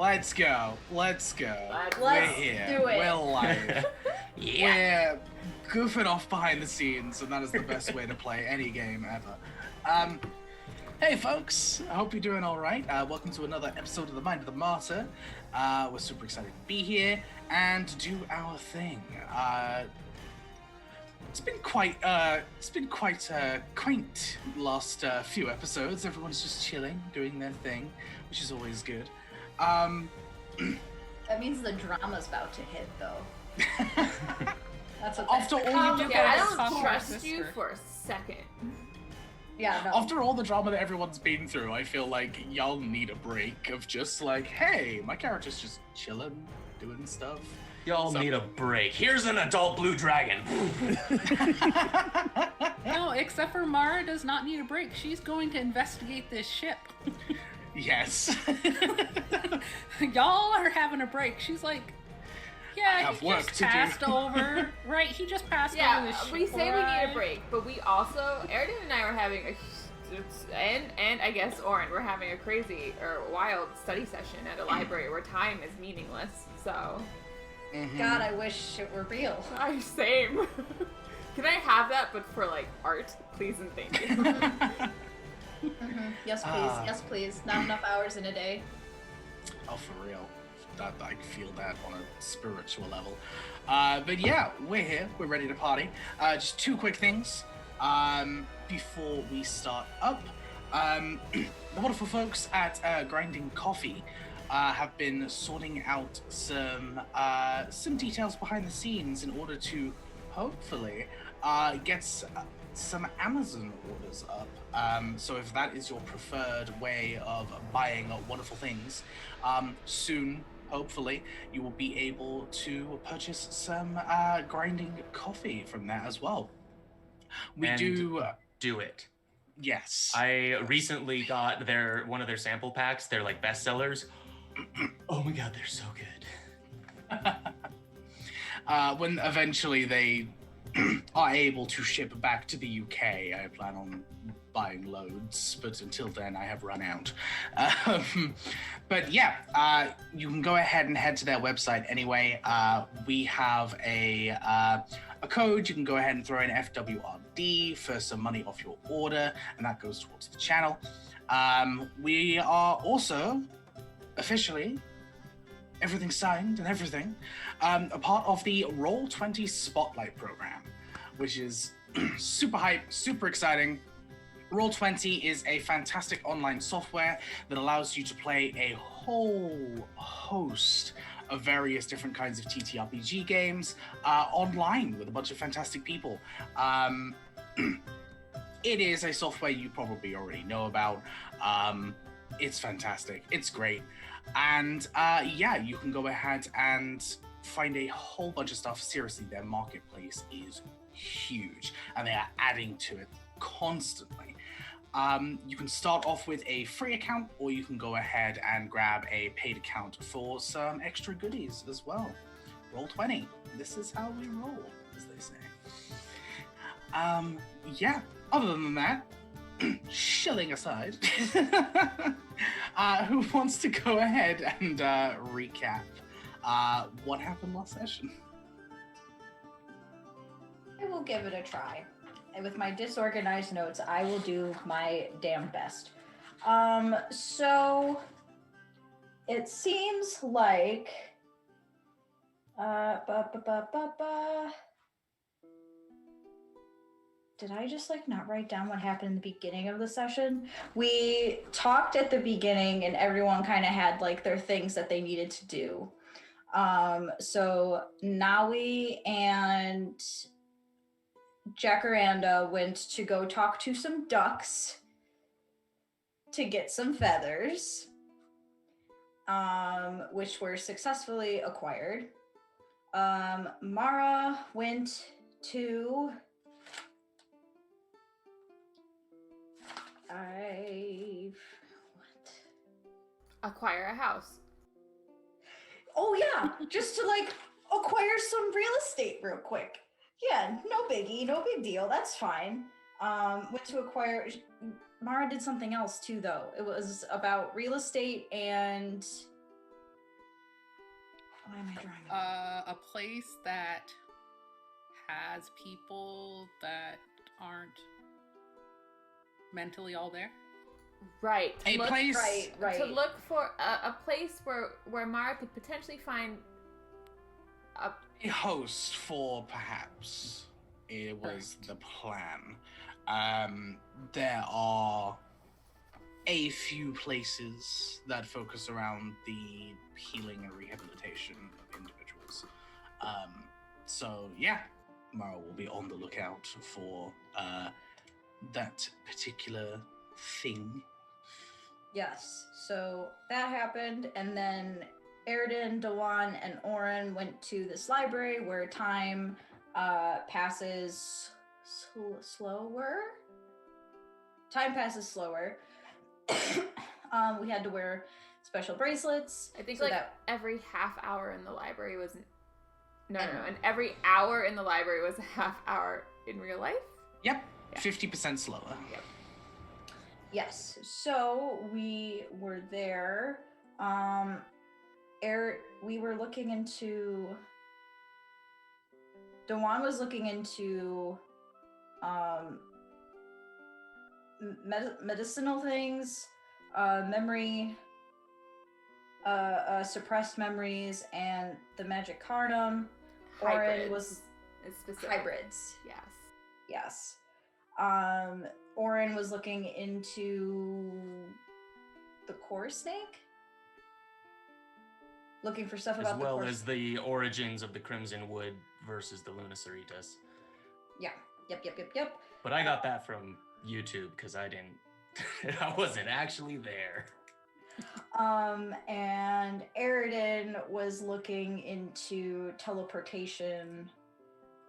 Let's go. Let's We're here. do it. We're live. Yeah. We're goofing off behind the scenes, and that is the best way to play any game ever. Hey folks, I hope you're doing all right. Welcome to another episode of The Mind of the Martyr. We're super excited to be here and do our thing. It's been quite quaint last few episodes. Everyone's just chilling, doing their thing, which is always good. That means the drama's about to hit, though. That's what After all you do, I don't trust you for a second. Yeah, no. After all the drama that everyone's been through, I feel like y'all need a break of just like, hey, my character's just chilling, doing stuff. Y'all need a break. Here's an adult blue dragon. No, except for Mara does not need a break. She's going to investigate this ship. Yes. Y'all are having a break. She's like, yeah, he just passed over. Right, he just passed over this ship. We say we need a break, but we also, Airden and I were having and I guess Oren, we're having a crazy or wild study session at a library where time is meaningless, so. Mm-hmm. God, I wish it were real. Same. Can I have that, but for like art, please and thank you. Mm-hmm. Yes, please. Yes, please. Not enough hours in a day. Oh, for real. I feel that on a spiritual level. But yeah, we're here. We're ready to party. Just two quick things before we start up. The wonderful folks at Grinding Coffee have been sorting out some details behind the scenes in order to hopefully get some Amazon orders up. So if that is your preferred way of buying wonderful things, soon, hopefully, you will be able to purchase some grinding coffee from there as well. Do it. Yes. I recently got one of their sample packs. They're like bestsellers. Oh my god, they're so good. When eventually they are able to ship back to the UK, I plan on buying loads, but until then I have run out. But yeah, you can go ahead and head to their website anyway. We have a code. You can go ahead and throw in FWRD for some money off your order, and that goes towards the channel. We are also officially, everything signed and everything, a part of the Roll20 Spotlight program, which is super hype, super exciting. Roll20 is a fantastic online software that allows you to play a whole host of various different kinds of TTRPG games online with a bunch of fantastic people. It is a software you probably already know about. It's fantastic. It's great. And yeah, you can go ahead and find a whole bunch of stuff. Seriously, their marketplace is huge and they are adding to it constantly. You can start off with a free account, or you can go ahead and grab a paid account for some extra goodies as well. Roll20. This is how we roll, as they say. Yeah, other than that, shilling aside, who wants to go ahead and recap what happened last session? I will give it a try. And with my disorganized notes, I will do my damn best. So it seems like did I just like not write down what happened in the beginning of the session? We talked at the beginning and everyone kind of had like their things that they needed to do. So Nawi and Jacaranda went to go talk to some ducks to get some feathers, which were successfully acquired. Mara went to Acquire a house. Oh yeah, just to like acquire some real estate real quick. Yeah, no biggie, no big deal. That's fine. Went to acquire. Mara did something else too, though. It was about real estate and Why am I drawing? A place that has people that aren't mentally all there. Right. A place. Right. To look for a place where Mara could potentially find a host for perhaps. It was the plan. There are a few places that focus around the healing and rehabilitation of individuals. So yeah, Mara will be on the lookout for that particular thing. Yes. So that happened, and then Airden, Dewan, and Oren went to this library where time passes slower. Time passes slower. We had to wear special bracelets. I think so like that every half hour in the library was and every hour in the library was a half hour in real life. Yep, yeah. 50% slower. Yep. Yes. So we were there. We were looking into. Dewan was looking into medicinal things, memory, suppressed memories, and the magic carnum. Oren was hybrids. Yes. Oren was looking into the core snake. Looking for stuff about as well as the origins of the Crimson Wood versus the Lunaceritas. Yeah. Yep. But I got that from YouTube because I wasn't actually there. And Airden was looking into teleportation,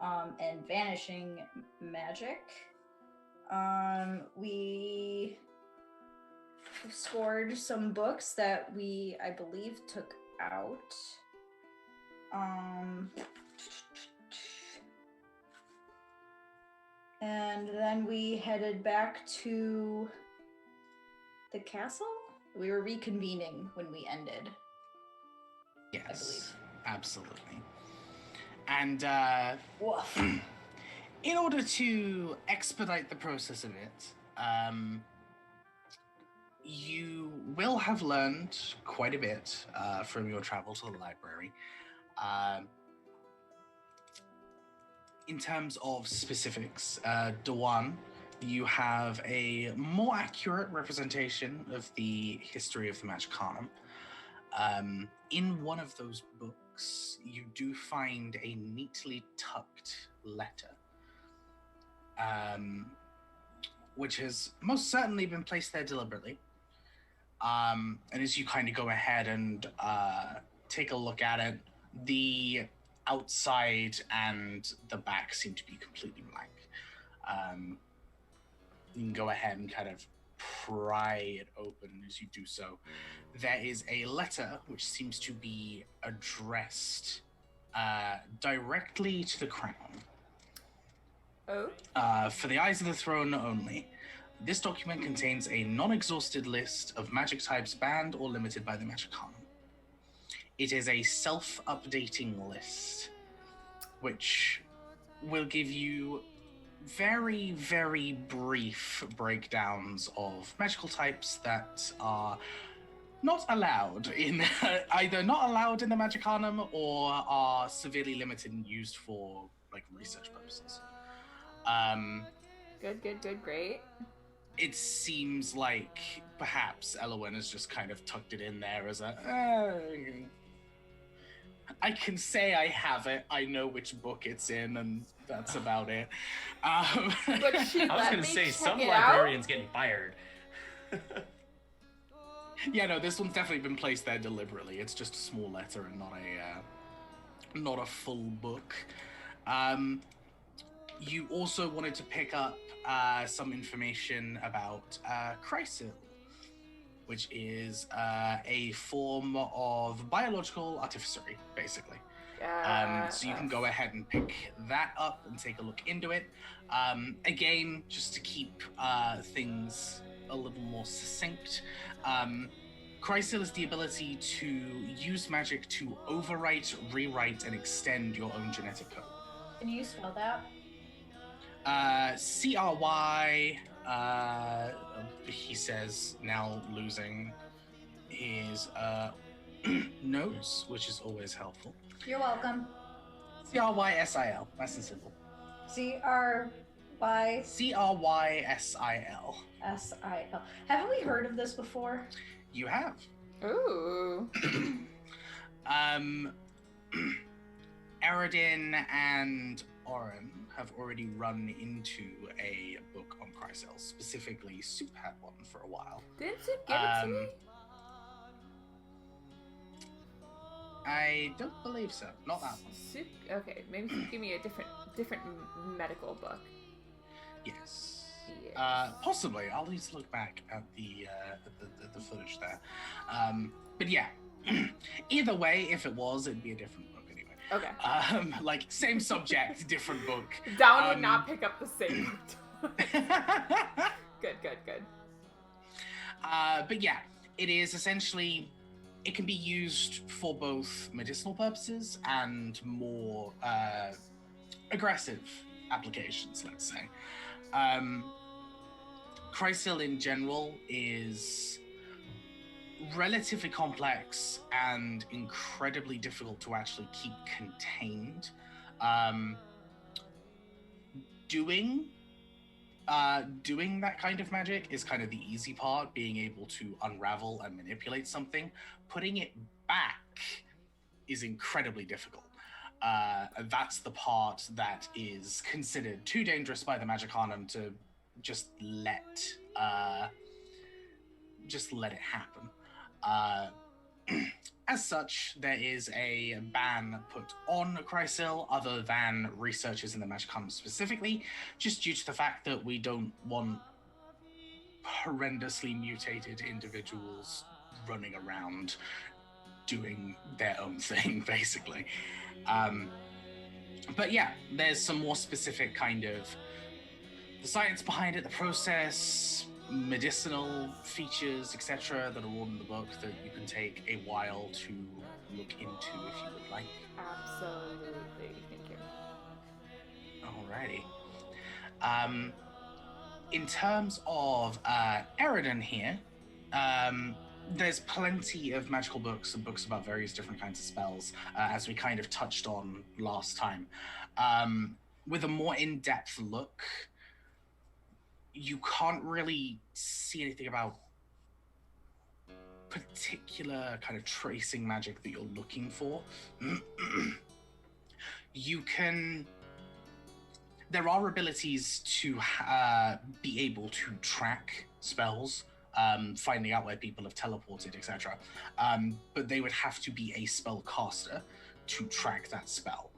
and vanishing magic. We scored some books that I believe, took out. And then we headed back to the castle. We were reconvening when we ended. Yes, I believe. Absolutely. And woof. In order to expedite the process of it, you will have learned quite a bit from your travel to the library. In terms of specifics, Dewan, you have a more accurate representation of the history of the Magicanum. In one of those books, you do find a neatly tucked letter, which has most certainly been placed there deliberately. And as you kind of go ahead and take a look at it, the outside and the back seem to be completely blank. You can go ahead and kind of pry it open as you do so. There is a letter which seems to be addressed directly to the crown. Oh? For the eyes of the throne only. This document contains a non-exhausted list of magic types banned or limited by the Magicanum. It is a self-updating list, which will give you very, very brief breakdowns of magical types that are not allowed in either not allowed in the Magicanum or are severely limited and used for like research purposes. Good, great. It seems like perhaps Elowen has just kind of tucked it in there as a I can say I have it, I know which book it's in, and that's about it. But I was going to say, some librarian's getting fired. Yeah, no, this one's definitely been placed there deliberately. It's just a small letter and not a full book. You also wanted to pick up some information about Chrysil, which is a form of biological artificery, basically. So you can go ahead and pick that up and take a look into it. Again, just to keep things a little more succinct, Chrysil is the ability to use magic to overwrite, rewrite, and extend your own genetic code. Can you spell that? CRY, he says, now losing his notes, which is always helpful. You're welcome. CRYSIL, nice and simple. CRY CRYSIL. SIL. Haven't we heard of this before? You have. Ooh. Eredin and Oren have already run into a book on Chrysil. Specifically, Soup had one for a while. Didn't Soup give it to me? I don't believe so. Not that one. Soup. Okay, maybe Soup give me a different medical book. Yes. Yes. Possibly. I'll need to look back at the footage there. But yeah. Either way, if it was, it'd be a different book anyway. Okay. Like same subject, different book. Down would not pick up the same. Good. But yeah, it is essentially. It can be used for both medicinal purposes and more aggressive applications, let's say. Chrysil in general is relatively complex and incredibly difficult to actually keep contained. Doing that kind of magic is kind of the easy part, being able to unravel and manipulate something. Putting it back is incredibly difficult. That's the part that is considered too dangerous by the Magicanum to just let it happen. As such, there is a ban put on Chrysil other than researchers in the Magicanum specifically, just due to the fact that we don't want horrendously mutated individuals running around doing their own thing, basically. But yeah, there's some more specific kind of the science behind it, the process, medicinal features, etc., that are all in the book that you can take a while to look into if you would like. Absolutely. Thank you. Alrighty. In terms of Eredin here, there's plenty of magical books and books about various different kinds of spells, as we kind of touched on last time. With a more in-depth look, you can't really see anything about particular kind of tracing magic that you're looking for. There are abilities to be able to track spells, finding out where people have teleported, etc. But they would have to be a spellcaster to track that spell.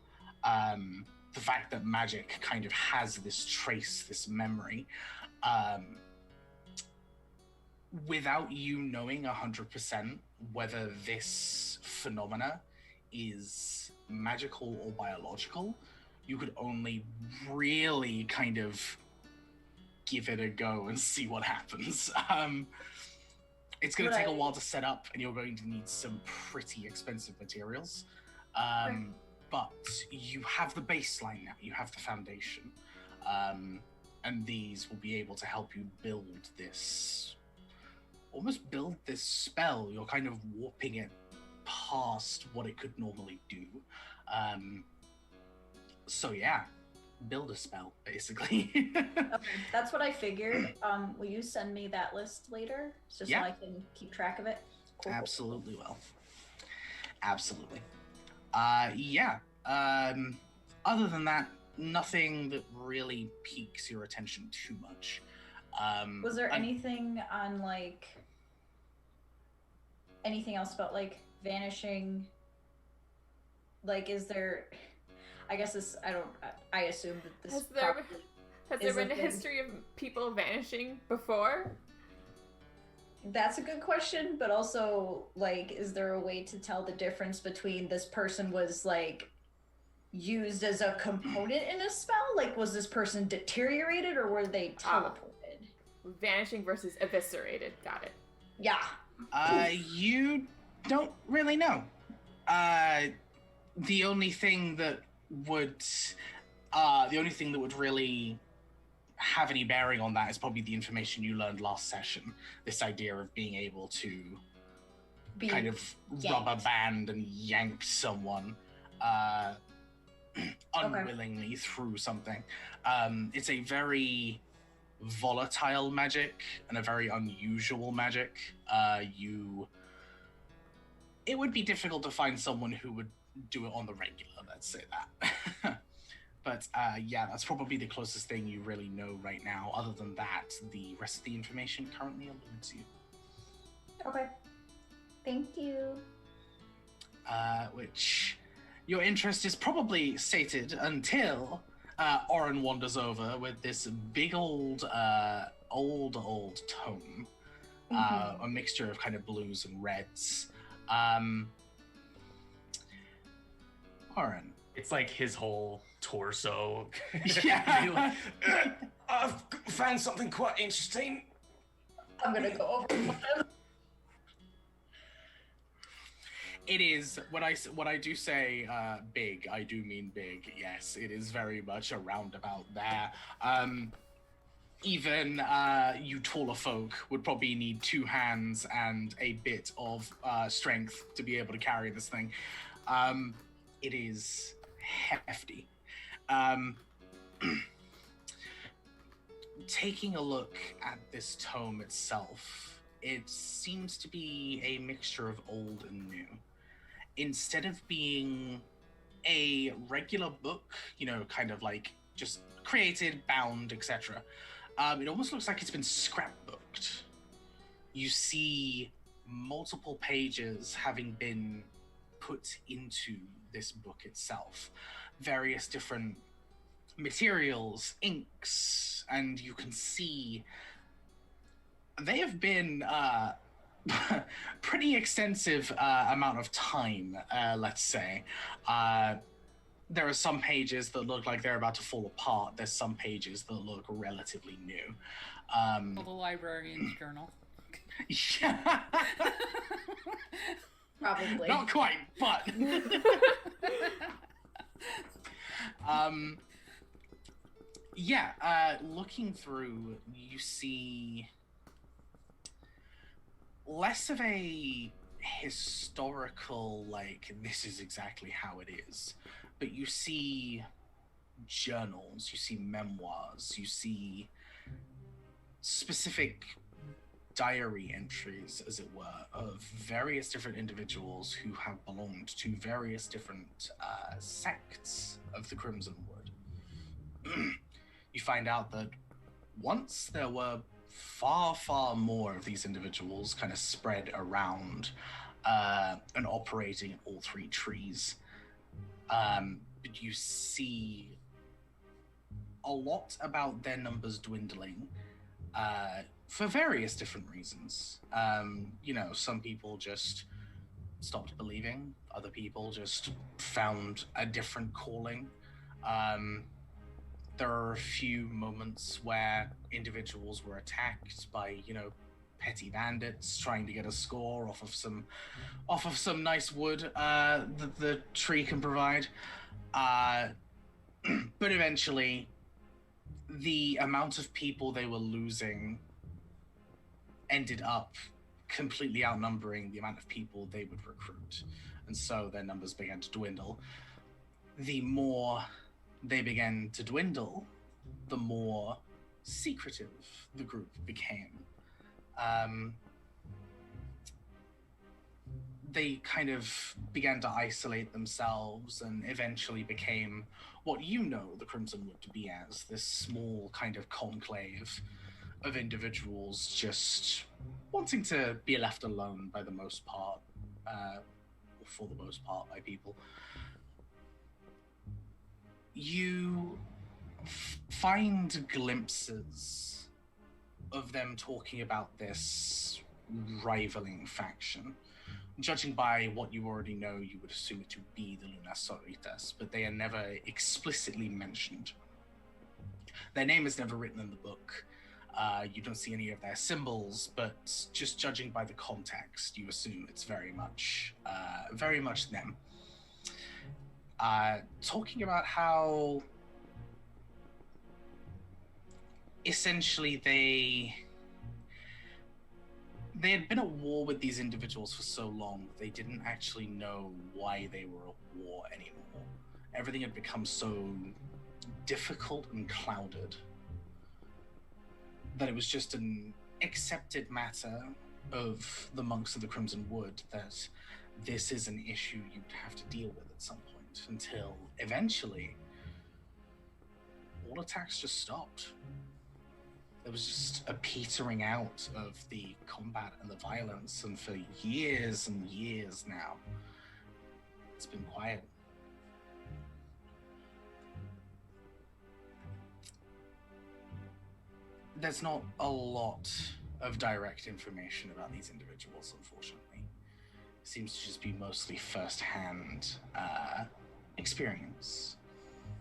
The fact that magic kind of has this trace, this memory, without you knowing 100% whether this phenomena is magical or biological, you could only really kind of give it a go and see what happens. It's going to take a while to set up, and you're going to need some pretty expensive materials. But you have the baseline now, you have the foundation. And these will be able to help you build this spell. You're kind of warping it past what it could normally do. So yeah, build a spell, basically. Okay, that's what I figured. Will you send me that list later, so I can keep track of it? Cool. Absolutely will. Absolutely. Other than that, nothing that really piques your attention too much. Was there anything on, like, anything else about, like, vanishing? Like, is there... I guess this... I assume that this... Has there been a history of people vanishing before? That's a good question, but also, like, is there a way to tell the difference between this person was, like, used as a component in a spell? Like, was this person deteriorated, or were they teleported? Vanishing versus eviscerated. Got it. Yeah. You don't really know. The only thing that would really have any bearing on that is probably the information you learned last session. This idea of being able to kind of rubber band and yank someone unwillingly through something. It's a very volatile magic and a very unusual magic. It would be difficult to find someone who would do it on the regular, let's say that. But yeah, that's probably the closest thing you really know right now. Other than that, the rest of the information currently eludes you. Okay. Thank you. Which your interest is probably sated until Oren wanders over with this big old tome. A mixture of kind of blues and reds. Oren. It's like his whole torso. Yeah. I've found something quite interesting. I'm gonna go over with him. It is, when I do say big, I do mean big. Yes, it is very much a roundabout there. Even you taller folk would probably need 2 hands and a bit of strength to be able to carry this thing. It is hefty. Taking a look at this tome itself, it seems to be a mixture of old and new. Instead of being a regular book, kind of like just created, bound, etc., it almost looks like it's been scrapbooked. You see multiple pages having been put into this book itself. Various different materials, inks, and you can see they have been pretty extensive amount of time, let's say. There are some pages that look like they're about to fall apart. There's some pages that look relatively new. The librarian's journal. Yeah. Probably. Not quite, but... looking through, you see less of a historical, like, this is exactly how it is, but you see journals, you see memoirs, you see specific diary entries, as it were, of various different individuals who have belonged to various different sects of the Crimson Wood. You find out that once there were far, far more of these individuals kind of spread around and operating in all 3 trees. But you see a lot about their numbers dwindling for various different reasons. Some people just stopped believing. Other people just found a different calling. There are a few moments where individuals were attacked by, petty bandits trying to get a score off of some nice wood that the tree can provide. But eventually, the amount of people they were losing ended up completely outnumbering the amount of people they would recruit. And so their numbers began to dwindle. The more they began to dwindle, the more secretive the group became. They kind of began to isolate themselves and eventually became what you know the Crimson Wood to be as, this small kind of conclave of individuals just wanting to be left alone by the most part, or for the most part by people. You find glimpses of them talking about this rivaling faction. Judging by what you already know, you would assume it to be the Lunas Soritas, but they are never explicitly mentioned. Their name is never written in the book. You don't see any of their symbols, but just judging by the context, you assume it's very much them. Talking about how essentially they had been at war with these individuals for so long, they didn't actually know why they were at war anymore. Everything had become so difficult and clouded that it was just an accepted matter of the monks of the Crimson Wood that this is an issue you'd have to deal with at some point, until eventually all attacks just stopped. There was just a petering out of the combat and the violence, and for years and years now, it's been quiet. There's not a lot of direct information about these individuals, unfortunately. It seems to just be mostly first-hand experience.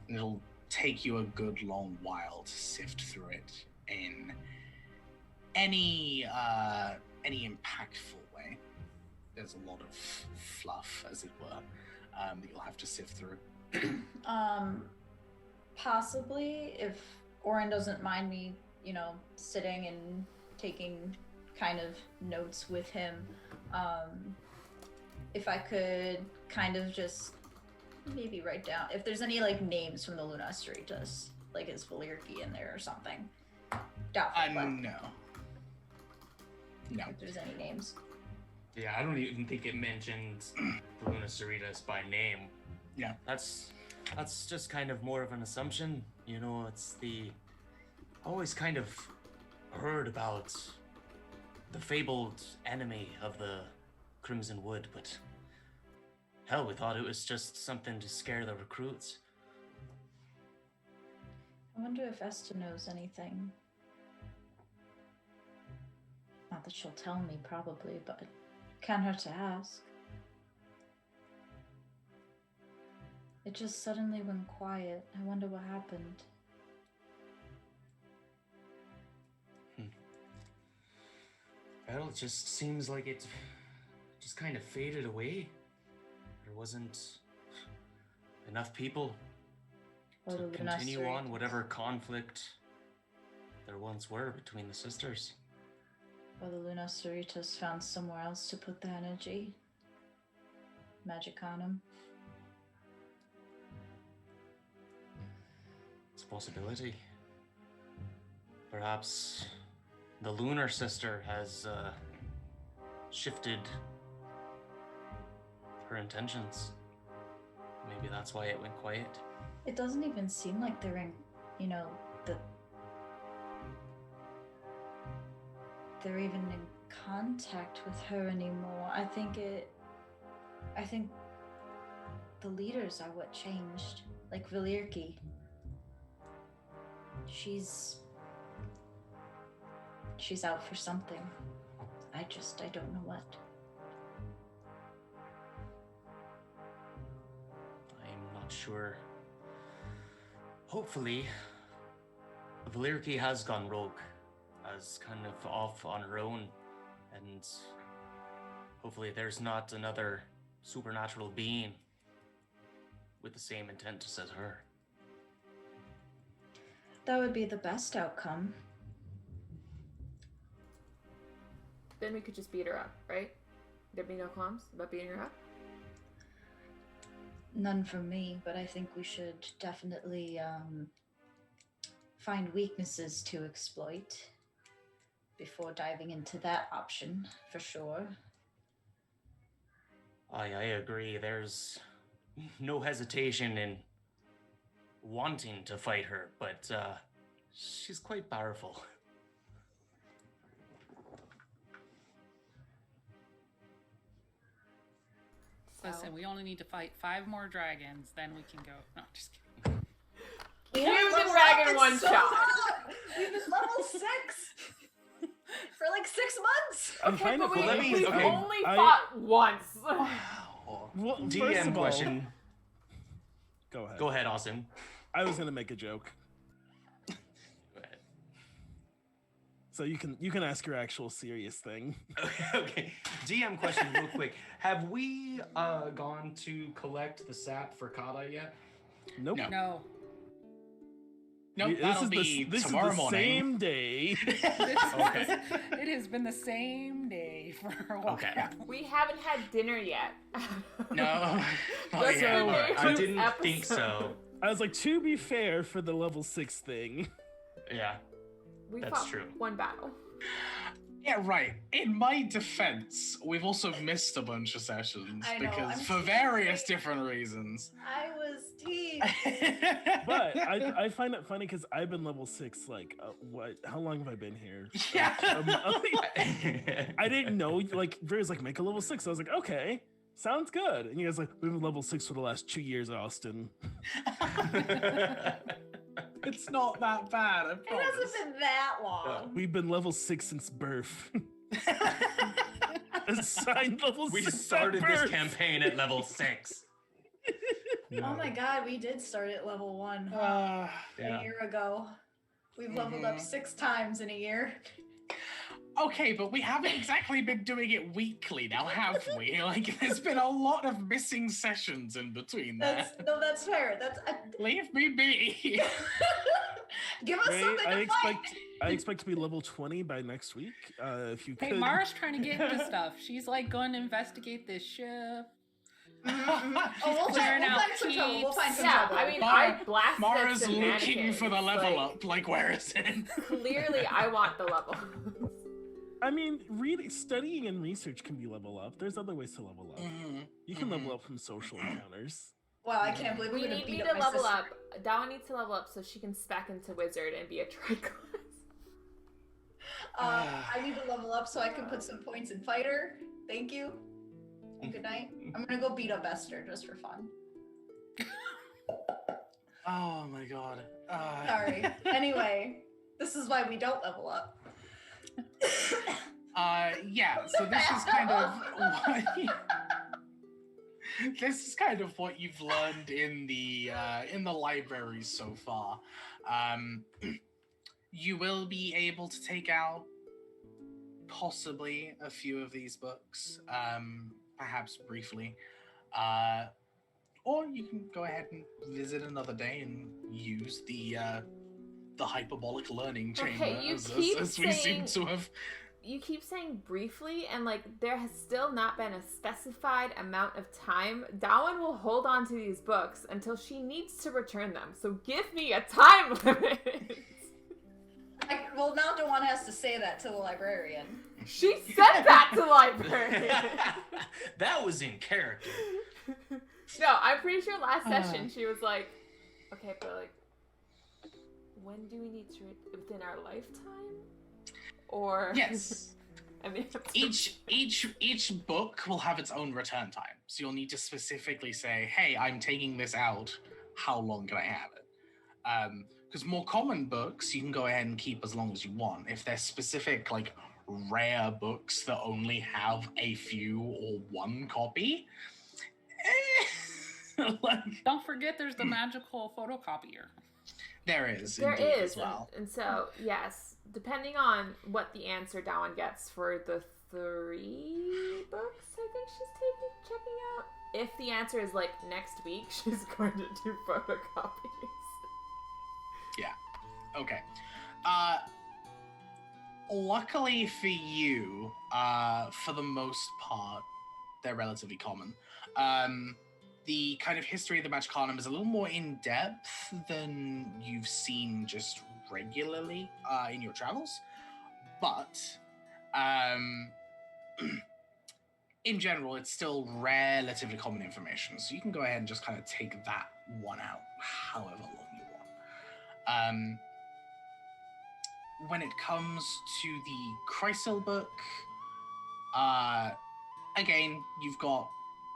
And it'll take you a good long while to sift through it in any impactful way. There's a lot of fluff, as it were, that you'll have to sift through. Possibly, if Oren doesn't mind me, sitting and taking kind of notes with him, if I could kind of just maybe write down if there's any names from the Luna Asteritas, is Valyrki in there or something. Doubtful. No. If there's any names. Yeah, I don't even think it mentioned the Luna Cerritas by name. Yeah. That's just kind of more of an assumption. It's always kind of heard about the fabled enemy of the Crimson Wood, but hell, we thought it was just something to scare the recruits. I wonder if Esther knows anything. Not that she'll tell me, probably, but can't hurt to ask. It just suddenly went quiet. I wonder what happened. Well, it just seems like it just kind of faded away. There wasn't enough people to continue on whatever conflict there once were between the sisters. Or the Luna Cerritas found somewhere else to put their energy. Magicanum. It's a possibility. Perhaps the Lunar Sister has shifted her intentions. Maybe that's why it went quiet. It doesn't even seem like they're in, they're even in contact with her anymore. I think the leaders are what changed. Like Valyrki. She's out for something. I don't know what. I'm not sure. Hopefully, Valyrki has gone rogue, as kind of off on her own, and hopefully there's not another supernatural being with the same intent as her. That would be the best outcome. Then we could just beat her up, right? There'd be no qualms about beating her up? None from me, but I think we should definitely find weaknesses to exploit before diving into that option, for sure. I agree. There's no hesitation in wanting to fight her, but she's quite powerful. Listen, we only need to fight 5 more dragons, then we can go. No, just kidding. Use the dragon one shot. We've been level 6 for 6 months. I'm Okay, kind but of we only fought once. Well, first DM of all, question. Go ahead. Go ahead, Austin. I was gonna make a joke. Go ahead. So you can ask your actual serious thing. Okay. DM question real quick. Have we gone to collect the sap for Kata yet? Nope. No. Nope, that'll be tomorrow morning. Same day. Okay. It has been the same day for a while. Okay. We haven't had dinner yet. No. That's yeah. okay. I didn't think so. I was like, to be fair, for the level 6 thing. Yeah. We That's fought true. one battle. Yeah, right. In my defense, we've also missed a bunch of sessions I know, because I'm for various different reasons. I was teased. But I find it funny because I've been level 6, like, what? How long have I been here? Yeah. I didn't know, like, Ray's like, make a level 6. I was like, okay, sounds good. And you guys like, we've been level 6 for the last 2 years, Austin. It's not that bad, I It promise. hasn't been that long. We've been level 6 since birth. Assigned level 6 We at started this birth. campaign at level 6. Oh my god, we did start at level 1 Yeah. a year ago. We've leveled up 6 times in a year. Okay, but we haven't exactly been doing it weekly now, have we? Like, there's been a lot of missing sessions in between there. That's fair. That's Leave me be. give us Ray, something to fight. I expect to be level 20 by next week. If you could. Hey, Mara's trying to get into stuff. She's like going to investigate this ship. We'll clearing out find some trouble. We'll find some Yeah, trouble. I mean, I blasted Mara's some looking mannequins, for the level like, up. Like, where is it? Clearly, I want the level. I mean, studying and research can be level up. There's other ways to level up. You can level up from social encounters. Wow, I can't believe We we're gonna need beat me up to my level sister. up. Dawa needs to level up so she can spec into wizard and be a triclass. I need to level up so I can put some points in fighter. Thank you. And good night. I'm gonna go beat up Esther just for fun. Oh my god. Sorry. Anyway, this is why we don't level up. Yeah, so this is kind of what this is kind of what you've learned in the library so far. You will be able to take out possibly a few of these books, perhaps briefly. Or you can go ahead and visit another day and use the hyperbolic learning chamber as we seem to have. You keep saying briefly, and like there has still not been a specified amount of time. Dawan will hold on to these books until she needs to return them. So give me a time limit. Well, now Dawan has to say that to the librarian. She said that to the librarian. That was in character. No, I'm pretty sure last session she was like, okay, but like, when do we need to within our lifetime? Or Yes. I mean, each book will have its own return time. So you'll need to specifically say, "Hey, I'm taking this out. How long can I have it?" Because more common books you can go ahead and keep as long as you want. If they're specific, like rare books that only have a few or one copy, like, Don't forget, there's the magical photocopier. there is as well. and so yes, depending on what the answer Dawan gets for the 3 books, I think she's checking out. If the answer is like next week, she's going to do photocopies. Yeah. Okay. Luckily for you, for the most part, they're relatively common. The kind of history of the Magicanum is a little more in depth than you've seen just regularly in your travels, but in general, it's still relatively common information. So you can go ahead and just kind of take that one out, however long you want. When it comes to the Chrysil book, again, you've got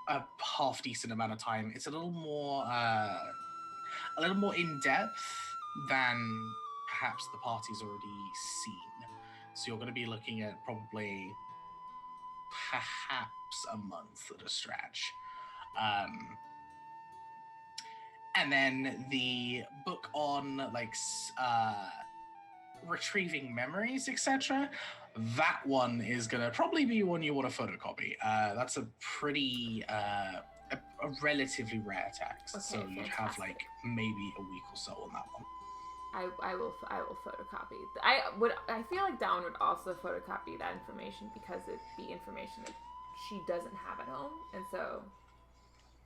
a half decent amount of time. It's a little more in depth than perhaps the party's already seen. So you're going to be looking at probably perhaps a month at a stretch. And then the book on retrieving memories, etc., that one is gonna probably be one you want to photocopy. That's a pretty a relatively rare text, Okay, so you'd have fantastic. like maybe a week or so on that one. I will photocopy. I feel like Dawn would also photocopy that information because it'd be information that she doesn't have at home, and so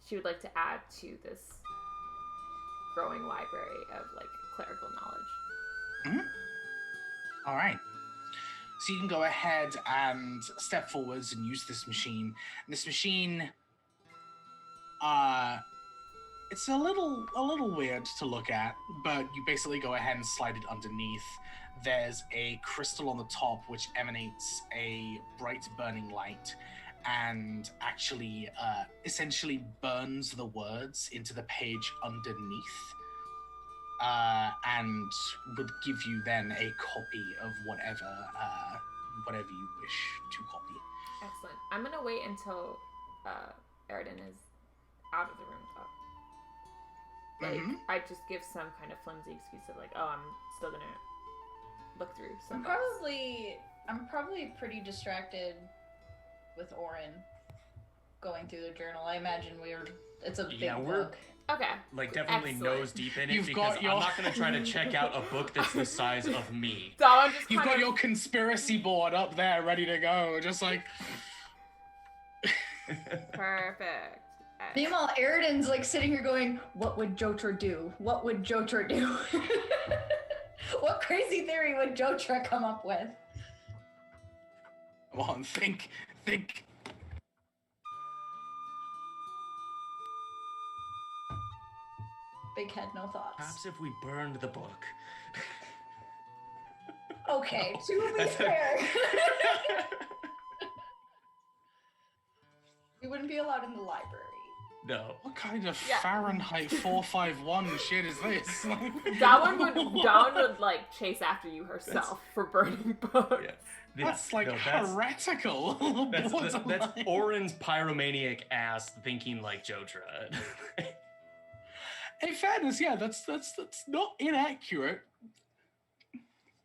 she would like to add to this growing library of like clerical knowledge. All right. So you can go ahead and step forwards and use this machine. This machine, it's a little weird to look at, but you basically go ahead and slide it underneath. There's a crystal on the top which emanates a bright burning light and actually essentially burns the words into the page underneath, and would give you then a copy of whatever you wish to copy. Excellent. I'm gonna wait until Eridan is out of the room, though. Like, I just give some kind of flimsy excuse of like, oh, I'm still gonna look through some books. I'm probably pretty distracted with Orin going through the journal. I imagine it's a big book. Okay. Like, definitely Excellent. nose deep in it, because I'm not going to try to check out a book that's the size of me. So I'm just You've got your conspiracy board up there ready to go, just like... Perfect. Meanwhile, Eridan's like sitting here going, what would Jotra do? What would Jotra do? What crazy theory would Jotra come up with? Come on, think. Big head, no thoughts. Perhaps if we burned the book. Okay, to be fair. We wouldn't be allowed in the library. No. What kind of Fahrenheit 451 shit is this? Dawn would like chase after you herself for burning books. Yeah. That's like heretical. That's Orin's pyromaniac ass thinking like Jotra. In fairness, yeah, that's not inaccurate.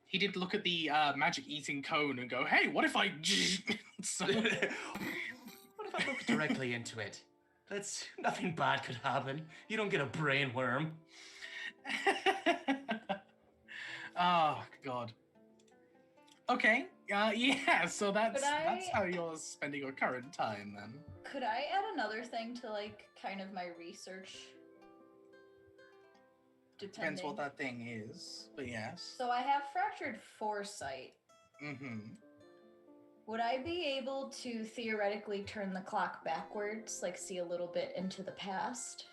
He did look at the magic eating cone and go, "Hey, what if I?" So... What if I look directly into it? Nothing bad could happen. You don't get a brain worm. Oh God. Okay. Yeah. So that's how you're spending your current time then. Could I add another thing to like kind of my research? Depends what that thing is, but yes. So I have fractured foresight. Mm-hmm. Would I be able to theoretically turn the clock backwards, like see a little bit into the past?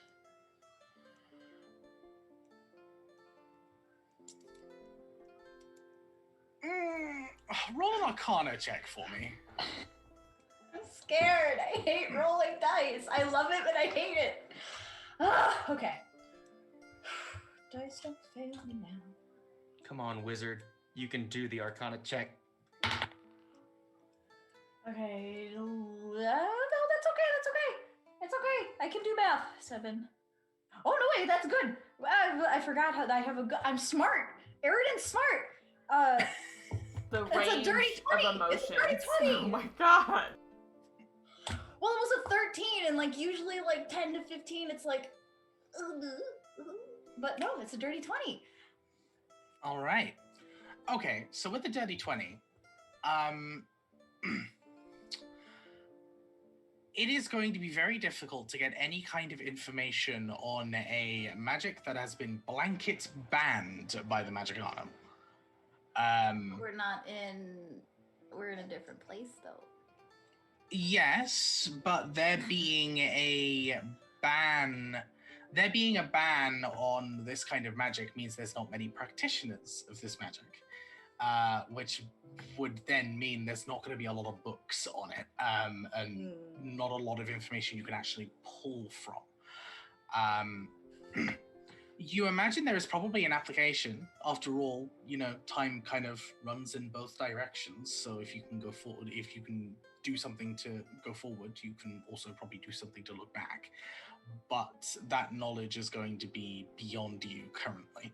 Roll an Arcana check for me. I'm scared. I hate rolling dice. I love it, but I hate it. Okay. Dice don't fail me now. Come on, wizard. You can do the Arcana check. Okay. No, that's okay. That's okay. It's okay. I can do math. 7. Oh no, wait, that's good. I forgot how I have a good. I'm smart. Eridan's smart. The It's a range dirty 20. of emotions. It's a dirty 20. Oh my god. Well, it was a 13, and like usually like 10 to 15, it's like. But no, it's a dirty 20. All right. Okay, so with the dirty 20, it is going to be very difficult to get any kind of information on a magic that has been blanket banned by the Magic Arcanum. We're in a different place though. Yes, but there being a ban on this kind of magic means there's not many practitioners of this magic, which would then mean there's not going to be a lot of books on it, and not a lot of information you can actually pull from. You imagine there is probably an application. After all, time kind of runs in both directions. So if you can go forward, if you can do something to go forward, you can also probably do something to look back. But that knowledge is going to be beyond you currently.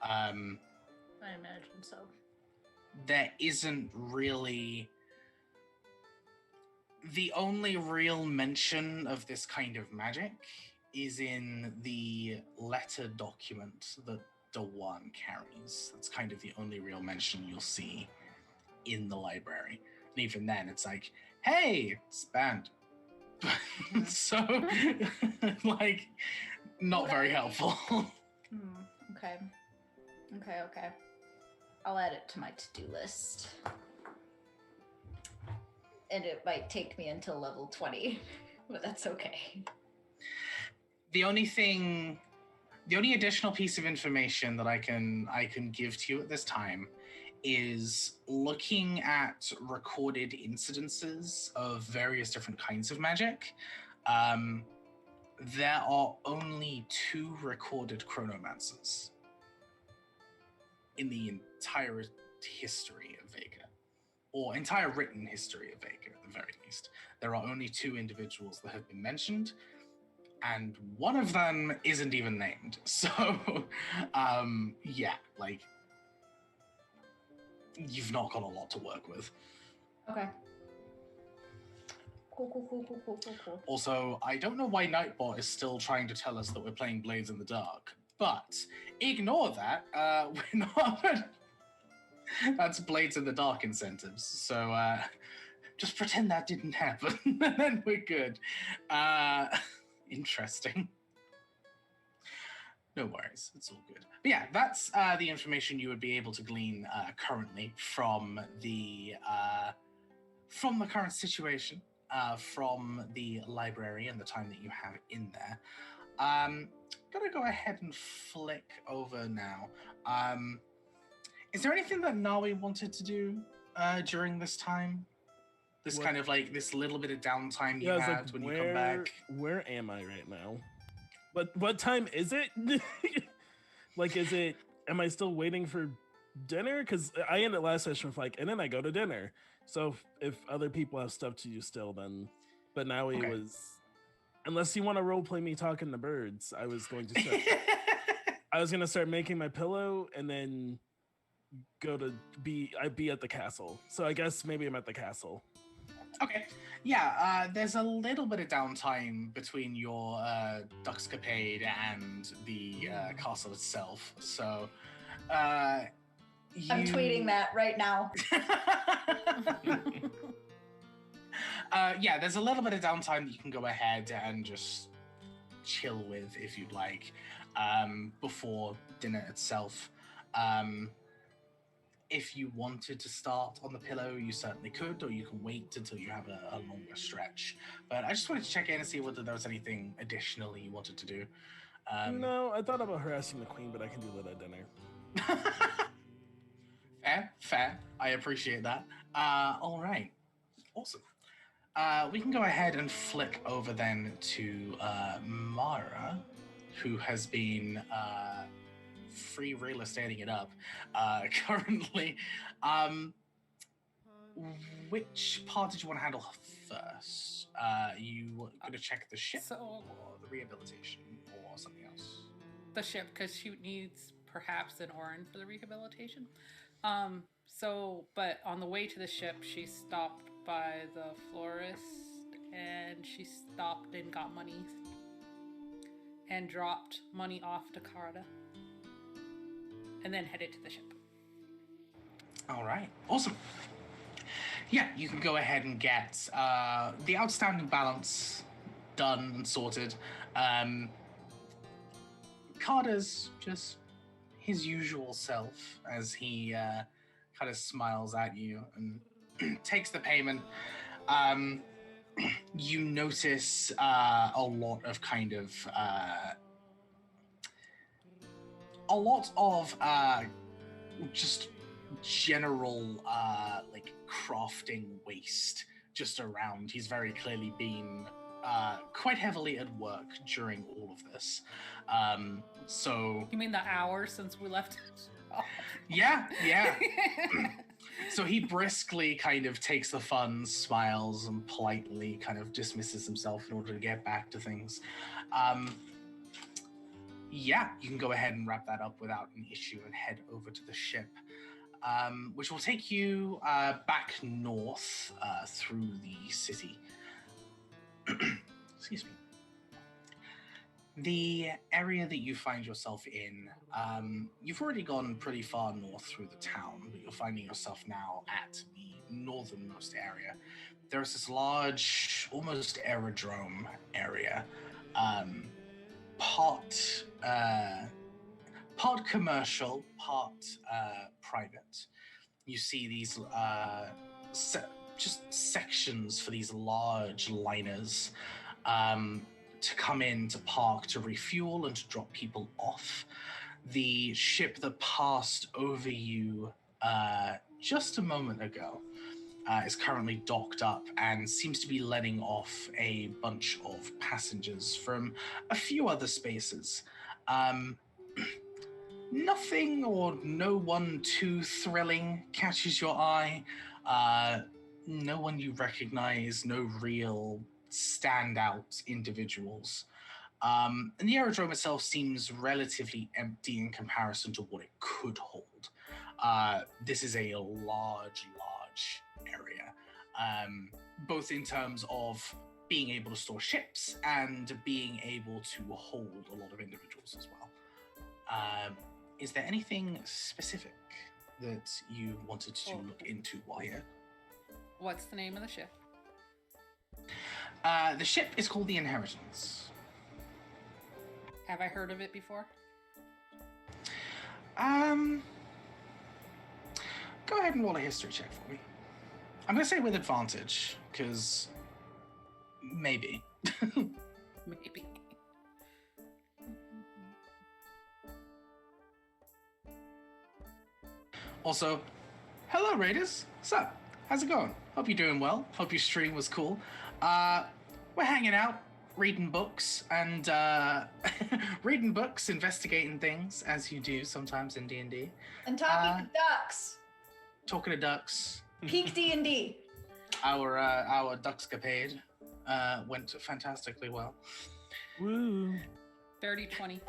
I imagine so. there isn't really... The only real mention of this kind of magic is in the letter document that Dewan carries. That's kind of the only real mention you'll see in the library. And even then, it's like, hey, it's banned. So, like, not very helpful. Okay. I'll add it to my to-do list. And it might take me until level 20, but that's okay. The only additional piece of information that I can give to you at this time is looking at recorded incidences of various different kinds of magic. There are only 2 recorded chronomancers in the entire history of Vega, or entire written history of Vega at the very least. There are only 2 individuals that have been mentioned, and one of them isn't even named. So, yeah, like, you've not got a lot to work with. Okay. Cool. Also, I don't know why Nightbot is still trying to tell us that we're playing Blades in the Dark, but ignore that. We're not. That's Blades in the Dark incentives. So just pretend that didn't happen, and then we're good. Interesting. No worries, it's all good. But yeah, that's the information you would be able to glean currently from the current situation. From the library and the time that you have in there. Gonna go ahead and flick over now. Is there anything that Nawi wanted to do during this time? This kind of like this little bit of downtime you had when you come back? Where am I right now? What time is it? Like, am I still waiting for dinner? Because I ended last session with like, and then I go to dinner. So if other people have stuff to do still, then, but now he was, unless you want to role play me talking to birds, I was going to start making my pillow and then I'd be at the castle. So I guess maybe I'm at the castle. Okay. Yeah, there's a little bit of downtime between your Duxcapade and the castle itself. So I'm tweeting that right now. Yeah, there's a little bit of downtime that you can go ahead and just chill with if you'd like before dinner itself. If you wanted to start on the pillow, you certainly could, or you can wait until you have a longer stretch. But I just wanted to check in and see whether there was anything additionally you wanted to do. No, I thought about harassing the queen, but I can do that at dinner. Fair. I appreciate that. All right. Awesome. We can go ahead and flick over then to Mara, who has been free real estating it up currently. Which part did you want to handle first? You going to check the ship or the rehabilitation or something else? The ship, because she needs perhaps an Orin for the rehabilitation. But on the way to the ship, she stopped by the florist and she stopped and got money and dropped money off to Carta and then headed to the ship. All right, awesome. Yeah, you can go ahead and get the outstanding balance done and sorted. Carter's just his usual self as he kind of smiles at you and takes the payment. You notice a lot of kind of just general like crafting waste just around. He's very clearly been quite heavily at work during all of this. So you mean the hour since we left? Yeah. So he briskly kind of takes the funds, smiles, and politely kind of dismisses himself in order to get back to things. Yeah, you can go ahead and wrap that up without an issue and head over to the ship. which will take you back north through the city. Excuse me. The area that you find yourself in, you've already gone pretty far north through the town, but you're finding yourself now at the northernmost area. There's this large, almost aerodrome area, part commercial, part private. You see these just sections for these large liners to come in, to park, to refuel, and to drop people off. The ship that passed over you just a moment ago is currently docked up and seems to be letting off a bunch of passengers from a few other spaces. Nothing or no one too thrilling catches your eye. No one you recognize, no real standout individuals. And the aerodrome itself seems relatively empty in comparison to what it could hold. This is a large area, both in terms of being able to store ships and being able to hold a lot of individuals as well. Is there anything specific that you wanted to look into while here? What's the name of the ship? The ship is called the Inheritance. Have I heard of it before? Go ahead and roll a history check for me. I'm going to say with advantage, because maybe. Maybe. Also, hello Raiders. What's up? How's it going? Hope you're doing well. Hope your stream was cool. We're hanging out, reading books, and reading books, investigating things, as you do sometimes in D&D. And talking to ducks. Talking to ducks. Peak D&D. Our duckscapade went fantastically well. Woo. Dirty 20.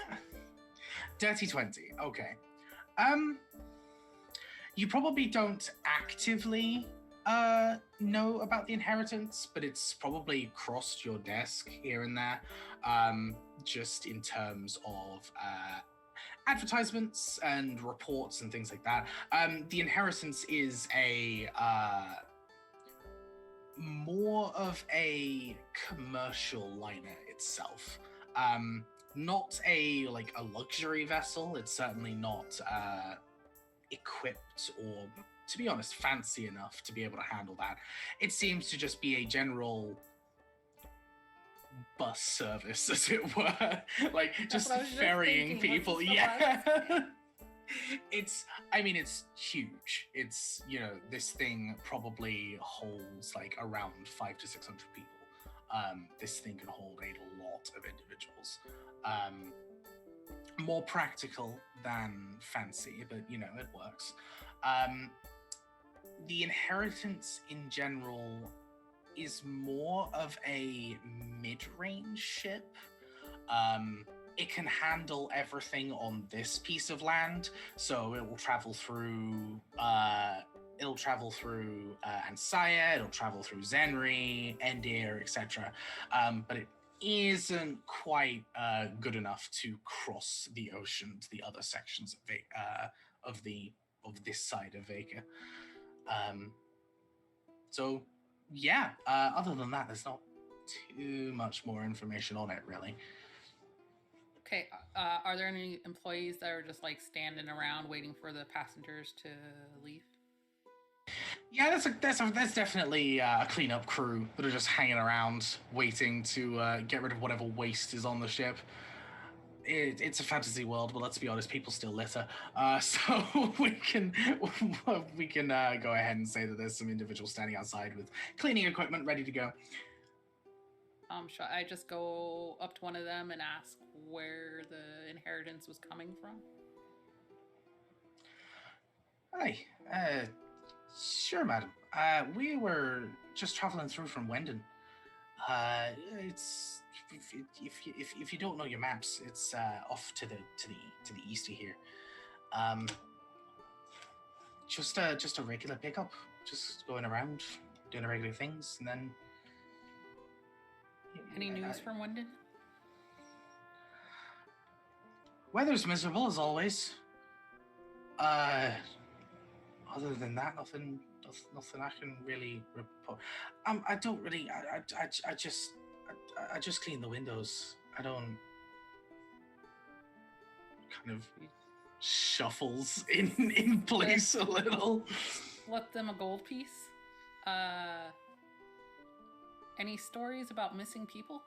Dirty 20. Okay. You probably don't actively know about the Inheritance, but it's probably crossed your desk here and there, just in terms of advertisements and reports and things like that. The Inheritance is a more of a commercial liner itself. Not a luxury vessel. It's certainly not equipped or, to be honest, fancy enough to be able to handle that. It seems to just be a general bus service, as it were, just ferrying people. Yeah. It's huge. It's, this thing probably holds around 500 to 600 people. This thing can hold a lot of individuals. More practical than fancy, but it works. The Inheritance in general is more of a mid-range ship. It can handle everything on this piece of land, so it will travel through Ansaya, it'll travel through Zenri, Endir, etc. But it isn't quite good enough to cross the ocean to the other sections of this side of Vega. So yeah, other than that, there's not too much more information on it, really. Okay, are there any employees that are just standing around waiting for the passengers to leave? Yeah, that's definitely a cleanup crew that are just hanging around, waiting to get rid of whatever waste is on the ship. It's a fantasy world, but let's be honest, people still litter. So we can go ahead and say that there's some individuals standing outside with cleaning equipment ready to go. Should I just go up to one of them and ask where the Inheritance was coming from? Hi, sure, madam. We were just traveling through from Wendon. It's if you don't know your maps, it's off to the east of here. Just a regular pickup. Just going around, doing the regular things, and then. Any news from Wyndon? Weather's miserable as always. Other than that, nothing I can really report. I don't really. I just clean the windows. I don't. Kind of shuffles in place a little. Flip them a gold piece. Any stories about missing people?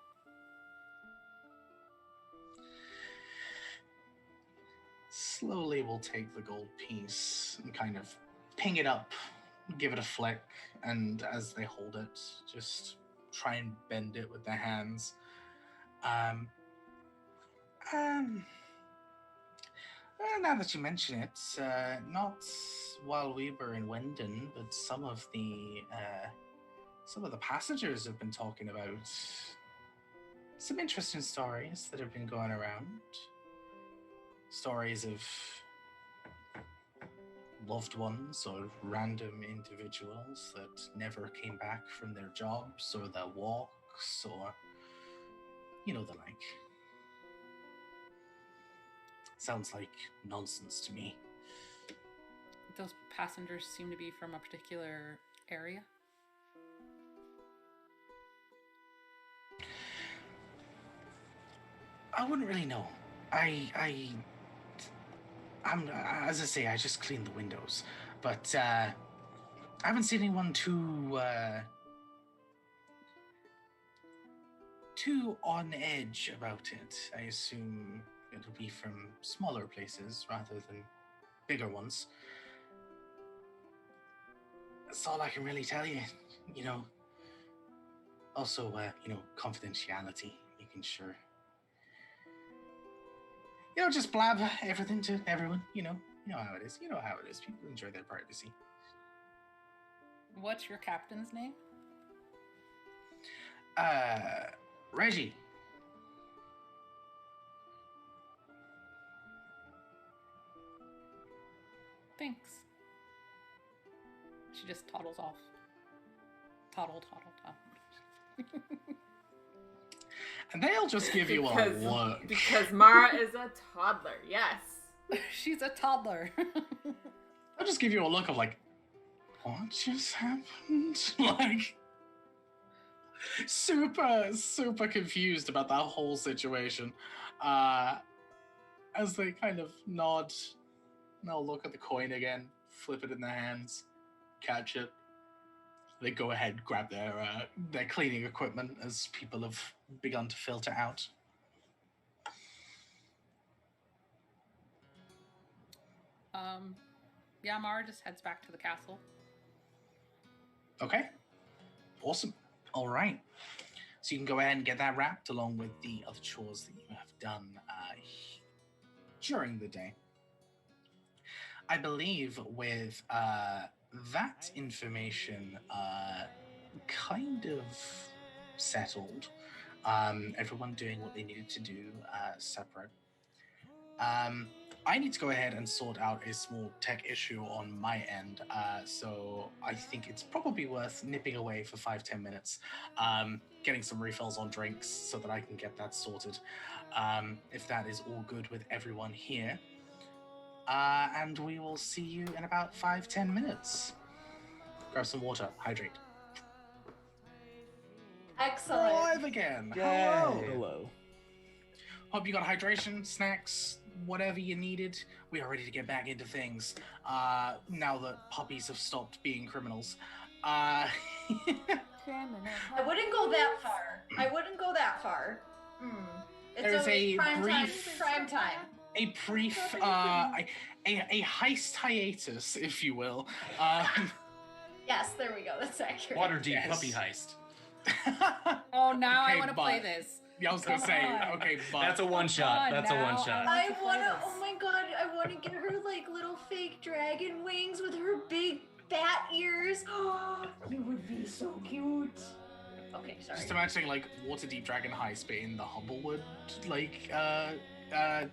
Slowly we'll take the gold piece and kind of ping it up, give it a flick, and as they hold it, just try and bend it with their hands. Now that you mention it, not while we were in Wyndon, but some of the passengers have been talking about some interesting stories that have been going around. Stories of loved ones or random individuals that never came back from their jobs or their walks or, the like. Sounds like nonsense to me. Those passengers seem to be from a particular area. I wouldn't really know. I'm as I say, I just clean the windows, but I haven't seen anyone too on edge about it. I assume it'll be from smaller places rather than bigger ones. That's all I can really tell you. Also, confidentiality, making sure. Just blab everything to everyone. You know how it is. You know how it is. People enjoy their privacy. What's your captain's name? Reggie. Thanks. She just toddles off. Toddle. And they'll just give you a look. Because Mara is a toddler, yes. She's a toddler. I'll just give you a look of like, what just happened? Like, super confused about that whole situation. As they kind of nod, and they'll look at the coin again, flip it in their hands, catch it. They go ahead, grab their cleaning equipment as people have begun to filter out. Yeah, Mara just heads back to the castle. Okay. Awesome. All right. So you can go ahead and get that wrapped along with the other chores that you have done during the day. I believe with that information kind of settled, everyone doing what they needed to do separate. I need to go ahead and sort out a small tech issue on my end, so I think it's probably worth nipping away for 5-10 minutes, getting some refills on drinks so that I can get that sorted, if that is all good with everyone here. And we will see you in about 5-10 minutes. Grab some water, hydrate. Excellent. Live again. Yay. Hello. Hope you got hydration, snacks, whatever you needed. We are ready to get back into things. Now that puppies have stopped being criminals. I wouldn't go that far. It's There's only a prime brief- time. A brief, a heist hiatus, if you will. Yes, there we go. That's accurate. Waterdeep Yes. puppy heist. Oh, now I Okay, want to play this. Yeah, I was gonna Come say, on. okay, but That's a one shot. on, That's a now one shot. I to play wanna. this. Oh my god! I wanna get her like little fake dragon wings with her big bat ears. Oh, it would be so cute. Okay, sorry. just imagining like Waterdeep Dragon Heist, but in the Humblewood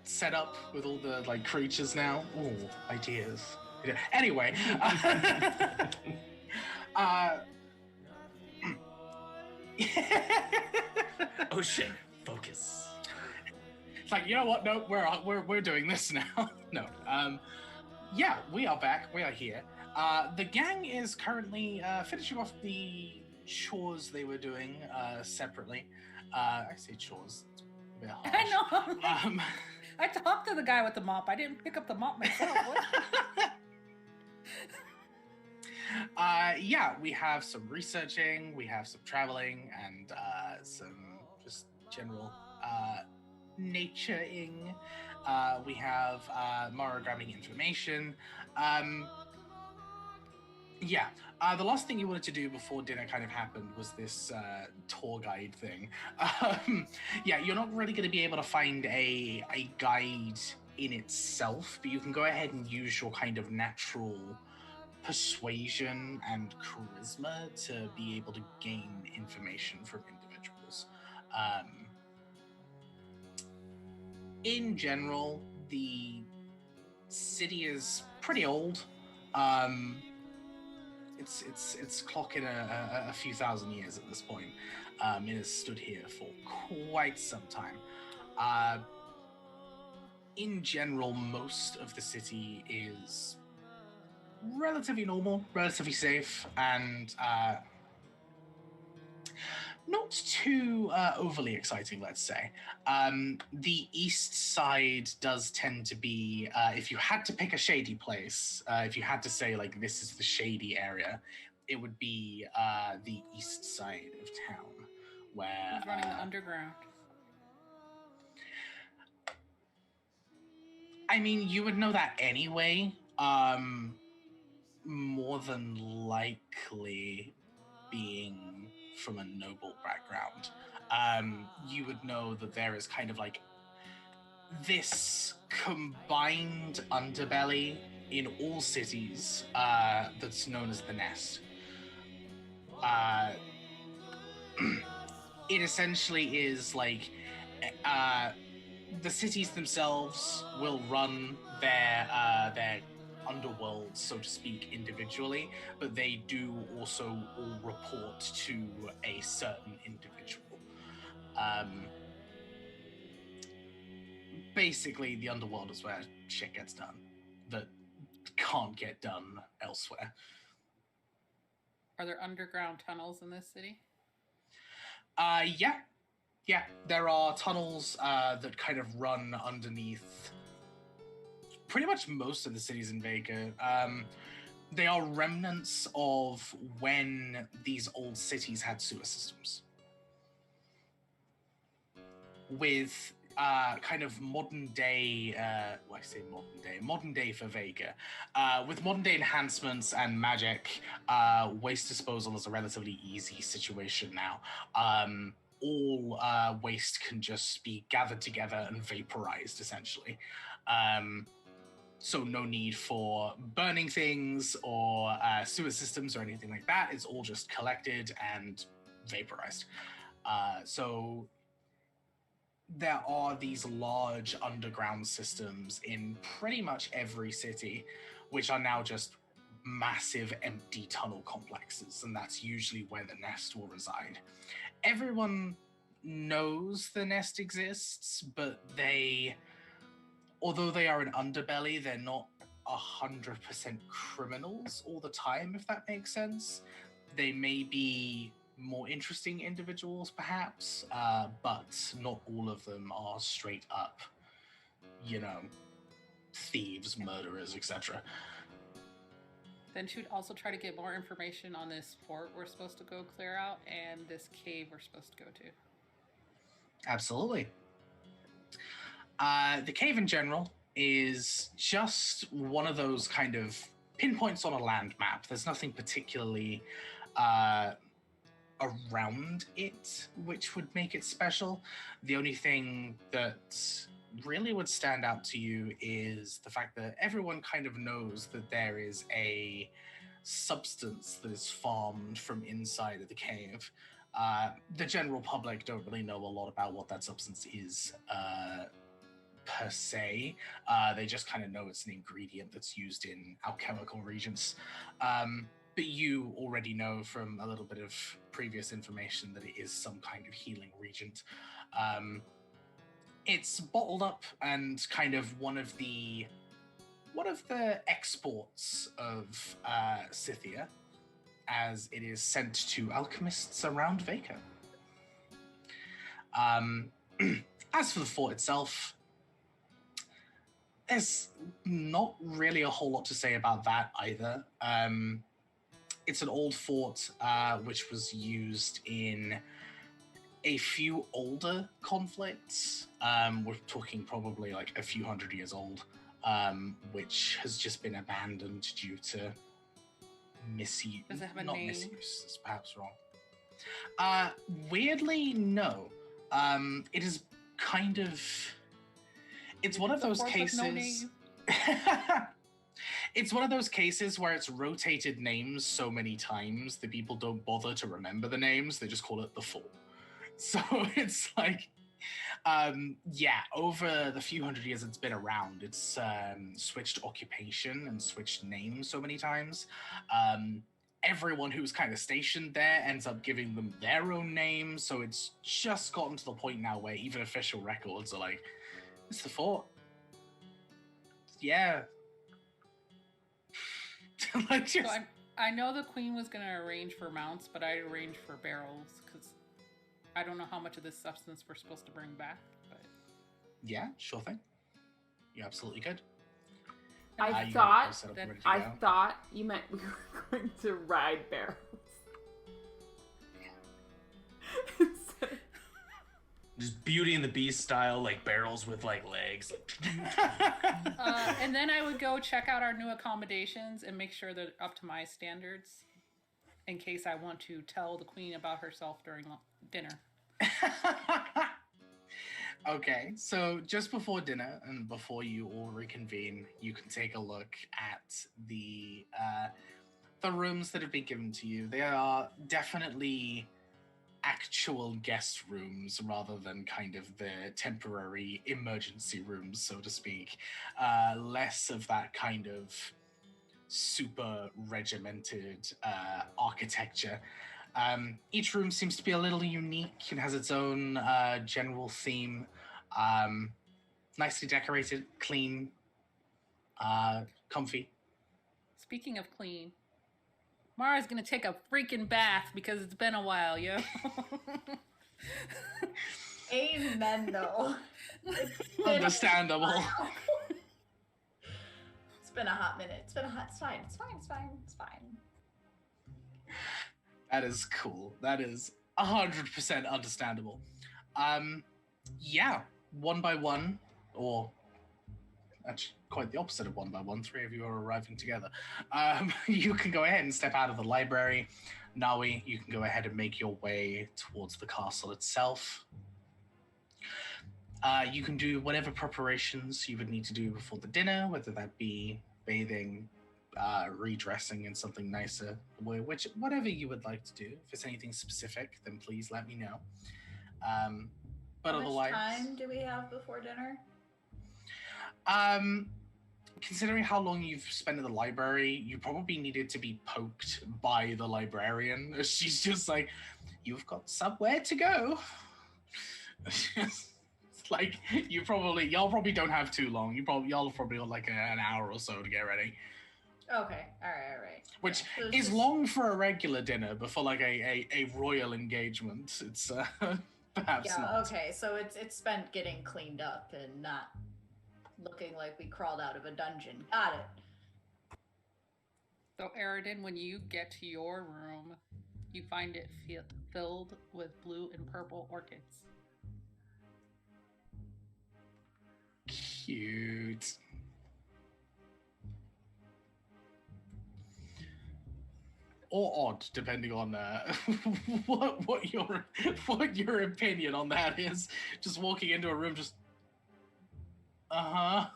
setup with all the like creatures now. Ooh, ideas. Anyway, Oh shit! Focus. it's like, you know what? No, we're doing this now. No. Yeah, we are back. We are here. The gang is currently finishing off the chores they were doing separately. I say chores. It's a bit harsh. I know. I talked to the guy with the mop. I didn't pick up the mop myself. What? Yeah, we have some researching, we have some traveling, and some just general naturing. We have Mara grabbing information. Yeah, the last thing you wanted to do before dinner kind of happened was this tour guide thing. Yeah, you're not really going to be able to find a guide in itself, but you can go ahead and use your kind of natural persuasion and charisma to be able to gain information from individuals. In general, the city is pretty old. It's clocking a few thousand years at this point. It has stood here for quite some time. In general, most of the city is relatively normal, relatively safe, and not too overly exciting, let's say. The east side does tend to be, if you had to pick a shady place, if you had to say, like, this is the shady area, it would be the east side of town, where... Who's running the underground? I mean, you would know that anyway. More than likely being from a noble background. You would know that there is kind of like this combined underbelly in all cities that's known as the Nest. It essentially is like the cities themselves will run their underworld, so to speak, individually, but they do also all report to a certain individual. Basically, the underworld is where shit gets done that can't get done elsewhere. Are there underground tunnels in this city? Yeah, there are tunnels that kind of run underneath pretty much most of the cities in Vega. They are remnants of when these old cities had sewer systems. With kind of modern day, modern day for Vega. With modern day enhancements and magic, waste disposal is a relatively easy situation now. All waste can just be gathered together and vaporized, essentially. So no need for burning things or sewer systems or anything like that. It's all just collected and vaporized. So there are these large underground systems in pretty much every city, which are now just massive empty tunnel complexes, and that's usually where the Nest will reside. Everyone knows the Nest exists, but although they are an underbelly, they're not 100% criminals all the time, if that makes sense. They may be more interesting individuals, perhaps, but not all of them are straight up, thieves, murderers, etc. Then should also try to get more information on this fort we're supposed to go clear out and this cave we're supposed to go to. Absolutely. The cave in general is just one of those kind of pinpoints on a land map. There's nothing particularly around it which would make it special. The only thing that really would stand out to you is the fact that everyone kind of knows that there is a substance that is farmed from inside of the cave. The general public don't really know a lot about what that substance is. per se. They just kind of know it's an ingredient that's used in alchemical reagents. But you already know from a little bit of previous information that it is some kind of healing reagent. It's bottled up and kind of one of the exports of Scythia, as it is sent to alchemists around Vaka. As for the fort itself, there's not really a whole lot to say about that either. It's an old fort which was used in a few older conflicts. We're talking probably like a few hundred years old, which has just been abandoned due to misuse. Does it have a not name? Misuse, is perhaps wrong. Weirdly, no. It is kind of... It's one of The those fort with no cases... name? It's one of those cases where it's rotated names so many times that people don't bother to remember the names. They just call it the fort. So it's like, over the few hundred years it's been around, it's switched occupation and switched names so many times. Everyone who's kind of stationed there ends up giving them their own name. So it's just gotten to the point now where even official records are like, it's the fort. Yeah. Like just... So I know the queen was going to arrange for mounts, but I arranged for barrels because I don't know how much of this substance we're supposed to bring back. But Yeah, sure thing. You absolutely could. I You thought set up that- ready to I go. thought you meant we were going to ride barrels. Just Beauty and the Beast style, like barrels with like legs. and then I would go check out our new accommodations and make sure they're up to my standards in case I want to tell the queen about herself during dinner. Okay, so just before dinner and before you all reconvene, you can take a look at the rooms that have been given to you. They are definitely actual guest rooms rather than kind of the temporary emergency rooms, so to speak. Less of that kind of super regimented architecture. Each room seems to be a little unique and has its own general theme. Nicely decorated, clean, comfy. Speaking of clean, Mara's gonna take a freaking bath because it's been a while, yo. Amen, though. Understandable. It's been a hot minute. It's fine. It's fine. That is cool. That is 100% understandable. Yeah, one by one, or actually quite the opposite of one by one, three of you are arriving together. You can go ahead and step out of the library. Nawi, you can go ahead and make your way towards the castle itself. You can do whatever preparations you would need to do before the dinner, whether that be bathing, redressing in something nicer, whatever you would like to do. If it's anything specific, then please let me know. But How otherwise, much time do we have before dinner? considering how long you've spent in the library, you probably needed to be poked by the librarian. She's just like, "You've got somewhere to go." It's like y'all probably don't have too long. Y'all probably got like an hour or so to get ready. Okay, all right. Which So it's is just- long for a regular dinner, but for like a royal engagement, it's perhaps Yeah, not. okay, so it's spent getting cleaned up and not looking like we crawled out of a dungeon. Got it. So, Aridin, when you get to your room, you find it filled with blue and purple orchids. Cute. Or odd, depending on what your opinion on that is. Just walking into a room, just Yeah.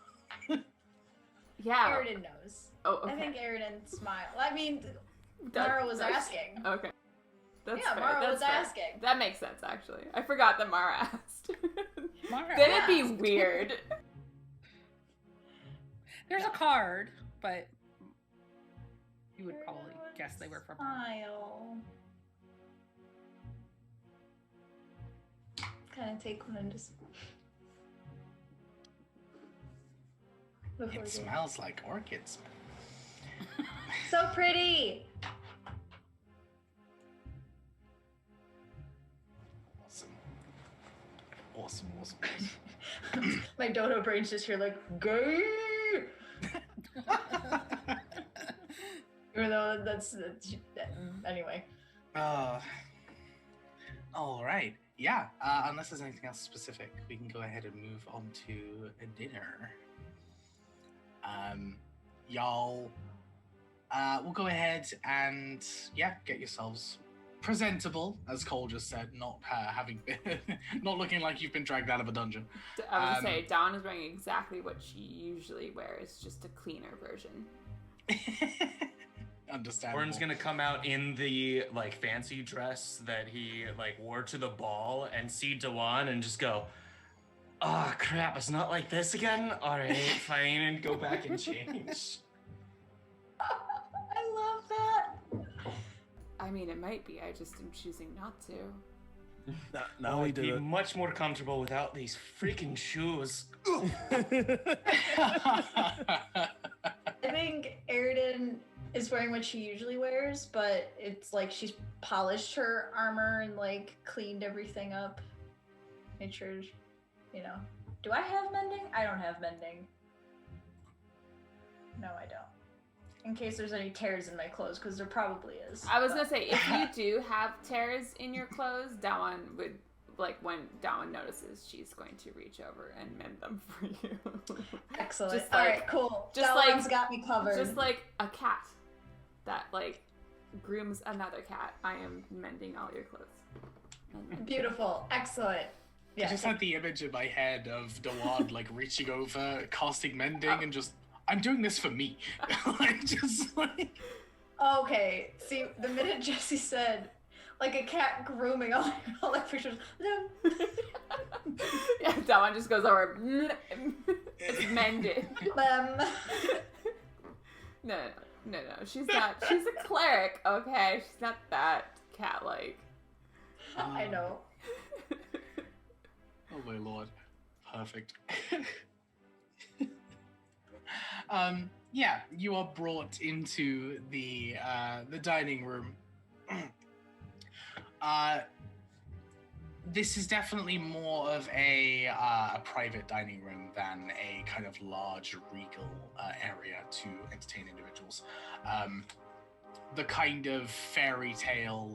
Aridin knows. Oh, okay. I think Aridin smiled. I mean, That- Mara was that's- asking. Okay. That's Yeah, fair. Mara That's was fair. asking. That makes sense, actually. I forgot that Mara asked. Mara Then it'd be asked. weird. There's a card, but you would probably guess they were from her. Smile. Kind of take one and just. It smells like orchids. So pretty. Awesome. My dodo brain's just here like gay. Even though that's anyway. All right. Yeah. Unless there's anything else specific, we can go ahead and move on to a dinner. Y'all. We'll go ahead and get yourselves presentable, as Cole just said, not having been, not looking like you've been dragged out of a dungeon. I was gonna say, Dawn is wearing exactly what she usually wears, just a cleaner version. Understandable. Orin's gonna come out in the fancy dress that he wore to the ball and see Dewan and just go, "Oh crap, it's not like this again? Alright, fine," and go back and change. I love that. I mean, it might be. I just am choosing not to. Now we I'd do be it. much more comfortable without these freaking shoes. I think Airden is wearing what she usually wears, but it's like she's polished her armor and cleaned everything up. Made sure, Do I have mending? I don't have mending. No, I don't. In case there's any tears in my clothes, because there probably is. I was gonna say, if you do have tears in your clothes, Dawn would, when Dawn notices, she's going to reach over and mend them for you. Excellent. Just All right, cool. just Dawn's got me covered. Just like a cat that grooms another cat. I am mending all your clothes. Beautiful. Excellent. I just had the image in my head of Dawad reaching over, casting mending, and just, I'm doing this for me. Okay. See, the minute Jesse said, like a cat grooming, all pictures. Yeah, Dawn just goes over. It's mended. No. She's not. She's a cleric, okay? She's not that cat-like. I know. Oh my lord. Perfect. You are brought into the dining room. This is definitely more of a private dining room than a kind of large regal area to entertain individuals. The kind of fairy tale,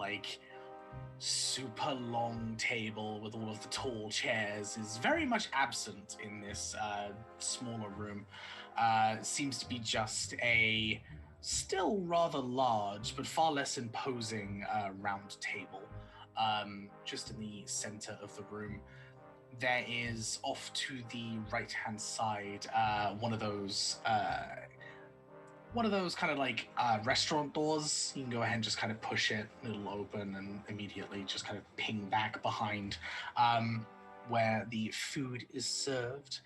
super long table with all of the tall chairs is very much absent in this smaller room. Seems to be just a still rather large but far less imposing round table. Just in the center of the room, there is off to the right-hand side one of those kind of restaurant doors. You can go ahead and just kind of push it, it'll open and immediately just kind of ping back behind where the food is served.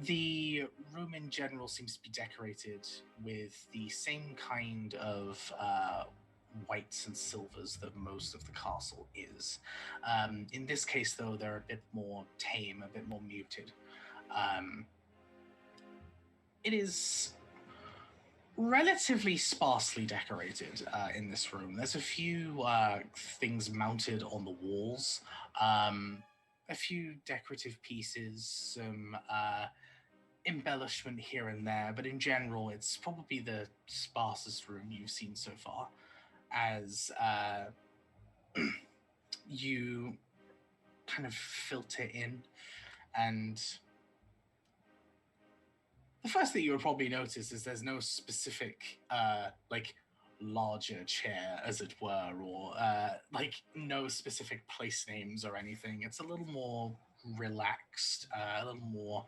The room in general seems to be decorated with the same kind of whites and silvers that most of the castle is. In this case, though, they're a bit more tame, a bit more muted. It is relatively sparsely decorated in this room. There's a few things mounted on the walls, a few decorative pieces, some embellishment here and there, but in general, it's probably the sparsest room you've seen so far. As you kind of filter in, and the first thing you would probably notice is there's no specific larger chair, as it were, or no specific place names or anything. It's a little more relaxed, a little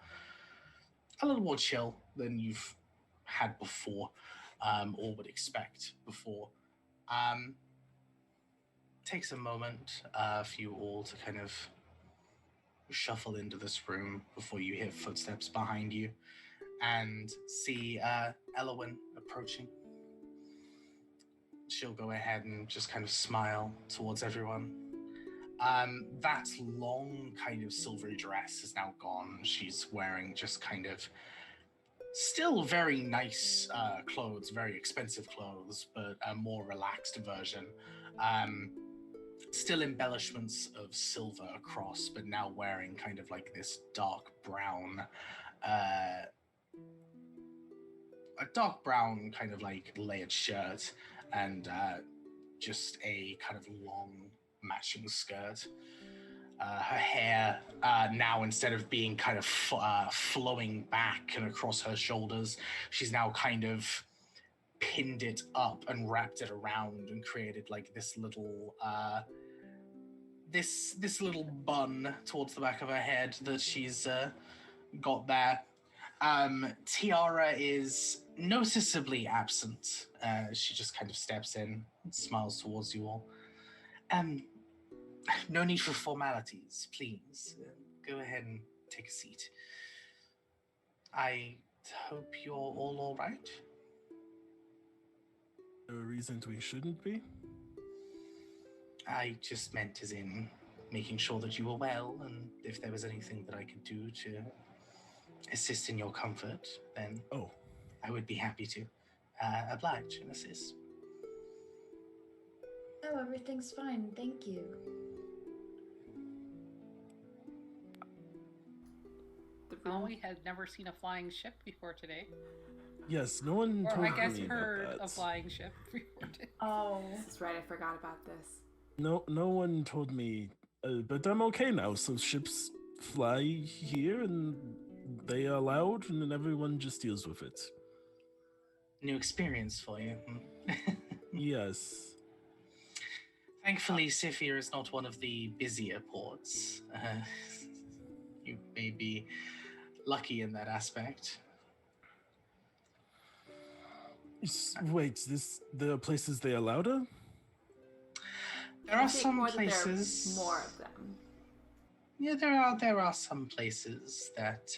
more chill than you've had before, or would expect before. Takes a moment for you all to kind of shuffle into this room before you hear footsteps behind you. and see Elowyn approaching. She'll go ahead and just kind of smile towards everyone. That long kind of silvery dress is now gone. She's wearing just kind of still very nice clothes, very expensive clothes, but a more relaxed version. Still embellishments of silver across, but now wearing kind of like this dark brown, a dark brown kind of like layered shirt and just a kind of long matching skirt. Her hair now, instead of being kind of flowing back and across her shoulders, she's now kind of pinned it up and wrapped it around and created like this little this little bun towards the back of her head that she's got there. Tiara is noticeably absent. She just kind of steps in and smiles towards you all. No need for formalities, please. Go ahead and take a seat. I hope you're all right. There are reasons we shouldn't be? I just meant as in making sure that you were well, and if there was anything that I could do to assist in your comfort, then I would be happy to oblige and assist. Oh, everything's fine. Thank you. Molly had never seen a flying ship before today. Yes, no one Or told I guess me heard about that. a flying ship before today. Oh. This is right, I forgot about this. No one told me, but I'm okay now. So ships fly here, and they are allowed, and then everyone just deals with it. New experience for you. Yes. Thankfully, Sifir is not one of the busier ports. You may be lucky in that aspect. Wait, there are places they allowed her? There are some places. There are more of them. Yeah, there are some places that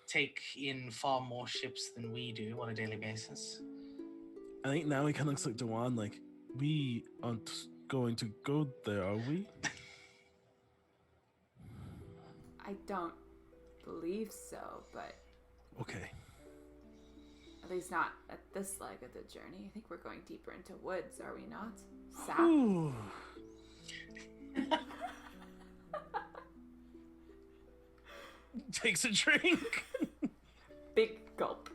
take in far more ships than we do on a daily basis. I think now he kind of looks like Dewan, like, we aren't going to go there, are we? I don't believe so, but Okay. at least not at this leg of the journey. I think we're going deeper into woods, are we not? Sap? Ooh. Takes a drink. Big gulp.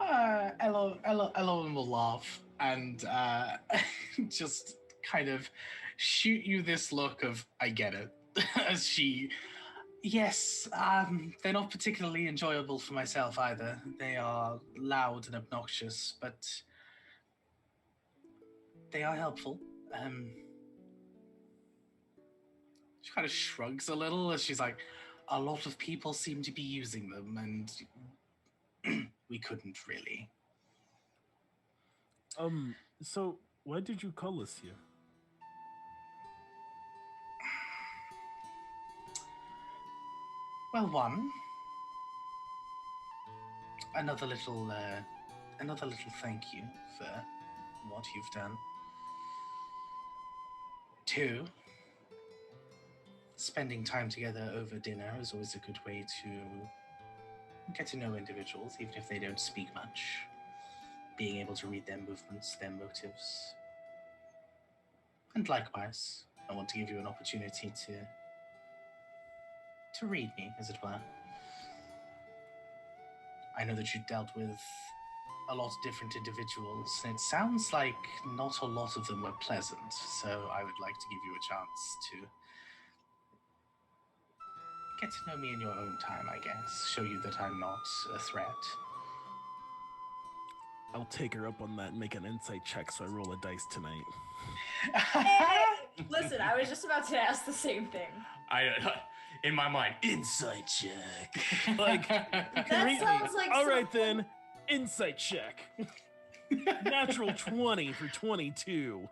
Ellen will laugh and just kind of shoot you this look of, I get it. As she, yes, they're not particularly enjoyable for myself either. They are loud and obnoxious, but they are helpful. She kind of shrugs a little as she's like, a lot of people seem to be using them, and we couldn't really. So why did you call us here? Well, one, another little thank you for what you've done. Two, spending time together over dinner is always a good way to get to know individuals, even if they don't speak much. Being able to read their movements, their motives. And likewise, I want to give you an opportunity to read me, as it were. I know that you dealt with a lot of different individuals, and it sounds like not a lot of them were pleasant, so I would like to give you a chance to get to know me in your own time, I guess. Show you that I'm not a threat. I'll take her up on that and make an insight check so I roll a dice tonight. Hey, listen, I was just about to ask the same thing. In my mind, insight check. Like, That sounds like all right then, insight check. Natural 20 for 22.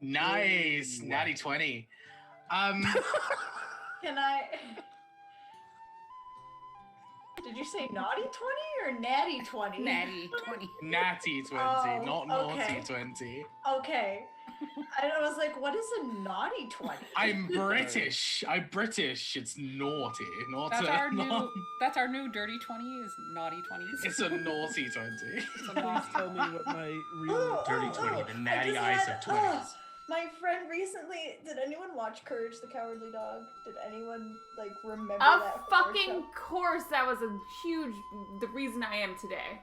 Nice, natty 20. Can I? Did you say naughty 20 or natty 20? Natty 20. Natty 20, Oh, not naughty okay. 20. Okay. I was like, what is a naughty 20? I'm British. I'm British. It's naughty. Not That's a, our not, new. That's our new dirty 20. Is naughty 20s. It's a naughty 20. It's a Please naughty. tell me what my real Dirty 20, the natty I eyes just of 20s. My friend recently. Did anyone watch Courage the Cowardly Dog? Did anyone like remember Of that? horror fucking show? course, that was a huge the reason I am today.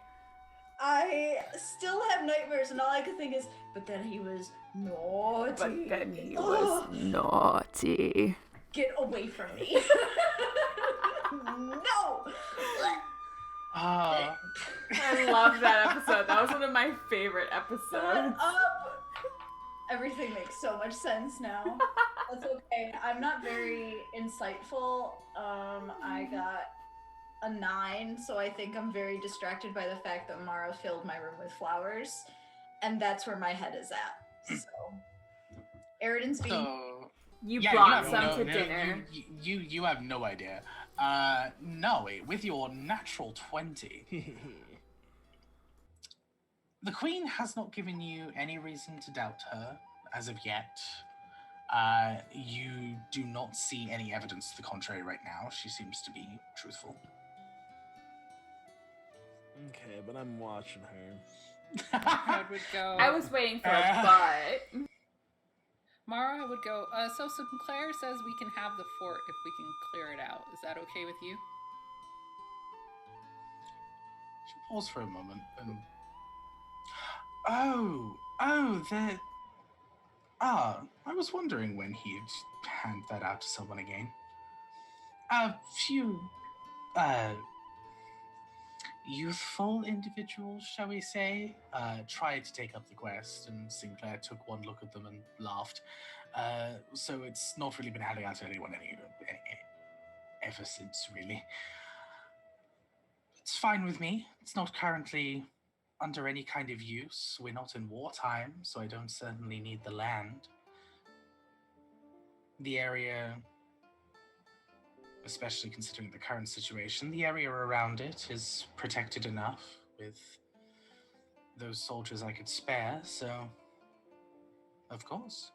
I still have nightmares, and all I could think is, but then he was naughty. But then he Ugh, was naughty. get away from me. No. Ah. I love that episode. That was one of my favorite Shut episodes. up. Everything makes so much sense now. That's okay. I'm not very insightful. I got a 9, so I think I'm very distracted by the fact that Mara filled my room with flowers, and that's where my head is at. So, Eridan's being So You yeah, brought you some have to dinner. You have no idea. No, with your natural 20, the Queen has not given you any reason to doubt her as of yet. You do not see any evidence to the contrary right now. She seems to be truthful. Okay, but I'm watching her. I would go. I was waiting for a but. Mara would go. So Sinclair says we can have the fort if we can clear it out. Is that okay with you? She paused for a moment and. That. I was wondering when he'd hand that out to someone again. A few, youthful individuals, shall we say, tried to take up the quest, and Sinclair took one look at them and laughed. So it's not really been handing out to anyone ever since, really. It's fine with me. It's not currently under any kind of use. We're not in wartime, so I don't certainly need the land. The area, especially considering the current situation, the area around it is protected enough with those soldiers I could spare, so of course.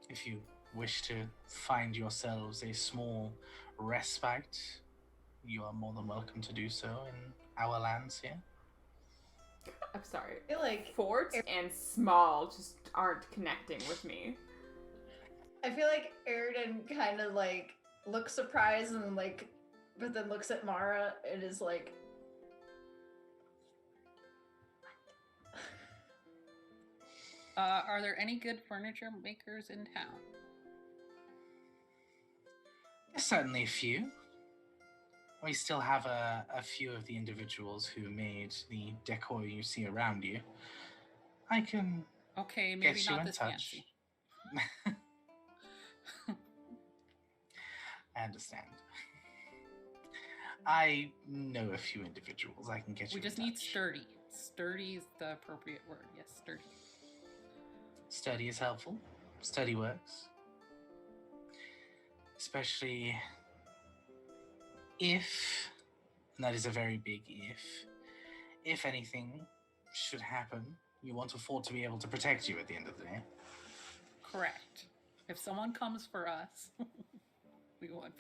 If you wish to find yourselves a small respite, you are more than welcome to do so in our lands here. I'm sorry. I feel like Fort and small just aren't connecting with me. Eridan kind of like looks surprised and like, but then looks at Mara and is like, Are there any good furniture makers in town? There's certainly a few. We still have a few of the individuals who made the decor you see around you. I can Okay, maybe get you not in this touch. fancy. I understand. I know a few individuals. I can get you We just in need touch. sturdy. Sturdy is the appropriate word. Yes, sturdy. Sturdy is helpful. Sturdy works. Especially if, and that is a very big if anything should happen, you want a fort to be able to protect you at the end of the day. Correct. If someone comes for us, we want.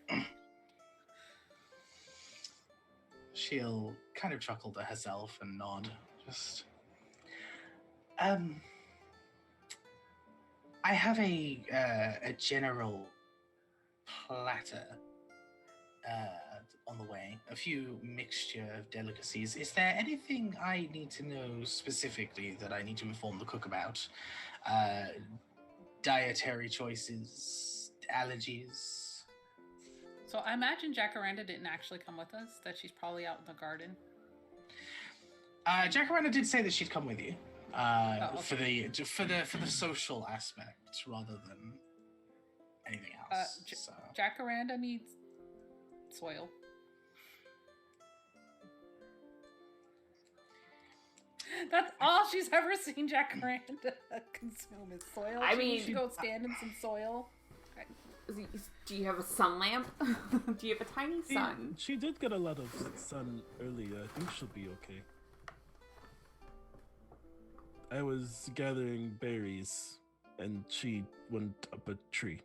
She'll kind of chuckle to herself and nod. Just, I have a general platter on the way. A few mixture of delicacies. Is there anything I need to know specifically that I need to inform the cook about? Dietary choices, allergies. So I imagine Jacaranda didn't actually come with us. That she's probably out in the garden. Jacaranda did say that she'd come with you Okay. for the social aspect rather than anything else. So. Jacaranda needs soil. That's all she's ever seen Jacaranda consume is soil. I She mean- needs to go stand in some soil. Do you have a sun lamp? Do you have a tiny sun? She did get a lot of sun earlier. I think she'll be okay. I was gathering berries, and she went up a tree.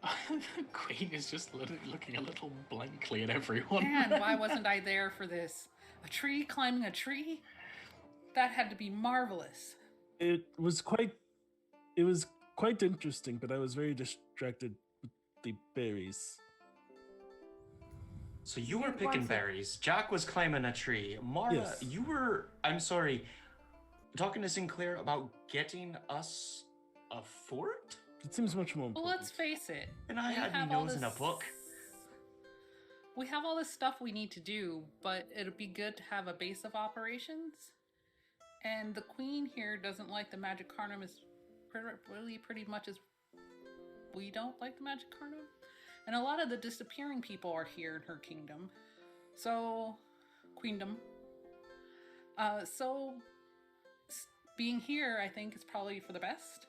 The queen is just looking a little blankly at everyone. Man, why wasn't I there for this? A tree climbing a tree? That had to be marvelous. It was quite interesting, but I was very distracted with the berries. So you were picking berries. Jack was climbing a tree. Mara, Yes. you were, I'm sorry, talking to Sinclair about getting us a fort? It seems much more Well, important. let's face it. And I we had have my all nose in a this- book. We have all this stuff we need to do, but it'd be good to have a base of operations. And the queen here doesn't like the Magic Carnum as pretty much as we don't like the Magic Carnum. And a lot of the disappearing people are here in her kingdom. So, queendom. Being here, I think, is probably for the best.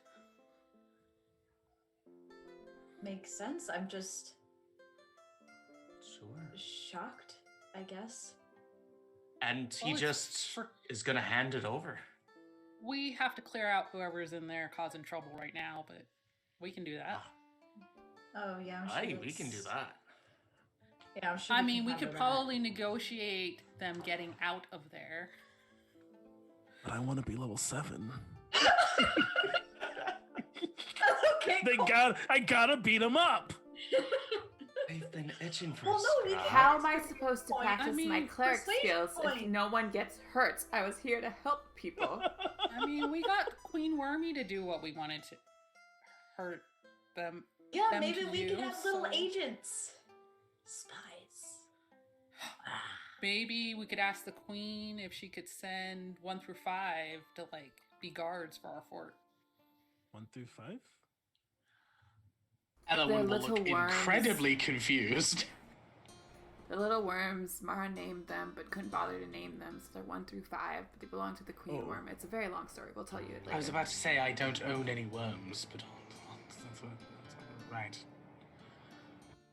Makes sense. I'm just Sure. shocked, I guess. And he Well, it's just for- is gonna hand it over. We have to clear out whoever's in there causing trouble right now, but we can do that. Oh yeah, I'm sure. Aye, we can do that. Yeah, I'm sure. I mean, we handle could that. probably negotiate them getting out of there. But I want to be level 7. Okay. They Cool. I gotta beat him up. They've been itching for Well, a no, we scrap. How am I supposed to Point. practice I mean, my cleric persuasion skills point. if no one gets hurt? I was here to help people. I mean, we got Queen Wormy to do what we wanted to hurt them. Yeah, them maybe to we could you, have little so- agents, spies. Maybe we could ask the Queen if she could send 1 through 5 to like be guards for our fort. 1 through 5? Ella will little look worms. incredibly confused. The little worms, Mara named them, but couldn't bother to name them, so they're 1 through 5, but they belong to the Queen Oh. Worm. It's a very long story. We'll tell you it later. I was about to say I don't own any worms, but right.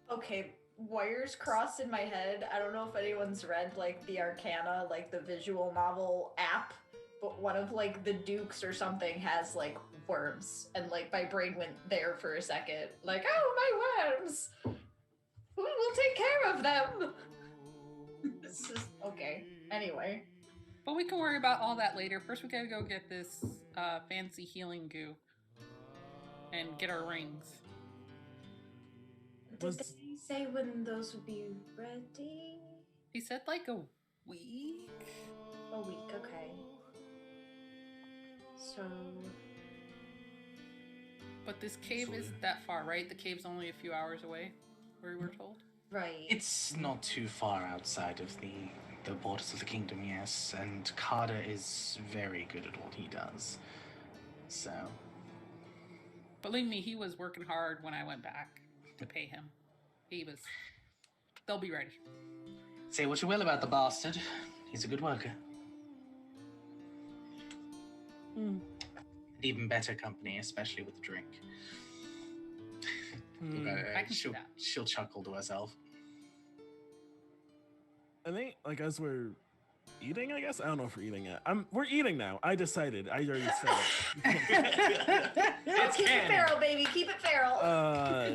Okay, wires crossed in my head. I don't know if anyone's read like the Arcana, like the visual novel app, but one of like the dukes or something has like worms, and like my brain went there for a second. Like, oh, my worms! We'll take care of them. This is okay. Anyway, But we can worry about all that later. First, we gotta go get this fancy healing goo and get our rings. did Was- they say when those would be ready? He said like a week. A week, okay. So But this cave isn't that far, right? The cave's only a few hours away, where we were told. right. It's not too far outside of the borders of the kingdom, yes, and Carter is very good at what he does. So, Believe me, he was working hard when I went back to pay him. They'll be ready. say what you will about the bastard, he's a good worker. Hmm. And even better company, especially with the drink. Hmm. I can see she'll, that. she'll chuckle to herself. I think, like, as we're eating, I guess? I don't know if we're eating yet. We're eating now. I decided. I already said it. It's Keep it canon. feral, baby. Keep it feral.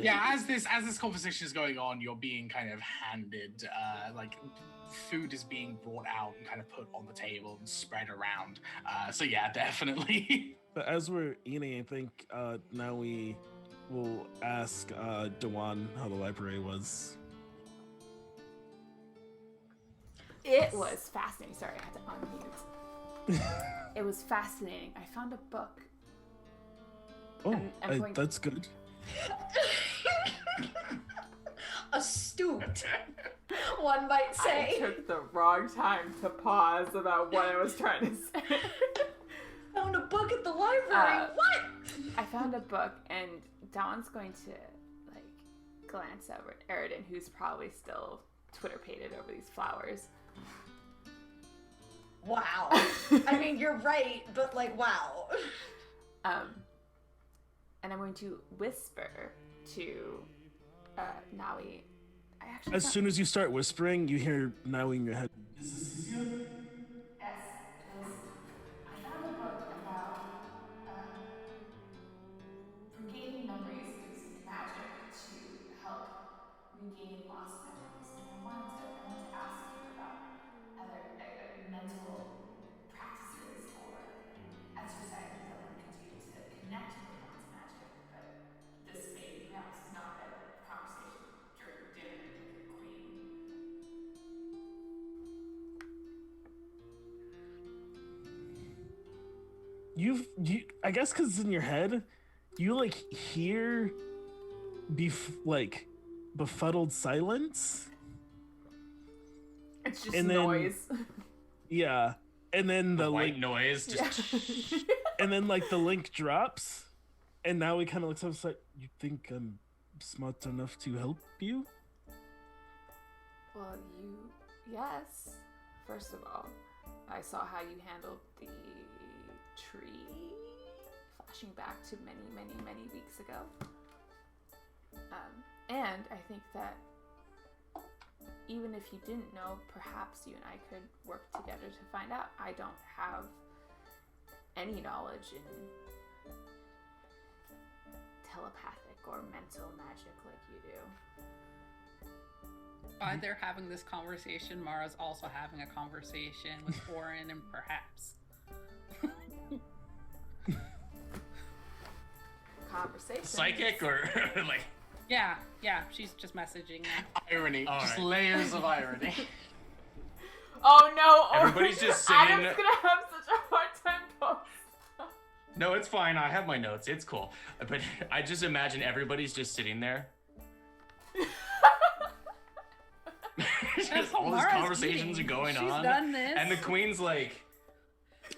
Yeah, as this conversation is going on, you're being kind of handed like food is being brought out and kind of put on the table and spread around. So yeah, definitely. But as we're eating, I think now we will ask Dewan how the library was. It was fascinating. Sorry, I had to unmute. It was fascinating. I found a book. Oh, I'm going- that's good. Astute, one might I say. took the wrong time to pause about what I was trying to say. Found a book at the library. What? I found a book, and Dawn's going to like glance over at Eridan, who's probably still Twitter-pated over these flowers. Wow. I mean, you're right, but like, wow. And I'm going to whisper to Nawi. As soon as you start whispering, you hear Nawi in your head. Yes, it is. I found a book about regaining memories using magic to help regain lost memories, and I wanted to ask you about other mental practices or exercises that one could do to connect with one's magic. But this maybe perhaps is not a conversation during dinner with the queen. I guess because it's in your head, you like hear befuddled silence. It's just And then- noise. Yeah, and then the white link, noise. Just and then like the link drops, and now he kind of looks up. It's like, you think I'm smart enough to help you? Well, yes. First of all, I saw how you handled the tree, flashing back to many, many, many weeks ago. And I think that even if you didn't know, perhaps you and I could work together to find out. I don't have any knowledge in telepathic or mental magic like you do. While they're having this conversation, Mara's also having a conversation with Orin and perhaps. Conversation. psychic or like. Yeah, she's just messaging them. Irony. All Just right. layers of irony. Oh no! Everybody's just sitting- Adam's gonna have such a hard time posting. No, it's fine. I have my notes. It's cool. But I just imagine everybody's just sitting there. Just all these Mara's conversations eating. are going She's on. done this. And the queen's like,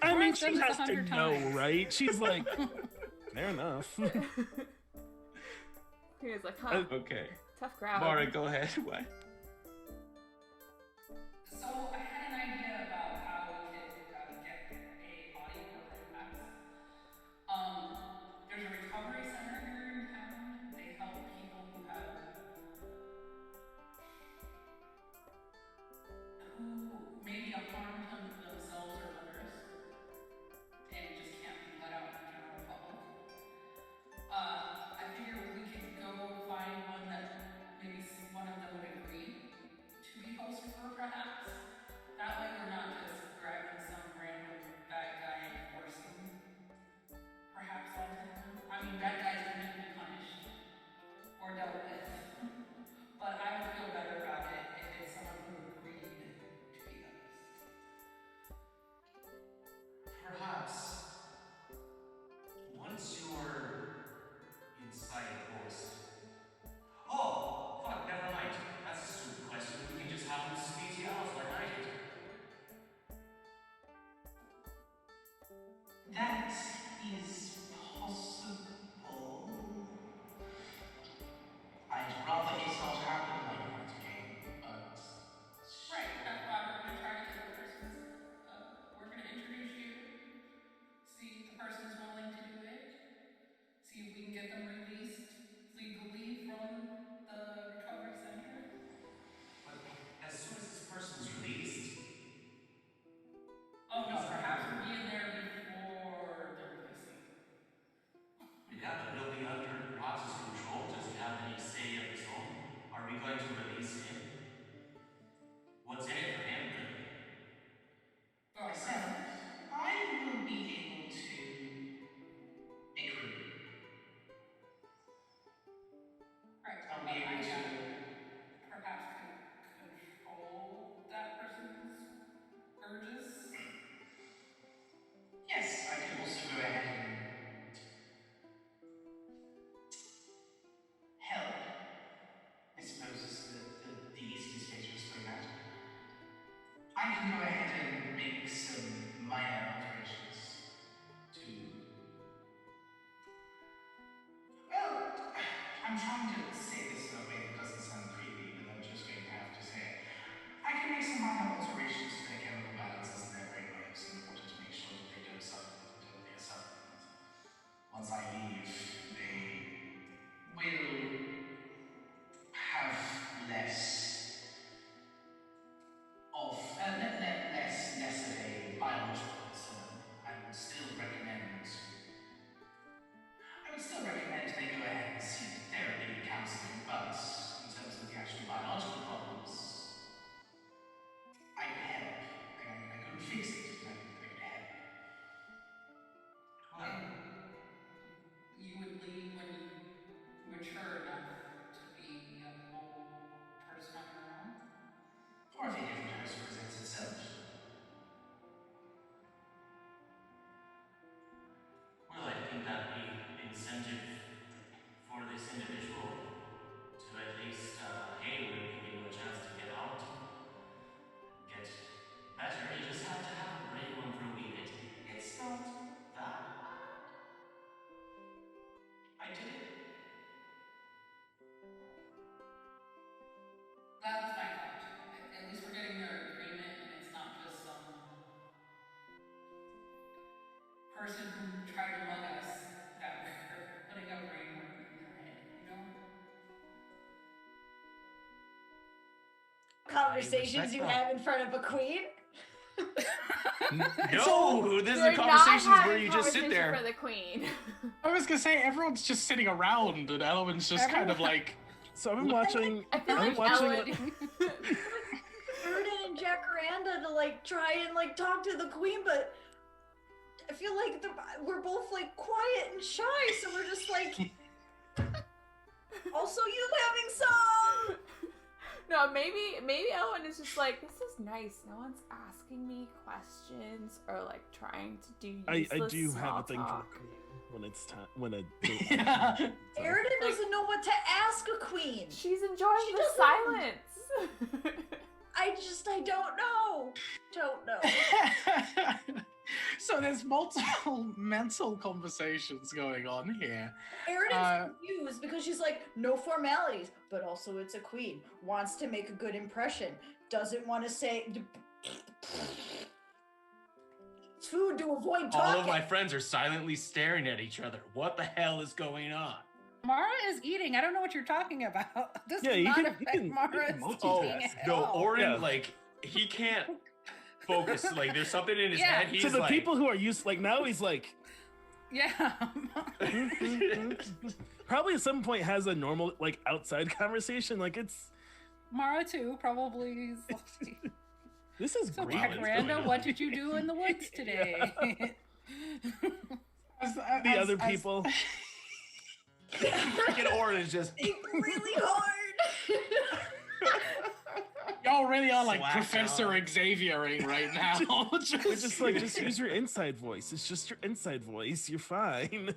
I mean, Lauren's she done this has to 100 know, times. right? She's like, fair enough. He was like, huh, okay. tough crowd. Mara, go ahead. What? So I had an idea about how we could get a body worker perhaps. There's a recovery center here in town. They help people who maybe have harmed themselves or others and just can't be let out in the general public. I figure we could go find one that maybe one of them would agree to be host for perhaps. That way we're not just grabbing some random bad guy and forcing perhaps onto them. I mean, bad guys are meant to be punished or dealt with. But I would feel better about it if it's someone who agreed to be host. Perhaps once you're inside a host. Oh, fuck, never mind. That's a stupid question. We can just have them speak to you out like I did. That is possible. I'd rather it not happen like that again, but. Right, that's why we're gonna try to get the person's, we're gonna introduce you, see if the person's willing to do it, see if we can get them released legally from the recovery center. But as soon as this person's released, Oh no, perhaps we'll be in there before they're releasing. yeah, but he'll be under Rox's control. Does he have any say of his own? Are we going to release him? What's in it for him, really? Oh, I will be able to agree. right, I'll but be able I to. perhaps could control that person's urges. Yes, I can also go ahead and help. I suppose is the easiest way to explain that. I can go ahead and make some minor alterations to. Well, I'm trying to say this in a way that doesn't sound creepy, but I'm just going to have to say it. I can make some minor alterations to their chemical balances in their brainwaves in order to make sure that they don't suffer the difficulty they're suffering. person who tried to mug us that we're putting a brain working in their head, you know? Conversations you that. have in front of a queen. No, this is They're the not conversations where having you just sit conversation there. for the queen. I was gonna say everyone's just sitting around, and Elwin's just kind of like. So I've been watching. I feel I've been like watching. Ellen. Erden and Jacaranda to like try and like talk to the queen, but I feel like we're both like quiet and shy, so we're just like. Also, you having some? No, maybe Ellen is just like, this is nice. No one's asking me questions or like trying to do I useless do have a small thing for talk. the queen when it's time when a. Yeah. Erden doesn't know what to ask a queen. She's enjoying She the doesn't- silence. I don't know. Don't know. So there's multiple mental conversations going on here. Eridan's confused because she's like, no formalities, but also it's a queen. Wants to make a good impression. Doesn't want to say food to avoid talking. All of my friends are silently staring at each other. What the hell is going on? Mara is eating. I don't know what you're talking about. This Yeah, does you not can- affect you can Mara's multitask. eating at No, all. Orin, Yeah. like, he can't focus. Like, there's something in his Yeah. head. He's So the like, people who are used, like now, he's like. Yeah. Probably at some point has a normal like outside conversation. Like it's. Mara too, probably. This is So great. what's going Jacaranda, on. what did you do in the woods today? The other people. freaking Orin is just. Think really hard. Y'all really are like Slack Professor on. Xaviering right now. It's just like just use your inside voice. It's just your inside voice. You're fine.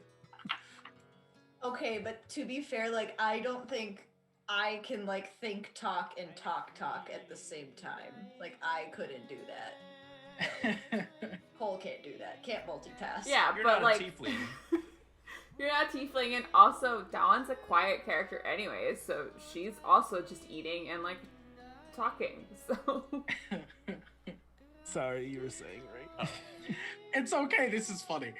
Okay, but to be fair, like I don't think I can like think, talk, and talk at the same time. Like I couldn't do that. Cole can't do that. Can't multitask. Yeah, You're but not like a tiefling. you're not tiefling, and also Dawn's a quiet character anyways, so she's also just eating and like talking. So Sorry, you were saying right. It's okay. This is funny.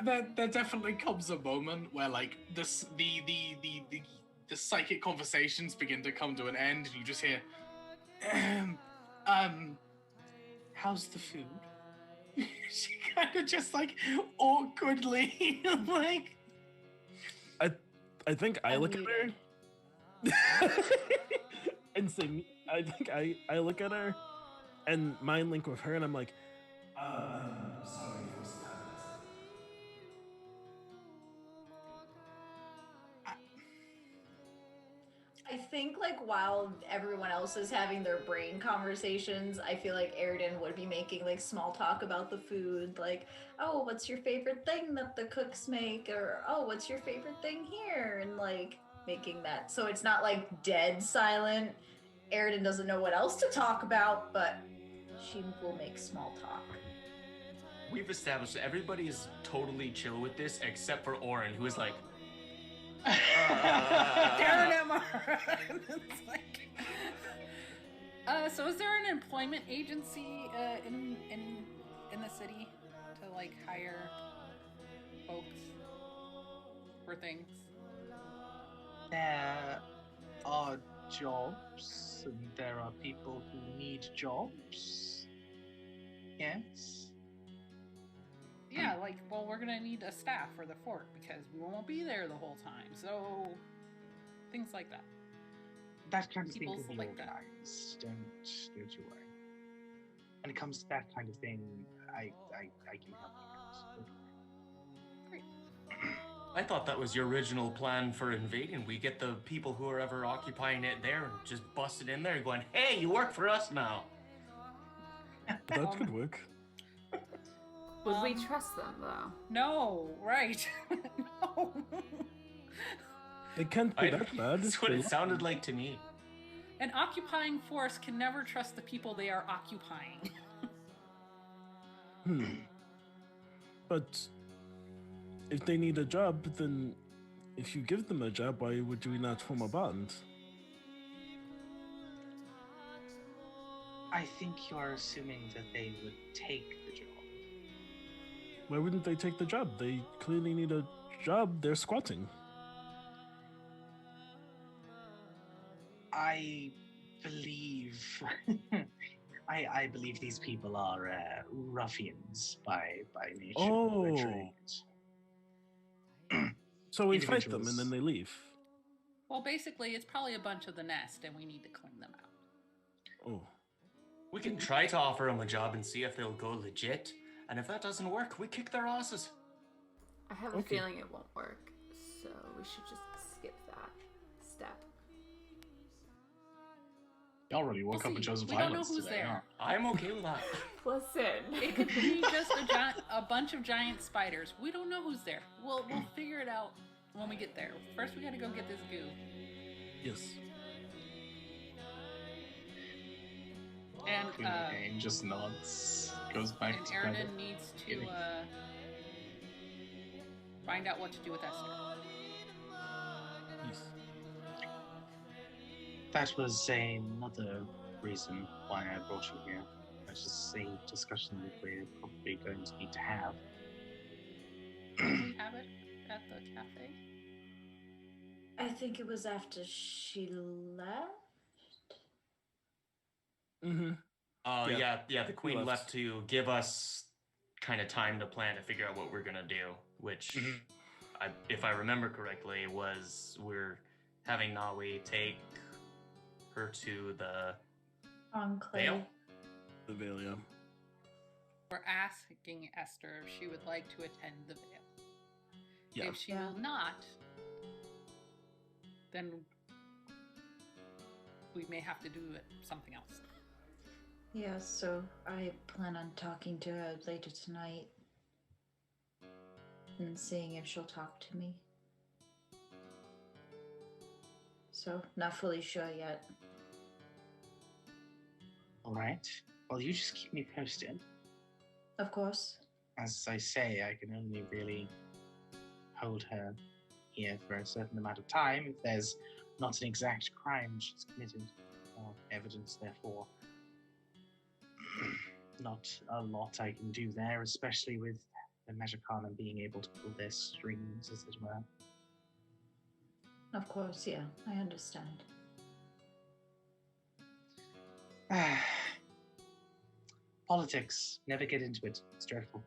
There definitely comes a moment where like this the psychic conversations begin to come to an end, and you just hear, how's the food? She kind of just like awkwardly like. I think I I'm look at her and say, I think I look at her and mind link with her, and I'm like, I'm sorry for sadness. I think like while everyone else is having their brain conversations, I feel like Eridan would be making like small talk about the food, like, oh, what's your favorite thing that the cooks make, or oh, what's your favorite thing here, and like making that so it's not like dead silent. Eridan doesn't know what else to talk about, but she will make small talk. We've established that everybody is totally chill with this except for Orin, who is like, Staring at Mara. It's like, so is there an employment agency in the city to like hire folks for things? There are jobs, and there are people who need jobs. Yes. Yeah, like, well, we're gonna need a staff for the fort because we won't be there the whole time. So, things like that. That kind of thing People's can be like that. organized. Don't you worry. When it comes to that kind of thing, I can help you guys. Great. I thought that was your original plan for invading. We get the people who are ever occupying it there and just bust it in there going, hey, you work for us now. That could work. would we trust them though? No, right? No. It can't be that bad. That's what it sounded like to me. An occupying force can never trust the people they are occupying. But if they need a job, then if you give them a job, why would we not form a bond? I think you're assuming that they would take the job. Why wouldn't they take the job? They clearly need a job. They're squatting. I believe I believe these people are ruffians by nature. Oh. By trade. So we fight them and Individuals. then they leave. Well, basically, it's probably a bunch of the nest, and we need to clean them out. Oh. We can try to offer them a job and see if they'll go legit. And if that doesn't work, we kick their asses. I have a Okay. feeling it won't work, so we should just skip that step. Y'all really woke We'll up and see. chose We don't know violence who's today, there. I'm okay with that. Listen. It could be just a bunch of giant spiders. We don't know who's there. We'll figure it out when we get there. First, we gotta go get this goo. Yes. And Queen just nods, goes back and to Erden bed. needs to Kidding. find out what to do with Esther. Yes. That was another reason why I brought you here. It's just a discussion that we're probably going to need to have. Did we have it at the cafe? I think it was after she left. Mm-hmm. Oh, Yeah. yeah, the queen left. left to give us kind of time to plan to figure out what we're gonna do, which, if I remember correctly, was we're having Nawi take her to the Enclave. Veil. The veil, yeah. We're asking Esther if she would like to attend the veil. Yeah. If she Yeah. will not, then we may have to do something else. Yeah, so I plan on talking to her later tonight and seeing if she'll talk to me. So, not fully sure yet. All right. Well, you just keep me posted. Of course. As I say, I can only really hold her here for a certain amount of time if there's not an exact crime she's committed, or evidence, therefore. Not a lot I can do there, especially with the Magicana being able to pull their strings, as it were. Of course, yeah, I understand. Politics. Never get into it. It's dreadful.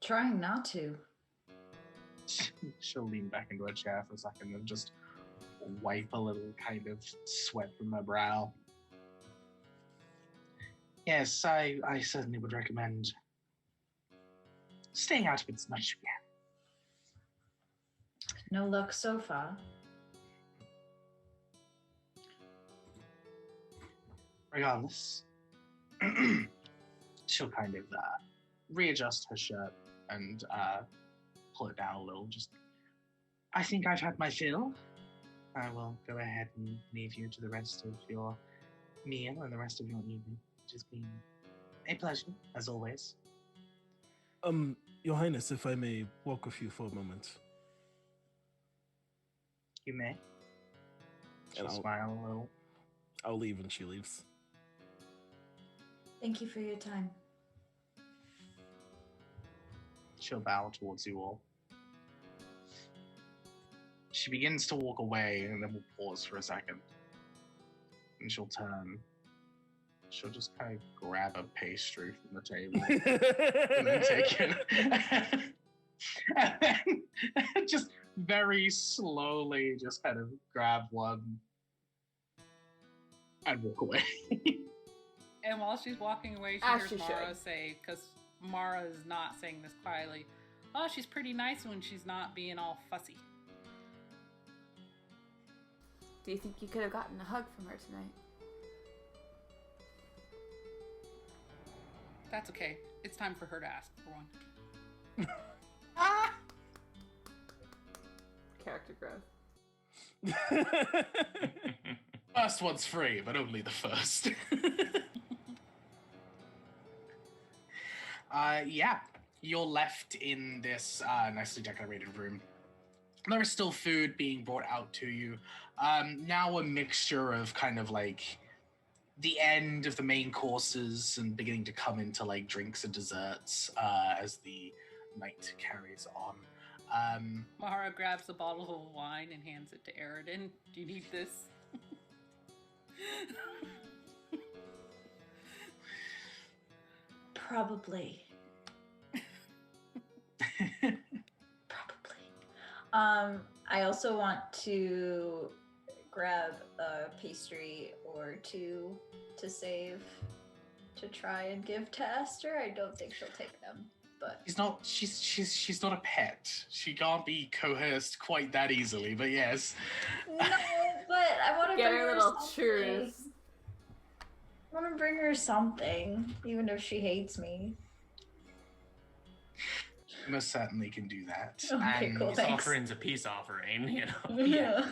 Trying not to. She'll lean back into her chair for a second and just wipe a little kind of sweat from her brow. Yes, I certainly would recommend staying out of it as much as you can. No luck so far. Regardless, she'll kind of readjust her shirt and pull it down a little. Just, I think I've had my fill. I will go ahead and leave you to the rest of your meal and the rest of your evening. It has been a pleasure, as always. Your Highness, if I may walk with you for a moment. You may. She'll And smile a little. I'll leave when she leaves. Thank you for your time. She'll bow towards you all. She begins to walk away, and then we'll pause for a second. And she'll turn. She'll just kind of grab a pastry from the table and then take it. And then just very slowly just kind of grab one and walk away. And while she's walking away, she As hears she Mara should. say, because Mara is not saying this quietly, oh, she's pretty nice when she's not being all fussy. Do you think you could have gotten a hug from her tonight? That's okay. It's time for her to ask for one. Character growth. First one's free, but only the first. Yeah, you're left in this nicely decorated room. There is still food being brought out to you. Now a mixture of kind of like the end of the main courses and beginning to come into like drinks and desserts as the night carries on. Mara grabs a bottle of wine and hands it to Aridin. Do you need this? Probably. I also want to grab a pastry or two to save to try and give to Esther. I don't think she'll take them, but she's not a pet. She can't be coerced quite that easily, but yes. no, but I want to Get bring her her little something. churros. I want to bring her something, even if she hates me. Most certainly can do that. Okay, And cool. Peace Thanks. offering's a peace offering, you know. Yeah.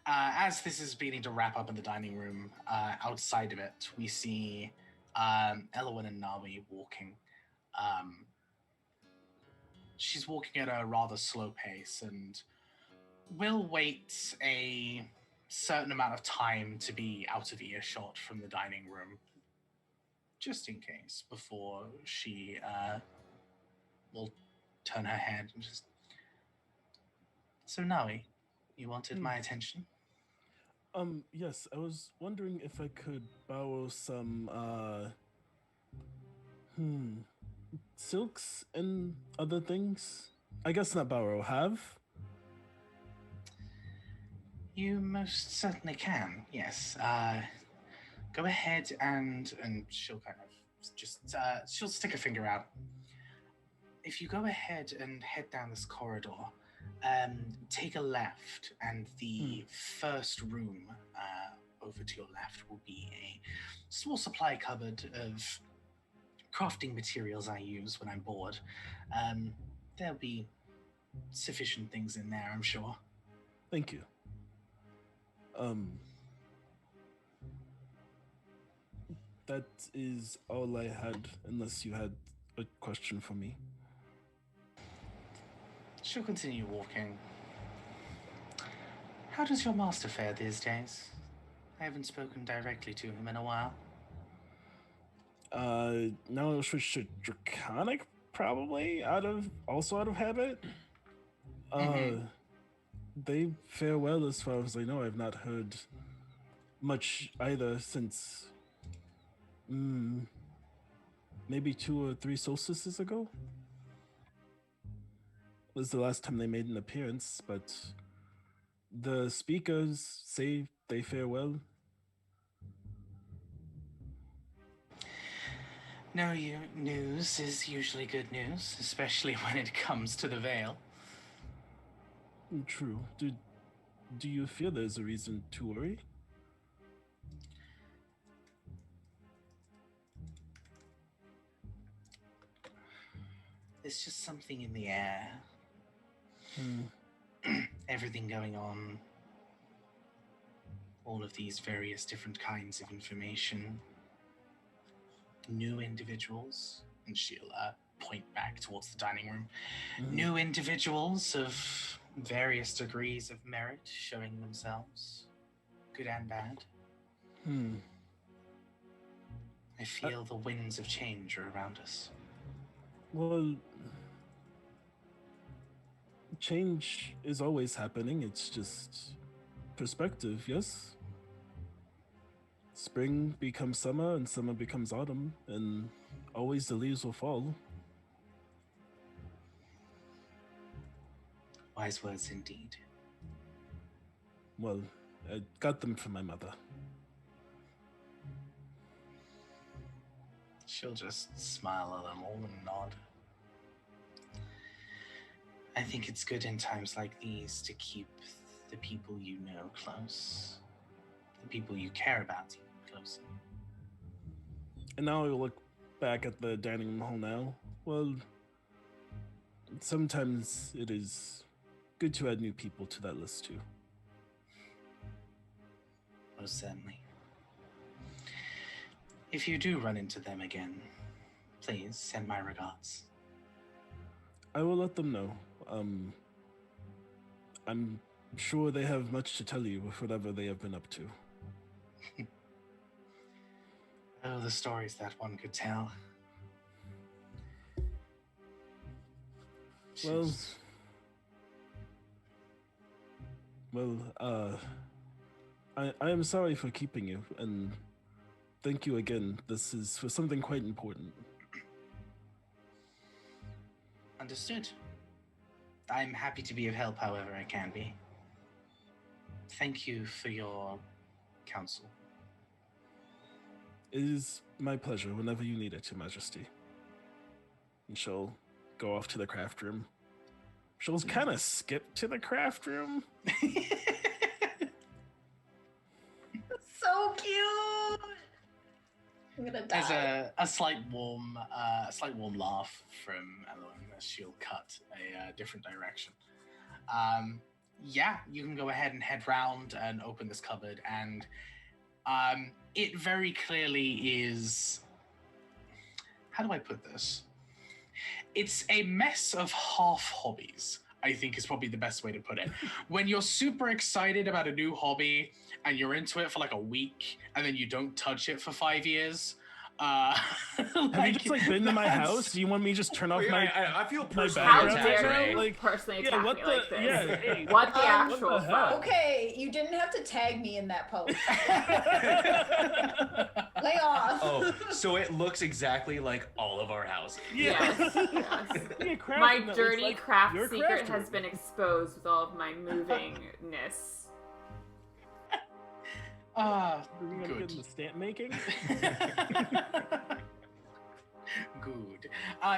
As this is beginning to wrap up in the dining room, outside of it, we see Elwyn and Nawi walking. She's walking at a rather slow pace and will wait a certain amount of time to be out of earshot from the dining room, just in case, before she will turn her head and just... So, Nawi, you wanted my attention? Yes, I was wondering if I could borrow some, silks and other things. I guess not borrow, have? You most certainly can, yes. Go ahead and she'll kind of just, she'll stick a finger out. If you go ahead and head down this corridor, take a left, and the first room over to your left will be a small supply cupboard of crafting materials I use when I'm bored. There'll be sufficient things in there, I'm sure. Thank you. That is all I had, unless you had a question for me. She'll continue walking. How does your master fare these days? I haven't spoken directly to him in a while. Now I'll switch to Draconic, probably, out of habit. They fare well as far as I know. I've not heard much either since maybe 2 or 3 solstices ago was the last time they made an appearance, but the speakers say they fare well. No, news is usually good news, especially when it comes to the Vale. True. Do you feel there's a reason to worry? There's just something in the air. Everything going on. All of these various different kinds of information. New individuals, and she'll point back towards the dining room. New individuals of various degrees of merit showing themselves, good and bad. I feel the winds of change are around us. Well, change is always happening. It's just perspective, yes? Spring becomes summer, and summer becomes autumn, and always the leaves will fall. Wise words indeed. Well, I got them from my mother. She'll just smile a little and nod. I think it's good in times like these to keep the people you know close. The people you care about close. And now I look back at the dining room hall now. Well, sometimes it is good to add new people to that list too. Most certainly. If you do run into them again, please send my regards. I will let them know. I'm sure they have much to tell you with whatever they have been up to. Oh, the stories that one could tell. Well, Just- I am sorry for keeping you, and thank you again. This is for something quite important. Understood. I'm happy to be of help however I can be. Thank you for your counsel. It is my pleasure whenever you need it, Your Majesty. And she'll go off to the craft room. She'll kind of skip to the craft room. So cute. I'm gonna die. There's a slight warm laugh from Elowen as she'll cut a different direction. Yeah, you can go ahead and head round and open this cupboard, and it very clearly is. How do I put this? It's a mess of half hobbies, I think is probably the best way to put it. When you're super excited about a new hobby and you're into it for like a week and then you don't touch it for 5 years. Have you just been to my house? Do you want me to just turn off my I feel my personally How background attacked, dare Ray. you Like, personally yeah, attack what me the- like this? yeah, hey, what the what actual the hell? fuck? Okay, you didn't have to tag me in that post. Lay off. Oh, so it looks exactly like all of our houses. Yeah. Yes, yes. Be a craft My room that looks dirty like craft your secret craft has room. been exposed with all of my movingness. Ah, Are we gonna get good. into stamp making? Good.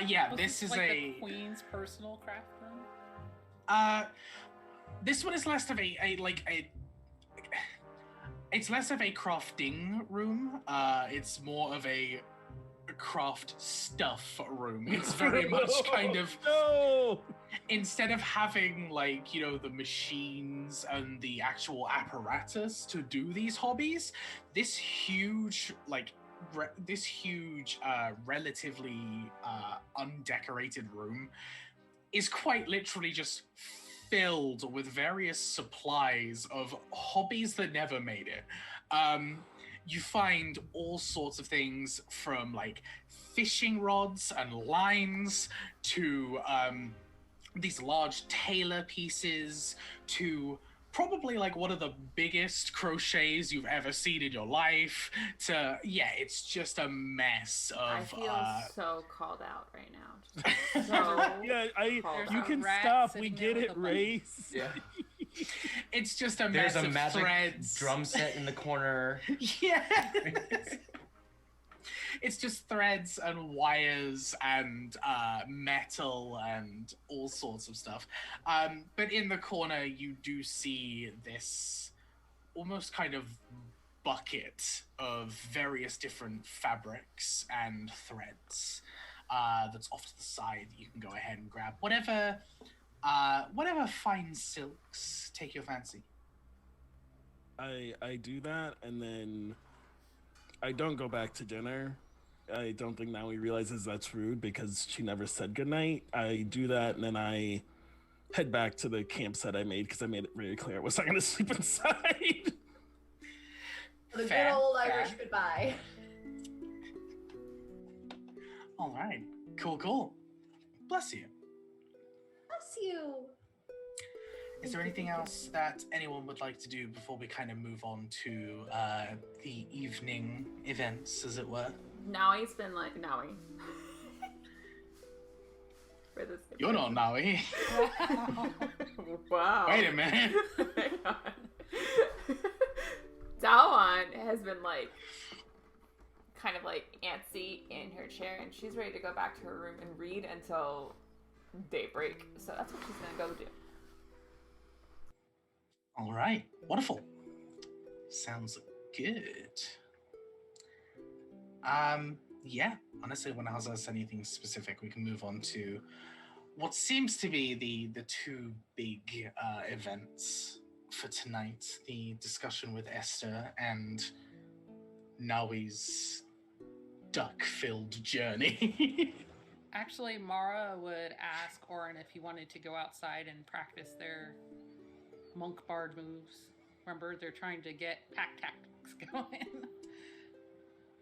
Yeah, Was this is like a. the queen's personal craft room. This one is less of a it's less of a crafting room. It's more of a craft stuff room. It's very much kind of, No. instead of having like, you know, the machines and the actual apparatus to do these hobbies, this huge relatively undecorated room is quite literally just filled with various supplies of hobbies that never made it. You find all sorts of things from like fishing rods and lines to these large tailor pieces to probably like one of the biggest crochets you've ever seen in your life to, yeah, it's just a mess of I feel so called out right now. Just so Yeah, called you out. can rat stop. We sitting there get with it, a Race. Yeah. it's just a There's mess a of magic threads. drum set in the corner. Yeah. It's just threads and wires and metal and all sorts of stuff. But in the corner, you do see this almost kind of bucket of various different fabrics and threads that's off to the side that you can go ahead and grab. Whatever fine silks take your fancy. I do that, and then I don't go back to dinner. I don't think Naui realizes that's rude because she never said goodnight. I do that, and then I head back to the campsite I made because I made it very clear I was not going to sleep inside. The Fair, good old fair. Irish goodbye. All right. Cool. Bless you. Bless you. Is there anything else that anyone would like to do before we kind of move on to the evening events, as it were? Naui's been like Naui. For this You're not Naui. Wow. Wait a minute. Hang on. Dawan has been like kind of like antsy in her chair, and she's ready to go back to her room and read until daybreak. So that's what she's gonna go do. All right. Wonderful. Sounds good. Yeah. Honestly, when Hausa says anything specific, we can move on to what seems to be the two big events for tonight: the discussion with Esther and Naui's duck-filled journey. Actually, Mara would ask Orin if he wanted to go outside and practice their monk bard moves. Remember, they're trying to get pack tactics going.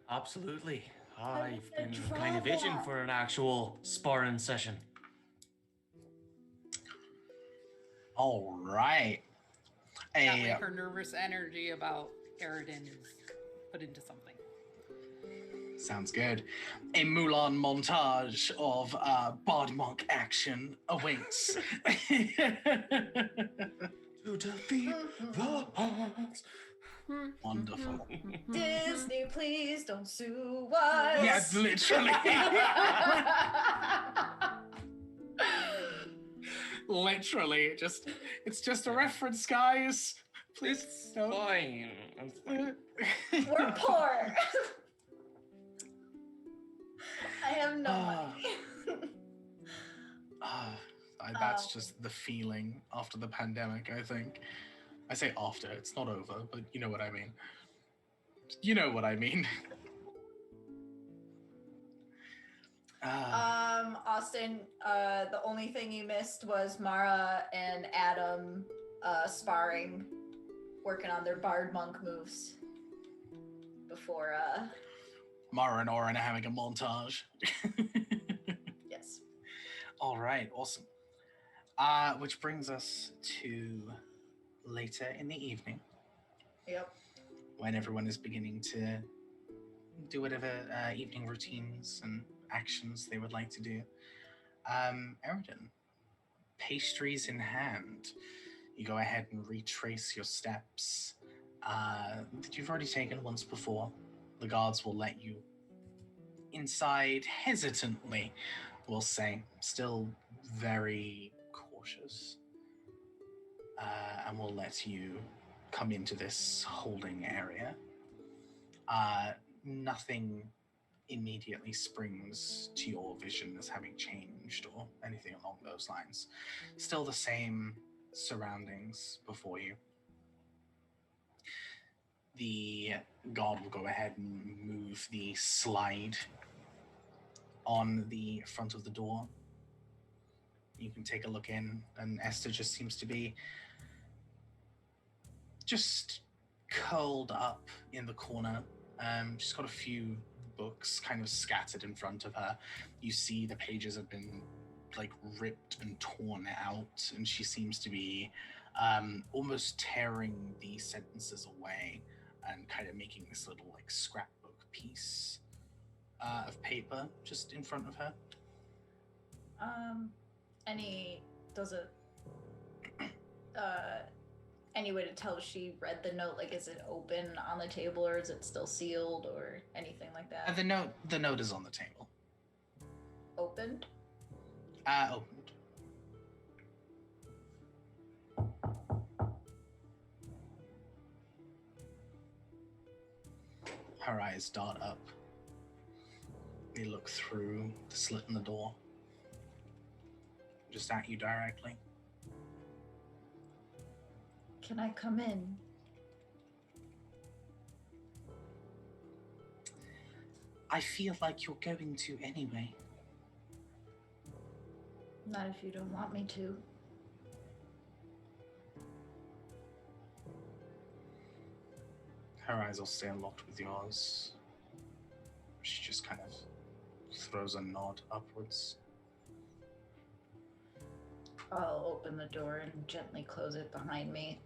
Absolutely. I'm I've gonna been try kind of itching that. for an actual sparring session. All right. That way her nervous energy about Eridan is put into something. Sounds good. A Mulan montage of Bard Monk action awaits. To defeat the odds. Wonderful. Disney, please don't sue us. Yes, literally. Literally, it's just a reference, guys. Please It's don't. fine. I'm fine. We're poor. I have no money. That's just the feeling after the pandemic, I think. I say after, it's not over, but you know what I mean. You know what I mean. Austin, the only thing you missed was Mara and Adam sparring, working on their Bard Monk moves before Mara and Oren are having a montage. yes. All right, awesome. Which brings us to later in the evening. Yep. When everyone is beginning to do whatever evening routines and actions they would like to do. Eridan, pastries in hand, you go ahead and retrace your steps that you've already taken once before. The guards will let you inside hesitantly, we'll say, still very cautious, and will let you come into this holding area. Nothing immediately springs to your vision as having changed or anything along those lines. Still the same surroundings before you. The guard will go ahead and move the slide on the front of the door. You can take a look in, and Esther just seems to be just curled up in the corner. She's got a few books kind of scattered in front of her. You see the pages have been like ripped and torn out, and she seems to be almost tearing the sentences away and kind of making this little like scrapbook piece of paper just in front of her. Any way to tell if she read the note? Like, is it open on the table, or is it still sealed, or anything like that? The note is on the table. Opened? Opened. Her eyes dart up. They look through the slit in the door. Just at you directly. Can I come in? I feel like you're going to anyway. Not if you don't want me to. Her eyes will stay locked with yours. She just kind of throws a nod upwards. I'll open the door and gently close it behind me.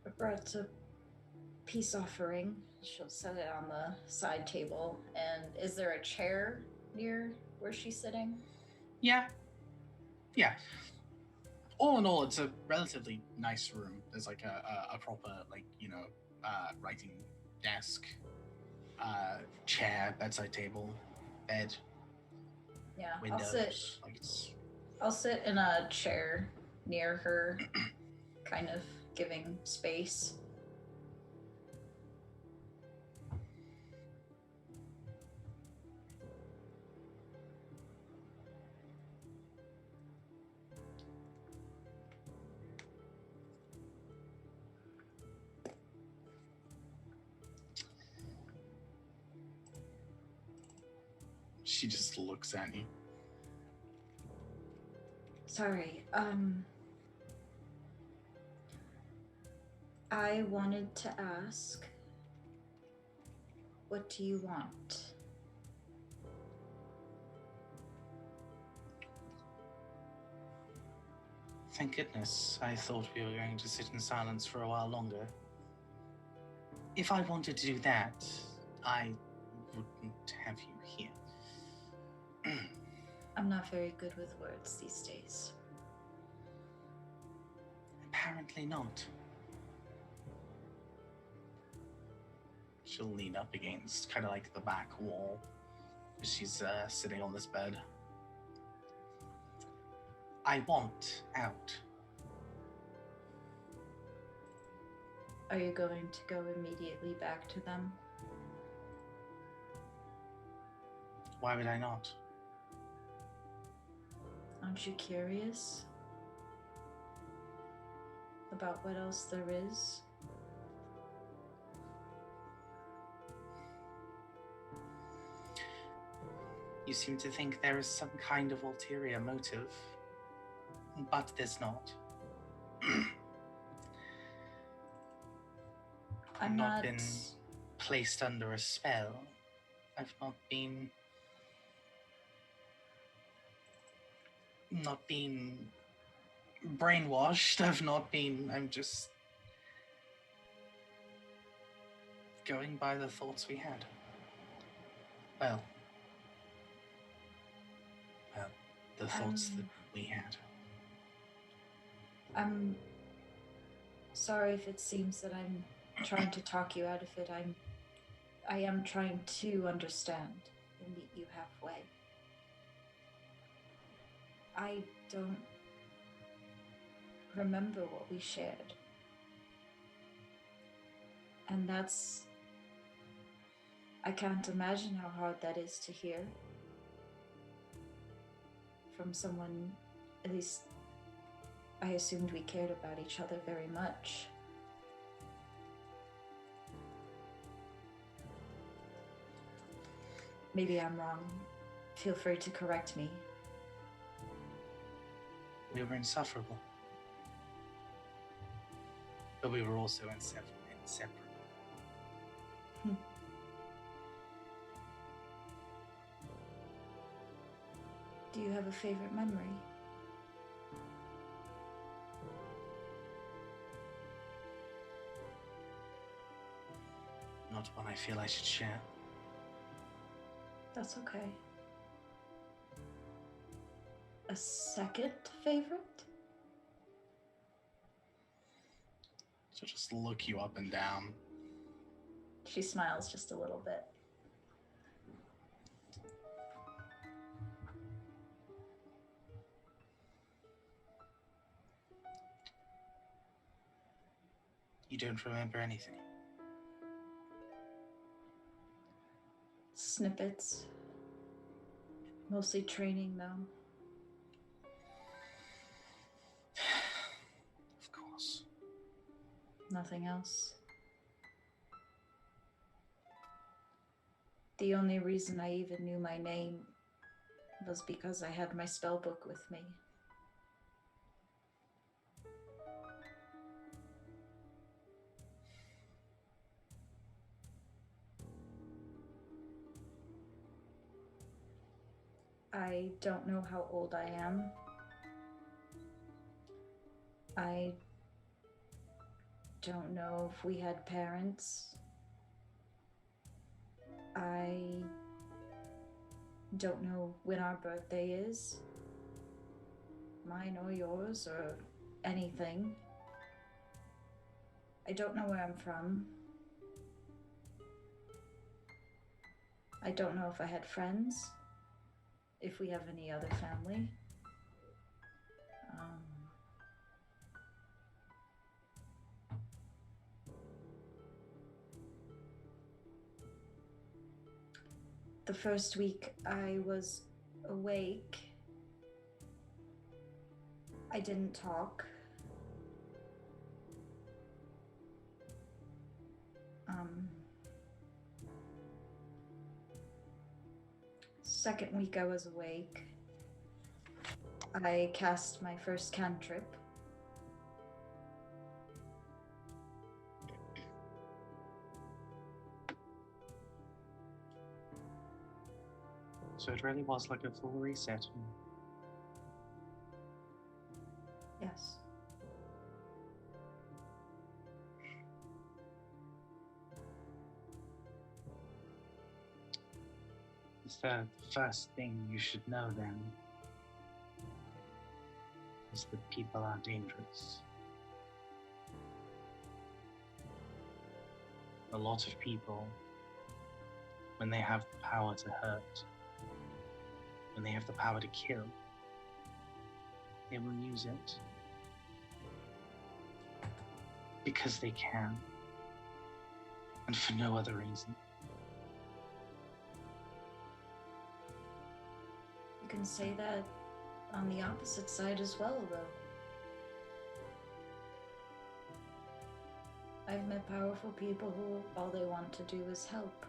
I brought a peace offering. She'll set it on the side table. And is there a chair near where she's sitting? Yeah. All in all, it's a relatively nice room. There's like a proper, like, writing desk, chair, bedside table, bed, Yeah, windows. I'll sit in a chair near her, kind of giving space. She just looks at you. Sorry, I wanted to ask What do you want? Thank goodness. I thought we were going to sit in silence for a while longer. If I wanted to do that, I wouldn't have you here. I'm not very good with words these days. Apparently not. She'll lean up against kind of like the back wall as she's sitting on this bed. I want out. Are you going to go immediately back to them? Why would I not? Aren't you curious about what else there is? You seem to think there is some kind of ulterior motive, but there's not. I'm not not been placed under a spell. I've not been brainwashed. I'm just going by the thoughts we had. Well, the thoughts that we had. I'm sorry if it seems that I'm trying to talk you out of it. I am trying to understand and meet you halfway. I don't remember what we shared. And I can't imagine how hard that is to hear from someone, at least I assumed we cared about each other very much. Maybe I'm wrong. Feel free to correct me. We were insufferable. But we were also inseparable. Do you have a favorite memory? Not one I feel I should share. That's okay. A second favorite? She'll just look you up and down. She smiles just a little bit. You don't remember anything. Snippets. Mostly training, though. Of course. Nothing else. The only reason I even knew my name was because I had my spell book with me. I don't know how old I am. I don't know if we had parents. I don't know when our birthday is. Mine or yours or anything. I don't know where I'm from. I don't know if I had friends. If we have any other family. The first week I was awake, I didn't talk. Second week I was awake. I cast my first cantrip. So it really was like a full reset. Yes. The first thing you should know then is that people are dangerous. A lot of people, when they have the power to hurt, when they have the power to kill, they will use it because they can, and for no other reason. You can say that on the opposite side as well, though. I've met powerful people who all they want to do is help.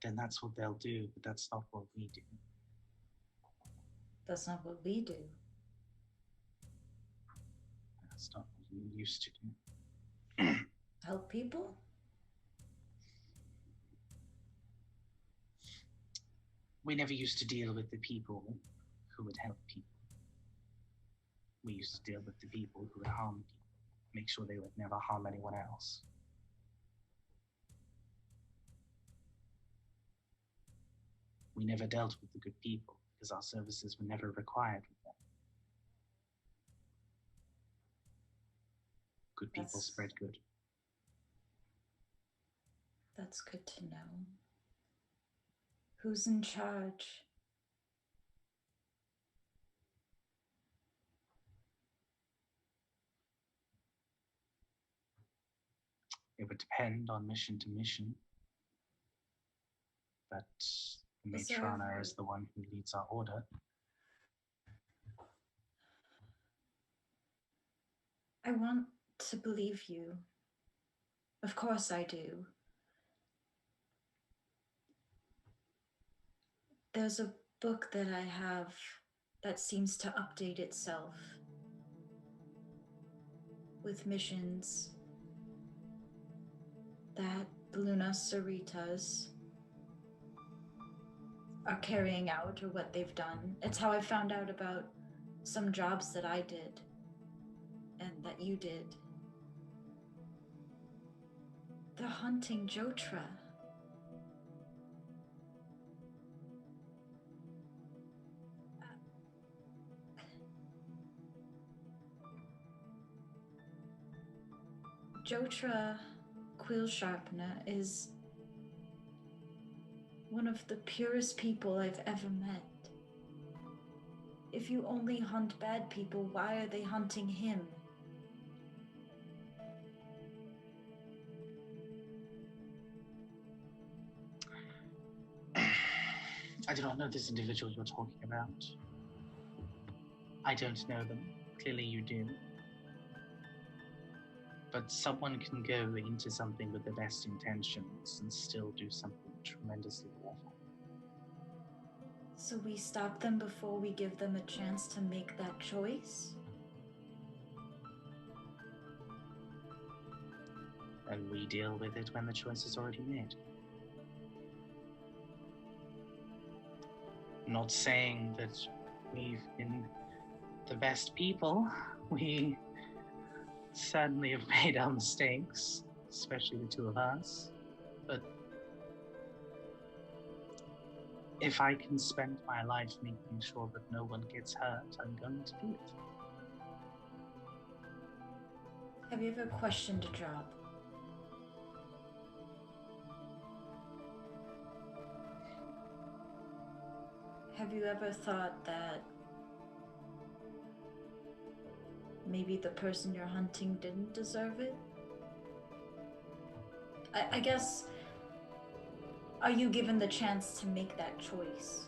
Then that's what they'll do, but that's not what we do. That's not what we do. That's not what we used to do. Help people? We never used to deal with the people who would help people. We used to deal with the people who would harm people, make sure they would never harm anyone else. We never dealt with the good people because our services were never required with them. Good people spread good. That's good to know. Who's in charge? It would depend on mission to mission. But the Matrona is the one who leads our order. I want to believe you. Of course I do. There's a book that I have that seems to update itself with missions that the Luna Saritas are carrying out, or what they've done. It's how I found out about some jobs that I did and that you did. They're hunting Jotra. Jotra Quill Sharpener is one of the purest people I've ever met. If you only hunt bad people, why are they hunting him? I do not know this individual you're talking about. I don't know them. Clearly you do. But someone can go into something with the best intentions and still do something tremendously awful. So we stop them before we give them a chance to make that choice? And we deal with it when the choice is already made. I'm not saying that we've been the best people. We certainly have made our mistakes, especially the two of us. But if I can spend my life making sure that no one gets hurt, I'm going to do it. Have you ever questioned a job? Have you ever thought that maybe the person you're hunting didn't deserve it? I guess, are you given the chance to make that choice?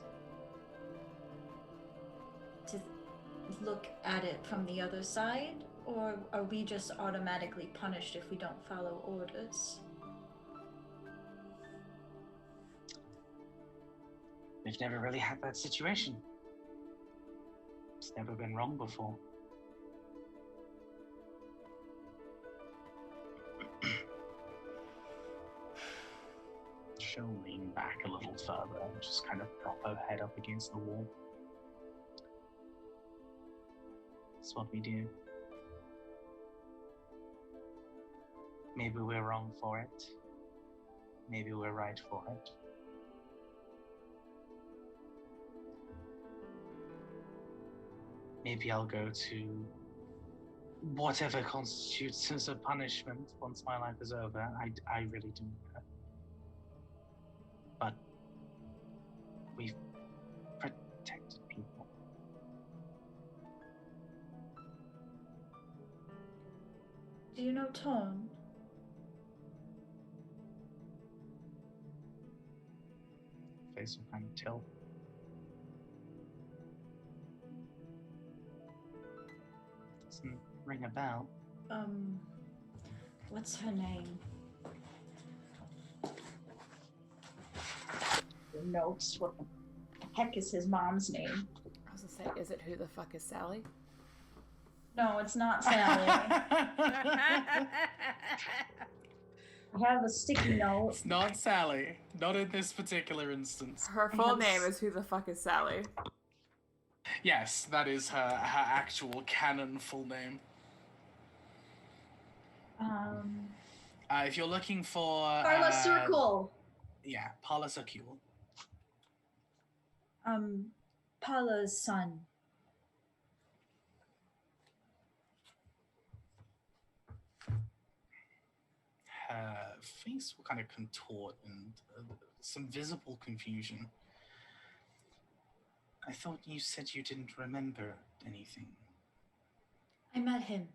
To look at it from the other side? Or are we just automatically punished if we don't follow orders? We've never really had that situation. It's never been wrong before. she'll lean back a little further and just kind of prop her head up against the wall. That's what we do. Maybe we're wrong for it. Maybe we're right for it. Maybe I'll go to whatever constitutes as a punishment once my life is over. I really don't know. But we've protected people. Do you know Tone? Face will kind of tilt. Doesn't ring a bell. What's her name? The notes. What the heck is his mom's name? I was gonna say, is it who the fuck is Sally? No, it's not Sally. I have a sticky note. It's not Sally. Not in this particular instance. Her full name is who the fuck is Sally? Yes, that is her actual canon full name. If you're looking for Carla Circle. Yeah, Paula Circle. Paula's son. Her face will kind of contort and some visible confusion. I thought you said you didn't remember anything. I met him.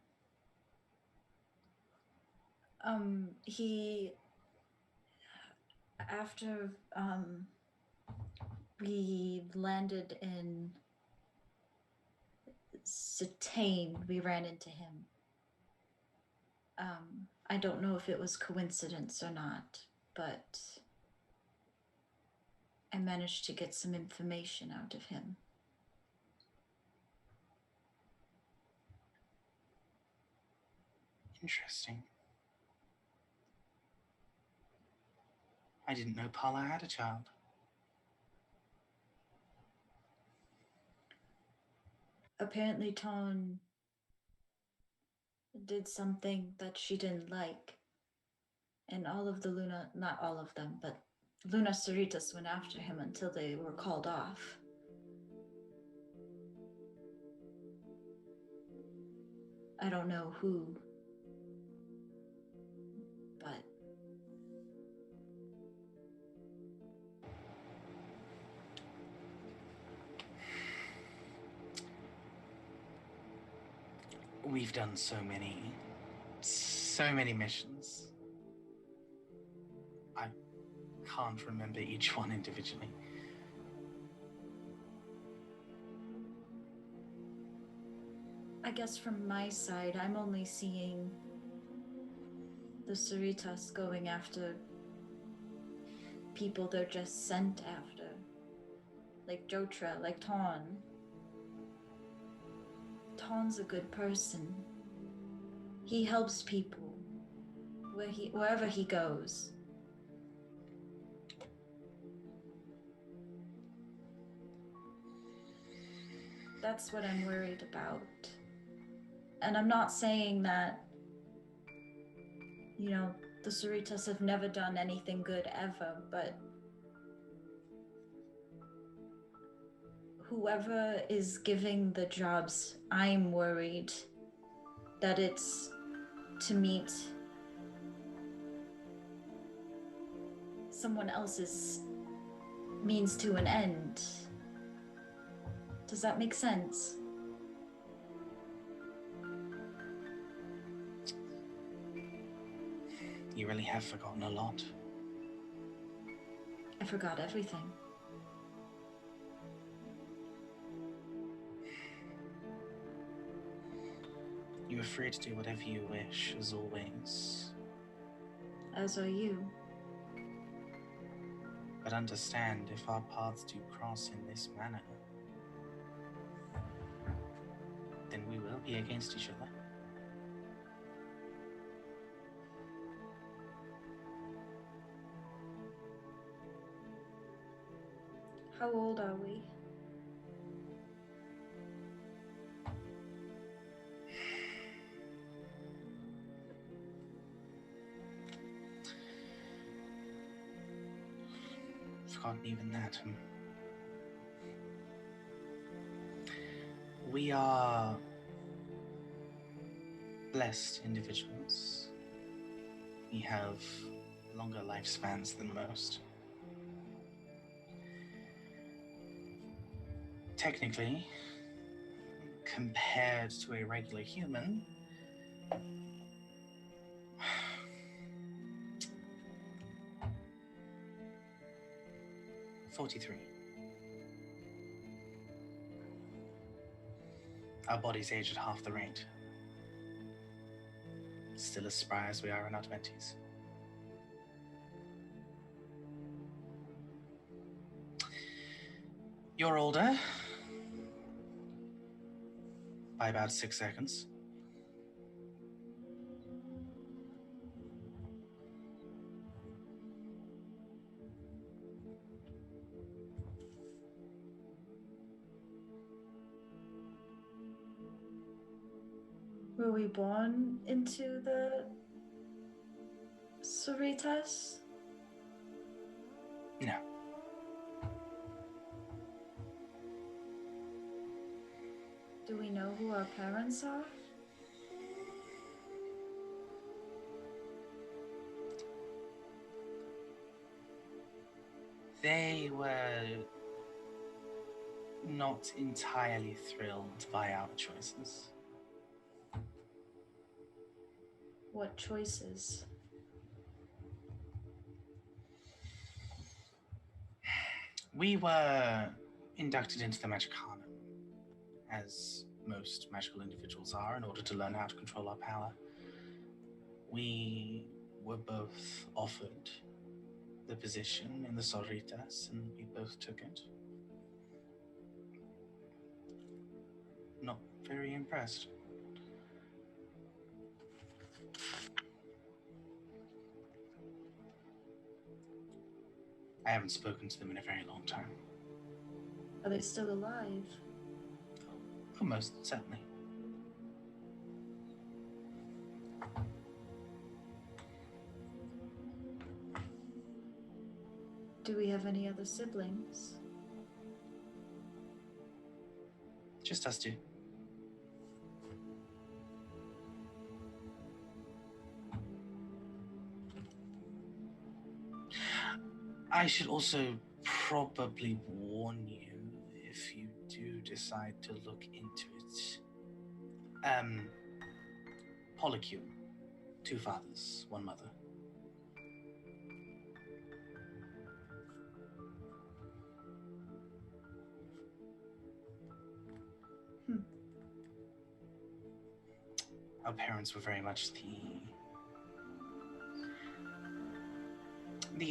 He after we landed in Satane, we ran into him. I don't know if it was coincidence or not, but I managed to get some information out of him. Interesting. I didn't know Paula had a child. Apparently Ton did something that she didn't like. And all of the Luna, not all of them, but Luna Cerritos went after him until they were called off. I don't know who, but We've done so many missions. I can't remember each one individually. I guess from my side, I'm only seeing the Cerritos going after people they're just sent after. Like Jotra, like Ton. Ton's a good person. He helps people wherever he goes. That's what I'm worried about. And I'm not saying that, the Cerritos have never done anything good ever, but whoever is giving the jobs, I'm worried that it's to meet someone else's means to an end. Does that make sense? You really have forgotten a lot. I forgot everything. You are free to do whatever you wish, as always. As are you. But understand, if our paths do cross in this manner, then we will be against each other. How old are we? Forgotten even that. We are blessed individuals. We have longer lifespans than most. Technically, compared to a regular human, "43. Our bodies age at half the rate. Still as spry as we are in our 20s. You're older by about 6 seconds. Were we born into the Soritas? No. Do we know who our parents are? They were not entirely thrilled by our choices. What choices? We were inducted into the Magicanum, as most magical individuals are, in order to learn how to control our power. We were both offered the position in the Soritas, and we both took it. Not very impressed. I haven't spoken to them in a very long time. Are they still alive? Oh, most certainly. Do we have any other siblings? Just us two. I should also probably warn you if you do decide to look into it. Polycule. 2 fathers, 1 mother. Our parents were very much the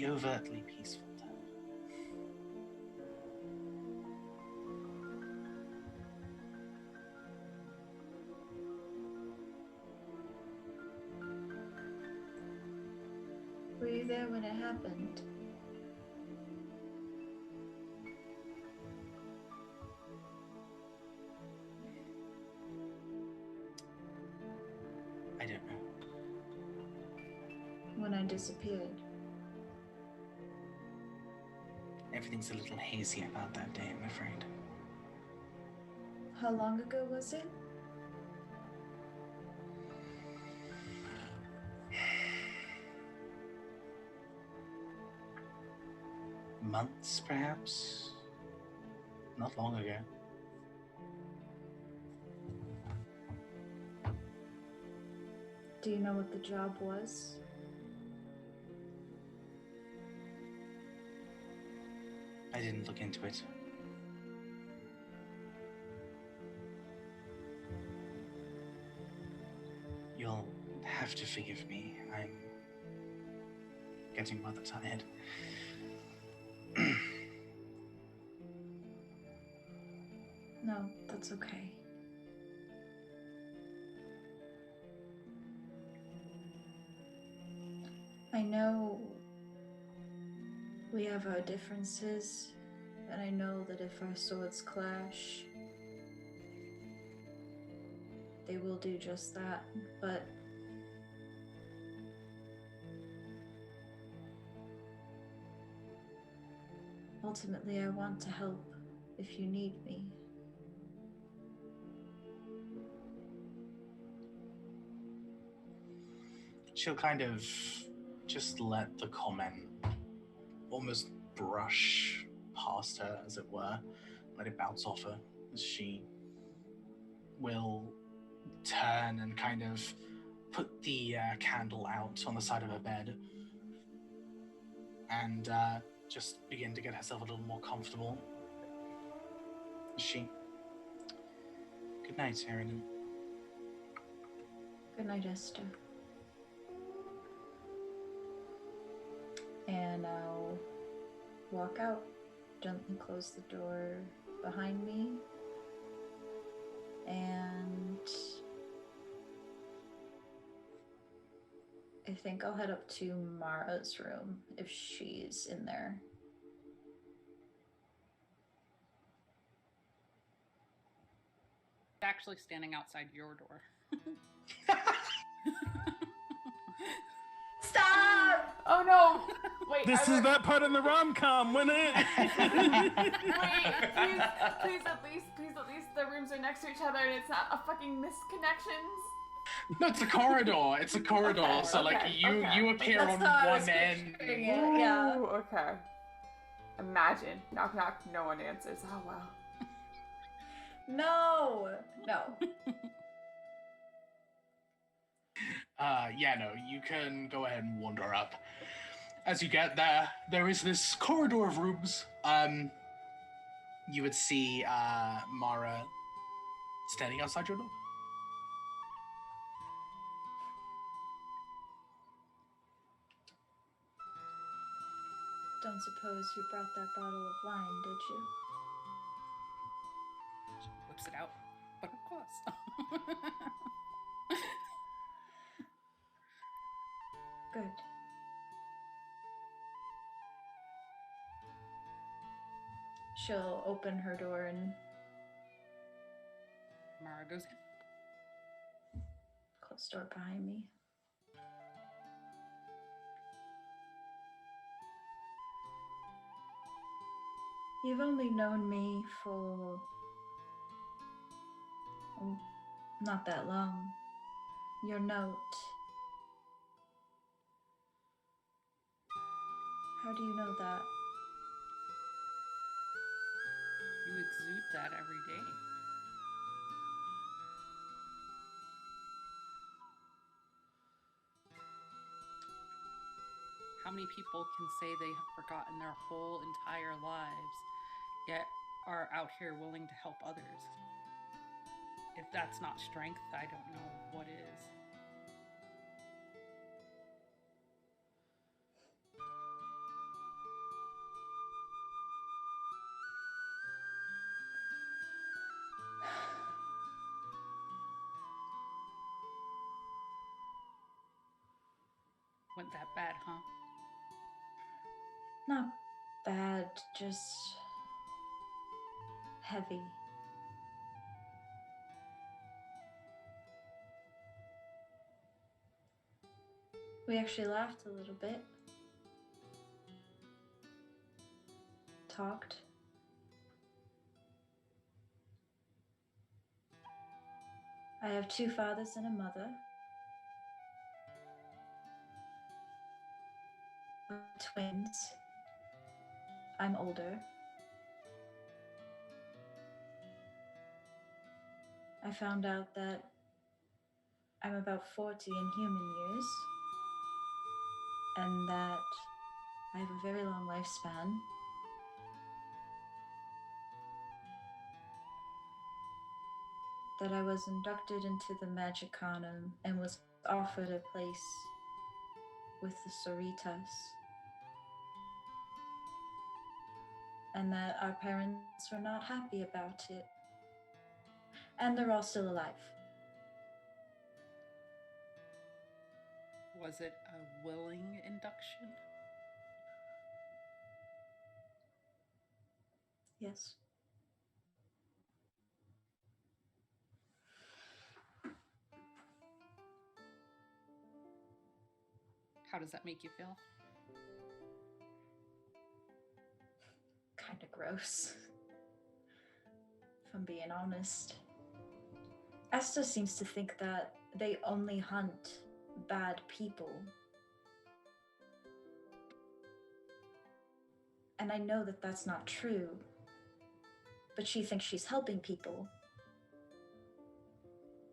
overtly peaceful type. Were you there when it happened? I don't know. When I disappeared? Everything's a little hazy about that day, I'm afraid. How long ago was it? Months, perhaps? Not long ago. Do you know what the job was? I didn't look into it. You'll have to forgive me. I'm getting rather tired. No, that's okay. I know we have our differences And I know that if our swords clash, they will do just that. But ultimately, I want to help if you need me. She'll kind of just let the comment almost brush past her, as it were, let it bounce off her, as she will turn and kind of put the candle out on the side of her bed and just begin to get herself a little more comfortable. She. Good night, Erin. Good night, Esther. And I'll walk out, gently close the door behind me, and I think I'll head up to Mara's room if she's in there. Actually standing outside your door. Stop! Oh no! Wait. This is that part in the rom-com, when it. Wait, please, at least the rooms are next to each other and it's not a fucking misconnections. No, it's a corridor. It's a corridor. Okay, so, like, okay, you okay. you appear That's on how I was one end. picturing it, yeah. Ooh, okay. Imagine. Knock knock, no one answers. Oh wow. No. Yeah, no, you can go ahead and wander up. As you get there, there is this corridor of rooms. You would see Mara standing outside your door. Don't suppose you brought that bottle of wine, did you? She whips it out. But of course. Good. She'll open her door and Mara goes in. close the door behind me. You've only known me for not that long. Your note. How do you know that? You exude that every day. How many people can say they have forgotten their whole entire lives, yet are out here willing to help others? If that's not strength, I don't know what is. Went that bad, huh? Not bad, just heavy. We actually laughed a little bit. Talked. I have 2 fathers and a mother. Twins. I'm older. I found out that I'm about 40 in human years, and that I have a very long lifespan. That I was inducted into the Magicanum and was offered a place with the Soritas. And that our parents were not happy about it. And they're all still alive. Was it a willing induction? Yes. How does that make you feel? Kind of gross, if I'm being honest. Esther seems to think that they only hunt bad people. And I know that that's not true, but she thinks she's helping people.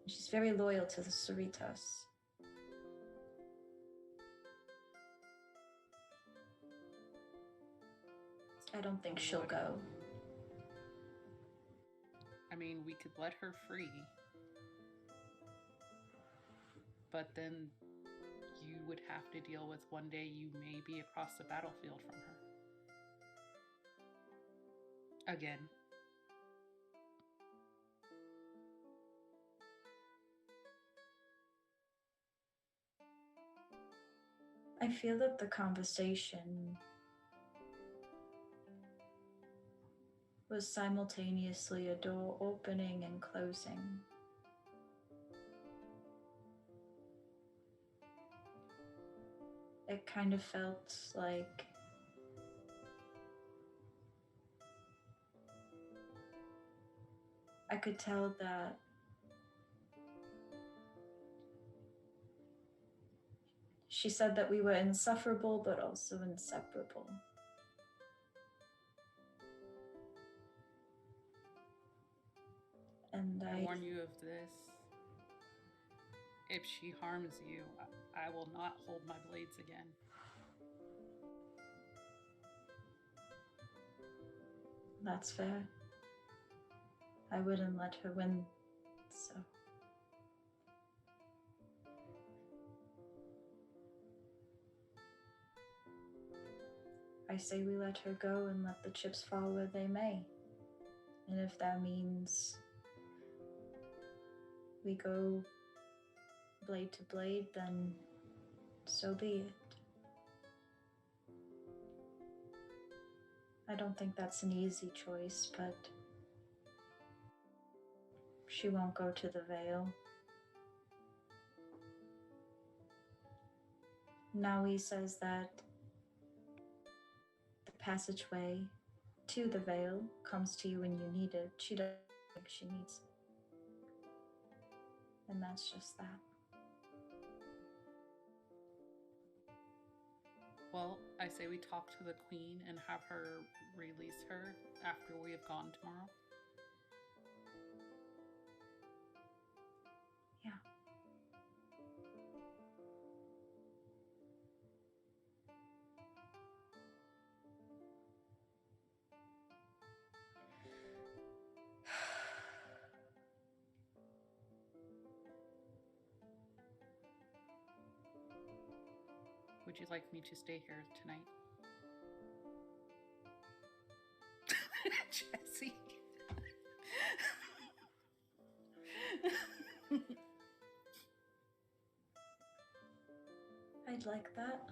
She's very loyal to the Cerritos. I don't think she'll go. I mean, we could let her free. But then you would have to deal with one day you may be across the battlefield from her. Again. I feel that the conversation was simultaneously a door opening and closing. It kind of felt like I could tell that she said that we were insufferable but also inseparable. And I warn you of this. If she harms you, I will not hold my blades again. That's fair. I wouldn't let her win, so. I say we let her go and let the chips fall where they may. And if that means we go blade to blade, then so be it. I don't think that's an easy choice, but she won't go to the Vale. Naui says that the passageway to the Vale comes to you when you need it. She doesn't think she needs it. And that's just that. Well, I say we talk to the queen and have her release her after we have gone tomorrow. Yeah. Would you like me to stay here tonight? Jesse. I'd like that.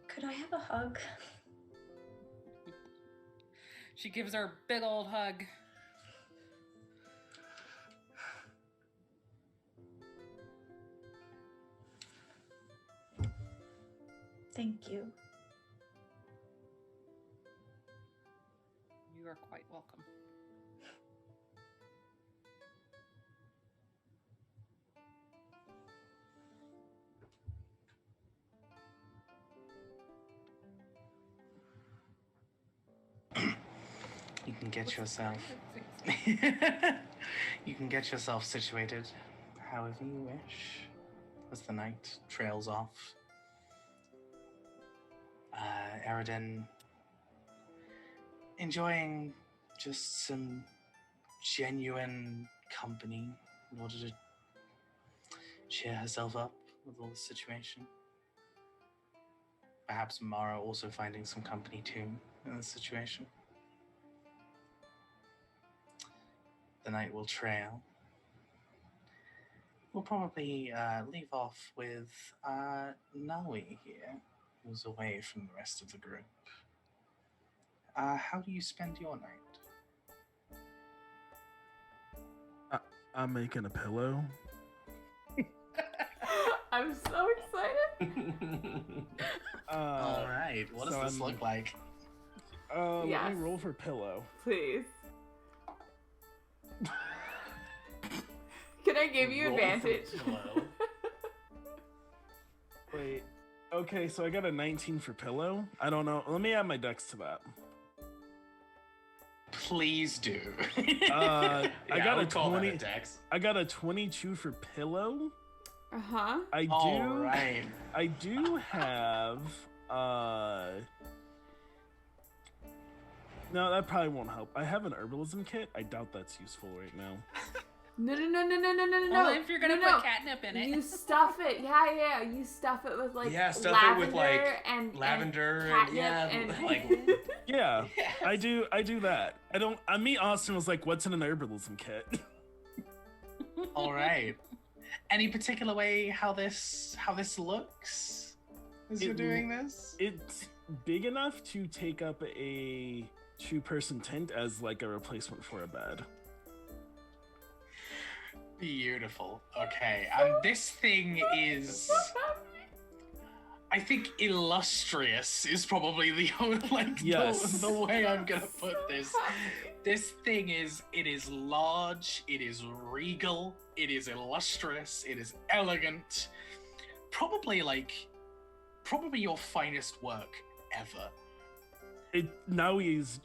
Could I have a hug? She gives her a big old hug. Thank you. You are quite welcome. You can get yourself you can get yourself situated however you wish as the night trails off. Eridan enjoying just some genuine company in order to cheer herself up with all the situation. Perhaps Mara also finding some company too in the situation. The night will trail. we'll probably leave off with Noe here, who's away from the rest of the group. How do you spend your night? I'm making a pillow. I'm so excited. All right, what does this look like? Let Yes. me roll for pillow. Please. Can I give you Roll for advantage? pillow. Wait. Okay, so I got a 19 for pillow. I don't know. Let me add my dex to that. Please do. I got a would call that 20. dex. I got a 22 for pillow. Uh-huh. I do. All right. I do have. No, that probably won't help. I have an herbalism kit. I doubt that's useful right now. No. Well, if you're gonna no. put catnip in it. You stuff it. Yeah. You stuff it with like Stuff lavender it with like and lavender catnip and and like Yeah, Yes. I do that. I don't. Me, Austin was like, "What's in an herbalism kit?" All right. Any particular way how this looks as you're It- doing this? It's big enough to take up a 2-person tent as like a replacement for a bed. Beautiful. Okay. This thing is, I think, illustrious is probably the only, like, Yes. the way I'm gonna put this. This thing is, it is large, it is regal, it is illustrious, it is elegant. Probably your finest work ever. Now he's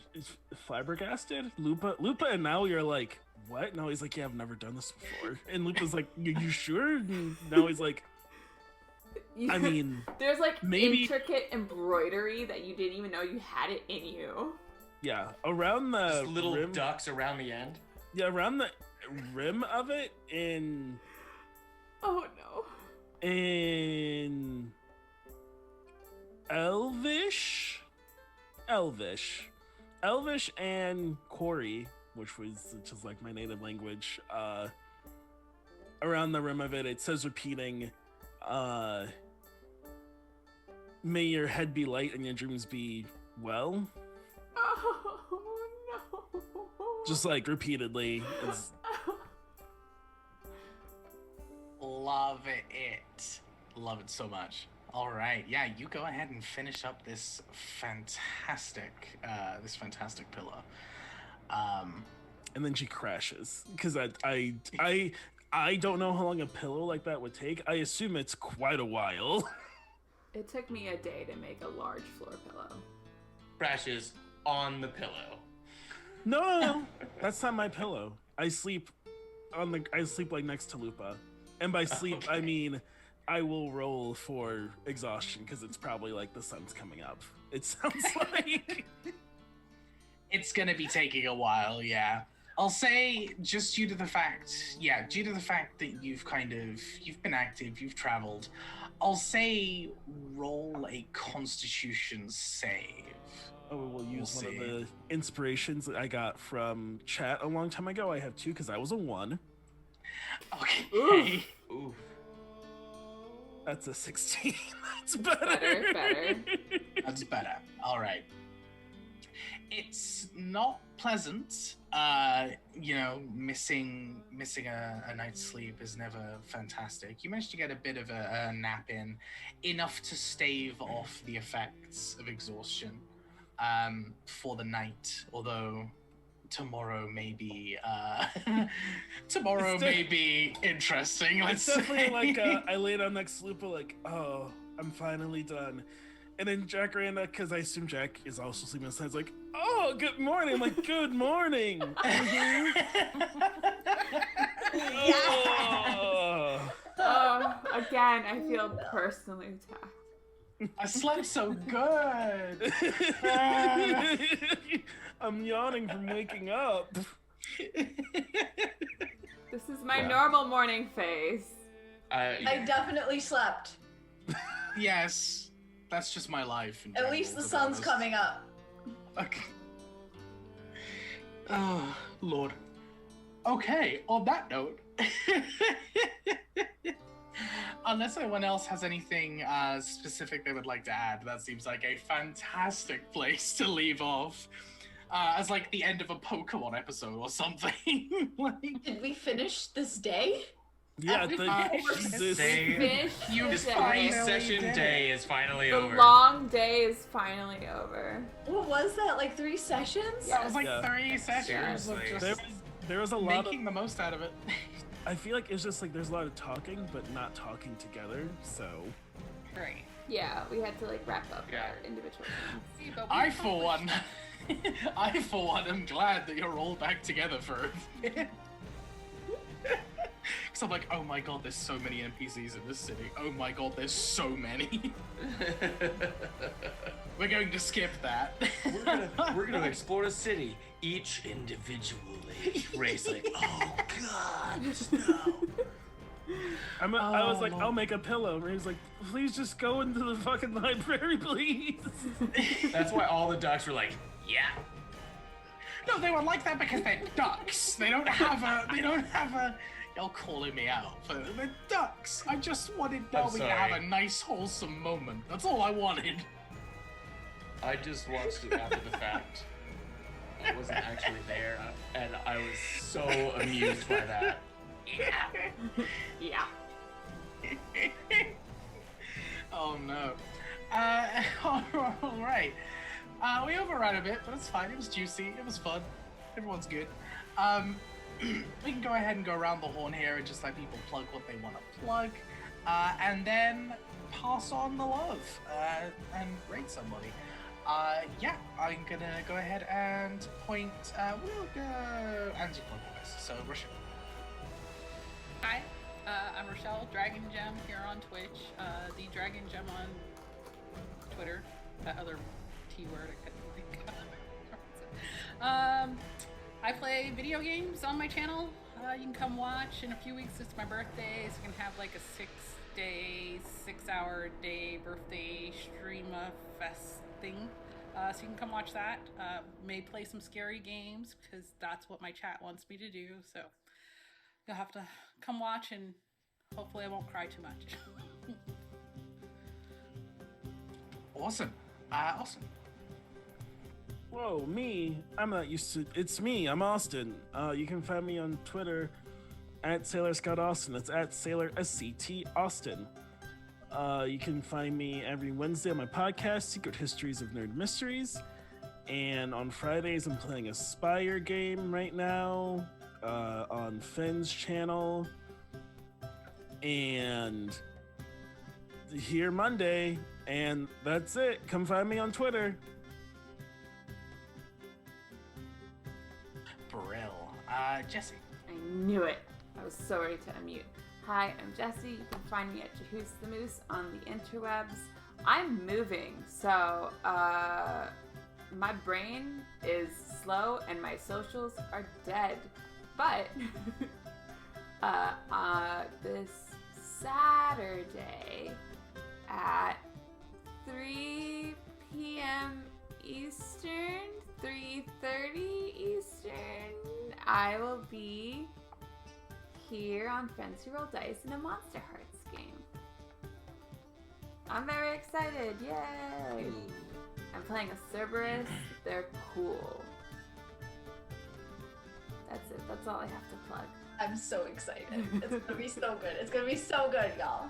flabbergasted. Lupa and now you're like, what? No, he's like, yeah, I've never done this before. And Lupa's like, you sure? And now he's like, I mean, there's like maybe- intricate embroidery that you didn't even know you had it in you. yeah, around the just little rim, ducks around the end. yeah, around the rim of it in Oh no. Elvish and Quarry, which was just like my native language, around the rim of it, it says repeating, may your head be light and your dreams be well. Oh no. Just like repeatedly. It's, Love it. Love it so much. All right. Yeah, you go ahead and finish up this fantastic pillow. and then she crashes because I don't know how long a pillow like that would take. I assume it's quite a while. It took me a day to make a large floor pillow. Crashes on the pillow. No, that's not my pillow. I sleep like next to Lupa, and by sleep I mean I will roll for exhaustion because it's probably like the sun's coming up. It sounds like It's gonna be taking a while, yeah. I'll say just due to the fact that you've been active, you've traveled, I'll say roll a Constitution save. oh, we'll use We'll one of see. the inspirations that I got from chat a long time ago. I have 2 because I was a 1. Okay. Oof. That's a 16. That's better. Better. That's better. All right. It's not pleasant. Missing a night's sleep is never fantastic. You managed to get a bit of a nap in, enough to stave off the effects of exhaustion for the night. Although tomorrow may be interesting. Let's It's definitely say. like I lay down next to Lupa like, oh, I'm finally done. And then Jack ran up because I assume Jack is also sleeping inside. It's like, oh, good morning. I'm like, good morning. Oh. Oh, again, I feel personally attacked. I slept so good. I'm yawning from waking up. This is my Yeah. normal morning phase. I definitely slept. Yes, that's just my life. in At least the general, to be sun's honest. coming up. Okay. Oh, Lord. Okay, on that note, Unless anyone else has anything specific they would like to add, that seems like a fantastic place to leave off. As like the end of a Pokemon episode or something. Like, Did we finish this day? Yeah, this Finish You the This day. finally three-session did day it. is finally The over. long day is finally over. What was that? Like 3 sessions? That was like Yeah. 3 sessions of Seriously. just there was a lot of. making the most out of it. I feel like it's just like there's a lot of talking, but not talking together. So Right. Yeah, we had to like wrap up Yeah. our individual things. But we I, for one, accomplished- am glad that you're all back together for a bit. Because I'm like, oh my god, there's so many NPCs in this city. Oh my god, there's so many. We're going to skip that. We're gonna explore the city, each individually. Ray's like, oh god, no. I was like, Oh. I'll make a pillow. And he's like, please just go into the fucking library, please. That's why all the ducks were like, yeah. No, they were like that because they're ducks. They don't have a. Y'all calling me out, but they're ducks. I just wanted Darwin to have sorry. a nice, wholesome moment. That's all I wanted. I just watched it after the fact. I wasn't actually there, and I was so amused by that. Yeah. Yeah. Oh no. All right. We overran a bit, but it's fine. It was juicy. It was fun. Everyone's good. We can go ahead and go around the horn here and just let people plug what they want to plug, and then pass on the love and rate somebody. Yeah, I'm gonna go ahead and point. We'll go anti-clockwise. So, Rochelle. Hi, I'm Rochelle, Dragon Gem here on Twitch. The Dragon Gem on Twitter. That other T word I couldn't think of. I play video games on my channel. You can come watch. In a few weeks, it's my birthday, so you can have like a 6-hour day birthday stream fest thing. So you can come watch that. May play some scary games because that's what my chat wants me to do. So you'll have to come watch, and hopefully I won't cry too much. Awesome. Awesome. Whoa, me? I'm not used to. It's me. I'm Austin. You can find me on Twitter at Sailor Scott Austin. That's at Sailor SCT Austin. You can find me every Wednesday on my podcast, Secret Histories of Nerd Mysteries. And on Fridays, I'm playing a Spire game right now on Finn's channel. And here Monday. And that's it. Come find me on Twitter. Brill. Jesse. I knew it. I was so ready to unmute. Hi, I'm Jessie. You can find me at Jahoos the Moose on the interwebs. I'm moving, so my brain is slow and my socials are dead. But this Saturday at 3 p.m. Eastern, 3:30 Eastern, I will be here on Fantasy Roll Dice in a Monster Hearts game. I'm very excited, yay! I'm playing a Cerberus, they're cool. That's it, that's all I have to plug. I'm so excited. It's gonna be so good. It's gonna be so good, y'all.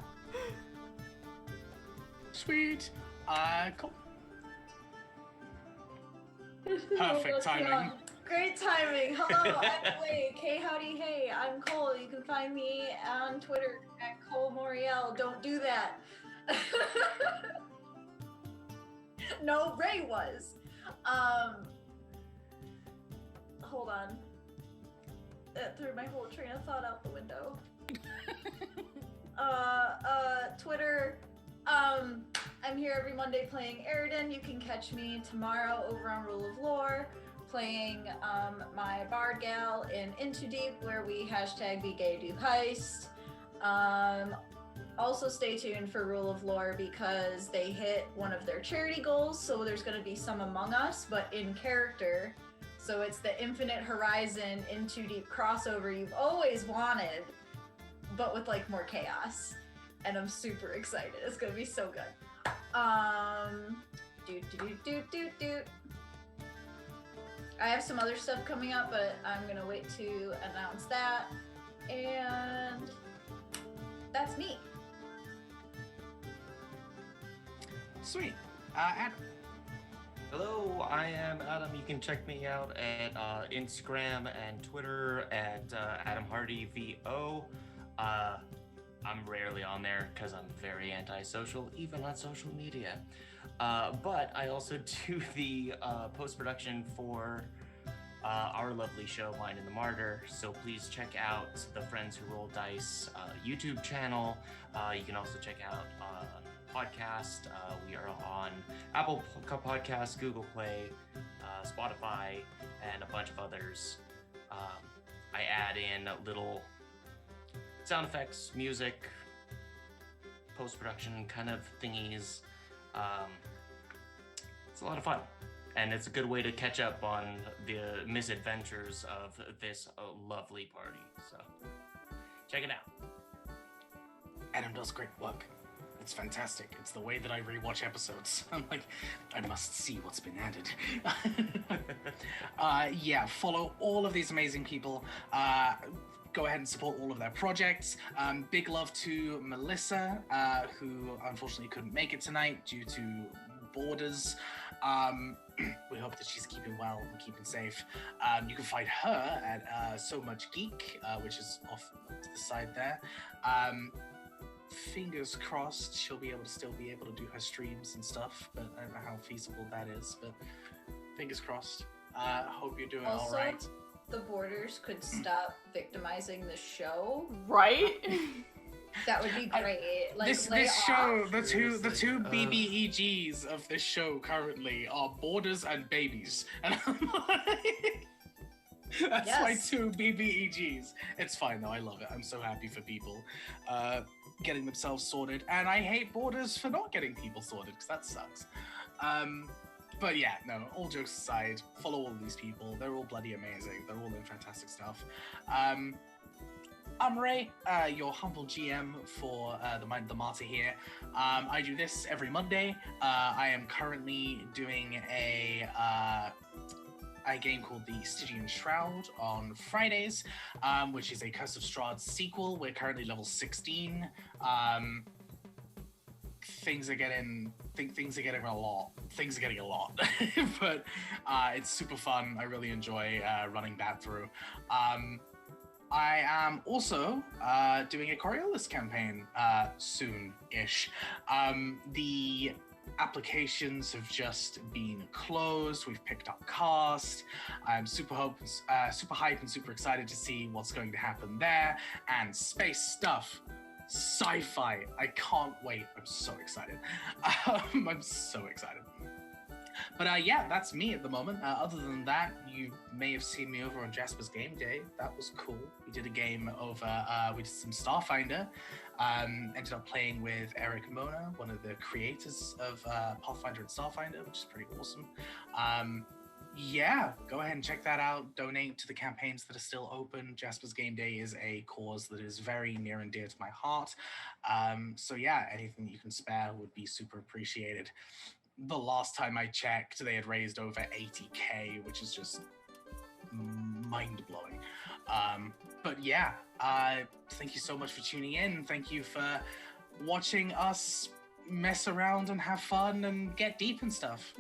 Sweet. Cool. Perfect timing. Great timing. Hello, I'm Blake. Hey, howdy, hey. I'm Cole. You can find me on Twitter at Cole Moriel. Don't do that. No, Ray was. Hold on. That threw my whole train of thought out the window. Twitter. I'm here every Monday playing Eridan. You can catch me tomorrow over on Rule of Lore, playing my Bard Gal in Into Deep, where we hashtag Be Gay Do Heist. Also stay tuned for Rule of Lore because they hit one of their charity goals, so there's going to be some Among Us, but in character. So it's the Infinite Horizon Into Deep crossover you've always wanted. but with like more chaos. And I'm super excited. It's gonna be so good. I have some other stuff coming up, but I'm gonna wait to announce that. And that's me. Sweet. Adam. Hello, I am Adam. You can check me out at Instagram and Twitter at AdamHardyVO. I'm rarely on there because I'm very antisocial, even on social media. But I also do the post-production for our lovely show, Mine and the Martyr. So please check out the Friends Who Roll Dice YouTube channel. You can also check out podcast. We are on Apple Podcasts, Google Play, Spotify, and a bunch of others. I add in little sound effects, music, post-production kind of thingies. It's a lot of fun, and it's a good way to catch up on the misadventures of this lovely party. So check it out. Adam does great work. It's fantastic. It's the way that I rewatch episodes. I'm like, I must see what's been added. Yeah, follow all of these amazing people. Go ahead and support all of their projects. Big love to Melissa, who unfortunately couldn't make it tonight due to borders. We hope that she's keeping well and keeping safe. You can find her at So Much Geek, which is off to the side there. Fingers crossed she'll be able to do her streams and stuff, but I don't know how feasible that is, but fingers crossed. Hope you're doing all right. The borders could stop victimizing the show. Right? That would be great. Like this show, the two BBEGs of this show currently are borders and babies, and I'm like, that's my two BBEGs. It's fine though. I love it. I'm so happy for people getting themselves sorted, and I hate borders for not getting people sorted because that sucks. But yeah, no, all jokes aside, follow all of these people. They're all bloody amazing. They're all doing fantastic stuff. I'm Ray, your humble GM for the Martyr here. I do this every Monday. I am currently doing a game called the Stygian Shroud on Fridays, which is a Curse of Strahd sequel. We're currently level 16. Things are getting a lot. Things are getting a lot, but it's super fun. I really enjoy running that through. I am also doing a Coriolis campaign soon-ish. The applications have just been closed. We've picked up cast. I'm super hyped and super excited to see what's going to happen there. And space stuff. Sci-fi. I can't wait. I'm so excited. I'm so excited. But yeah, that's me at the moment. Other than that, you may have seen me over on Jasper's Game Day. That was cool. We did a game over, we did some Starfinder. Ended up playing with Eric Mona, one of the creators of Pathfinder and Starfinder, which is pretty awesome. Yeah, go ahead and check that out. Donate to the campaigns that are still open. Jasper's Game Day is a cause that is very near and dear to my heart. So yeah, anything that you can spare would be super appreciated. The last time I checked, they had raised over 80k, which is just mind-blowing. But yeah, thank you so much for tuning in. Thank you for watching us mess around and have fun and get deep and stuff.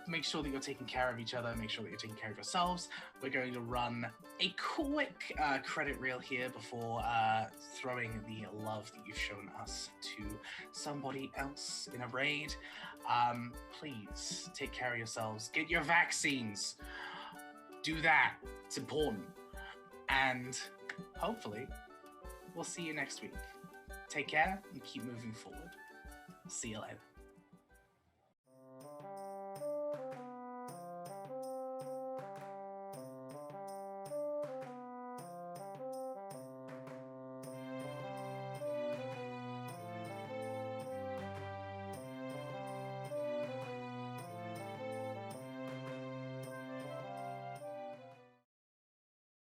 Make sure that you're taking care of each other. Make sure that you're taking care of yourselves. We're going to run a quick credit reel here before throwing the love that you've shown us to somebody else in a raid. Please take care of yourselves. Get your vaccines. Do that. It's important. And hopefully, we'll see you next week. Take care and keep moving forward. See you later.